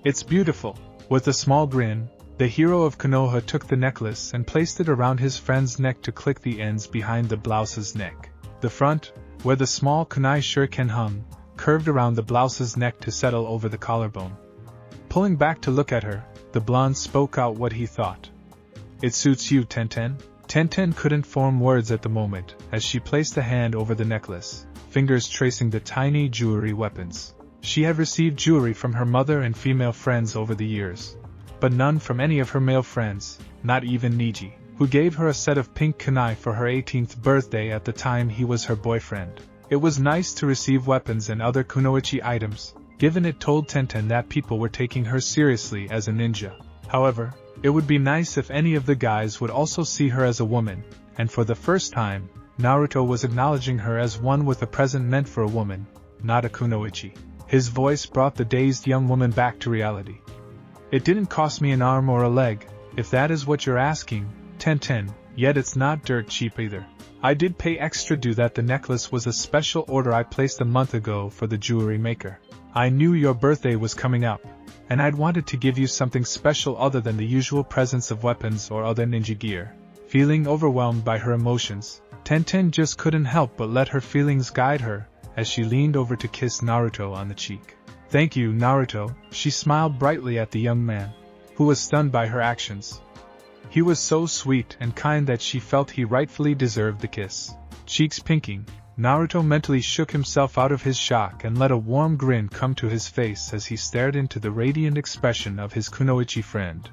It's beautiful. With a small grin, the hero of Konoha took the necklace and placed it around his friend's neck to click the ends behind the blouse's neck. The front, where the small kunai shuriken hung, curved around the blouse's neck to settle over the collarbone. Pulling back to look at her, the blonde spoke out what he thought. It suits you, Tenten. Tenten couldn't form words at the moment, as she placed a hand over the necklace, fingers tracing the tiny jewelry weapons. She had received jewelry from her mother and female friends over the years, but none from any of her male friends, not even Niji, who gave her a set of pink kunai for her 18th birthday at the time he was her boyfriend. It was nice to receive weapons and other kunoichi items, given it told Tenten that people were taking her seriously as a ninja. However, it would be nice if any of the guys would also see her as a woman, and for the first time, Naruto was acknowledging her as one with a present meant for a woman, not a kunoichi. His voice brought the dazed young woman back to reality. It didn't cost me an arm or a leg, if that is what you're asking, Tenten, yet it's not dirt cheap either. I did pay extra due that the necklace was a special order I placed a month ago for the jewelry maker. I knew your birthday was coming up, and I'd wanted to give you something special other than the usual presents of weapons or other ninja gear. Feeling overwhelmed by her emotions, Tenten just couldn't help but let her feelings guide her, as she leaned over to kiss Naruto on the cheek. Thank you, Naruto, she smiled brightly at the young man, who was stunned by her actions. He was so sweet and kind that she felt he rightfully deserved the kiss. Cheeks pinking, Naruto mentally shook himself out of his shock and let a warm grin come to his face as he stared into the radiant expression of his kunoichi friend.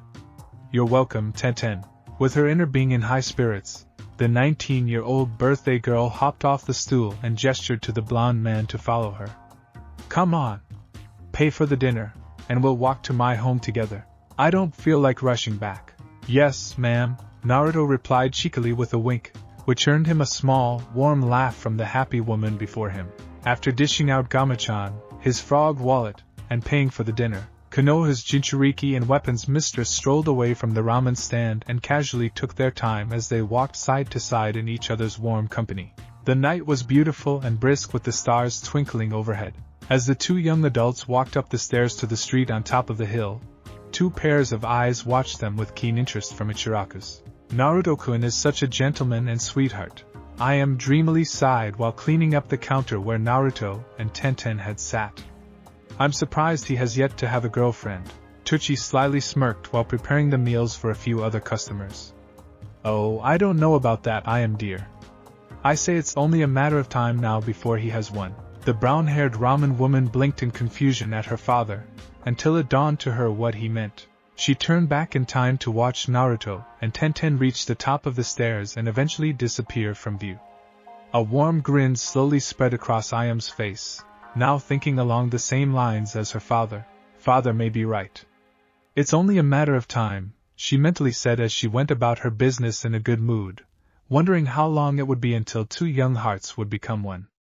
You're welcome, Tenten. With her inner being in high spirits, the 19-year-old birthday girl hopped off the stool and gestured to the blonde man to follow her. Come on. Pay for the dinner, and we'll walk to my home together. I don't feel like rushing back. Yes, ma'am, Naruto replied cheekily with a wink, which earned him a small, warm laugh from the happy woman before him. After dishing out Gamachan, his frog wallet, and paying for the dinner, Konoha's Jinchuriki and weapons mistress strolled away from the ramen stand and casually took their time as they walked side to side in each other's warm company. The night was beautiful and brisk with the stars twinkling overhead. As the two young adults walked up the stairs to the street on top of the hill, two pairs of eyes watched them with keen interest from Ichiraku's. Naruto-kun is such a gentleman and sweetheart. Ayam dreamily sighed while cleaning up the counter where Naruto and Tenten had sat. I'm surprised he has yet to have a girlfriend. Tuchi slyly smirked while preparing the meals for a few other customers. Oh, I don't know about that, Ayam dear. I say it's only a matter of time now before he has one. The brown-haired ramen woman blinked in confusion at her father, until it dawned to her what he meant. She turned back in time to watch Naruto and Tenten reach the top of the stairs and eventually disappear from view. A warm grin slowly spread across Ayam's face, now thinking along the same lines as her father. Father may be right. It's only a matter of time, she mentally said as she went about her business in a good mood, wondering how long it would be until two young hearts would become one.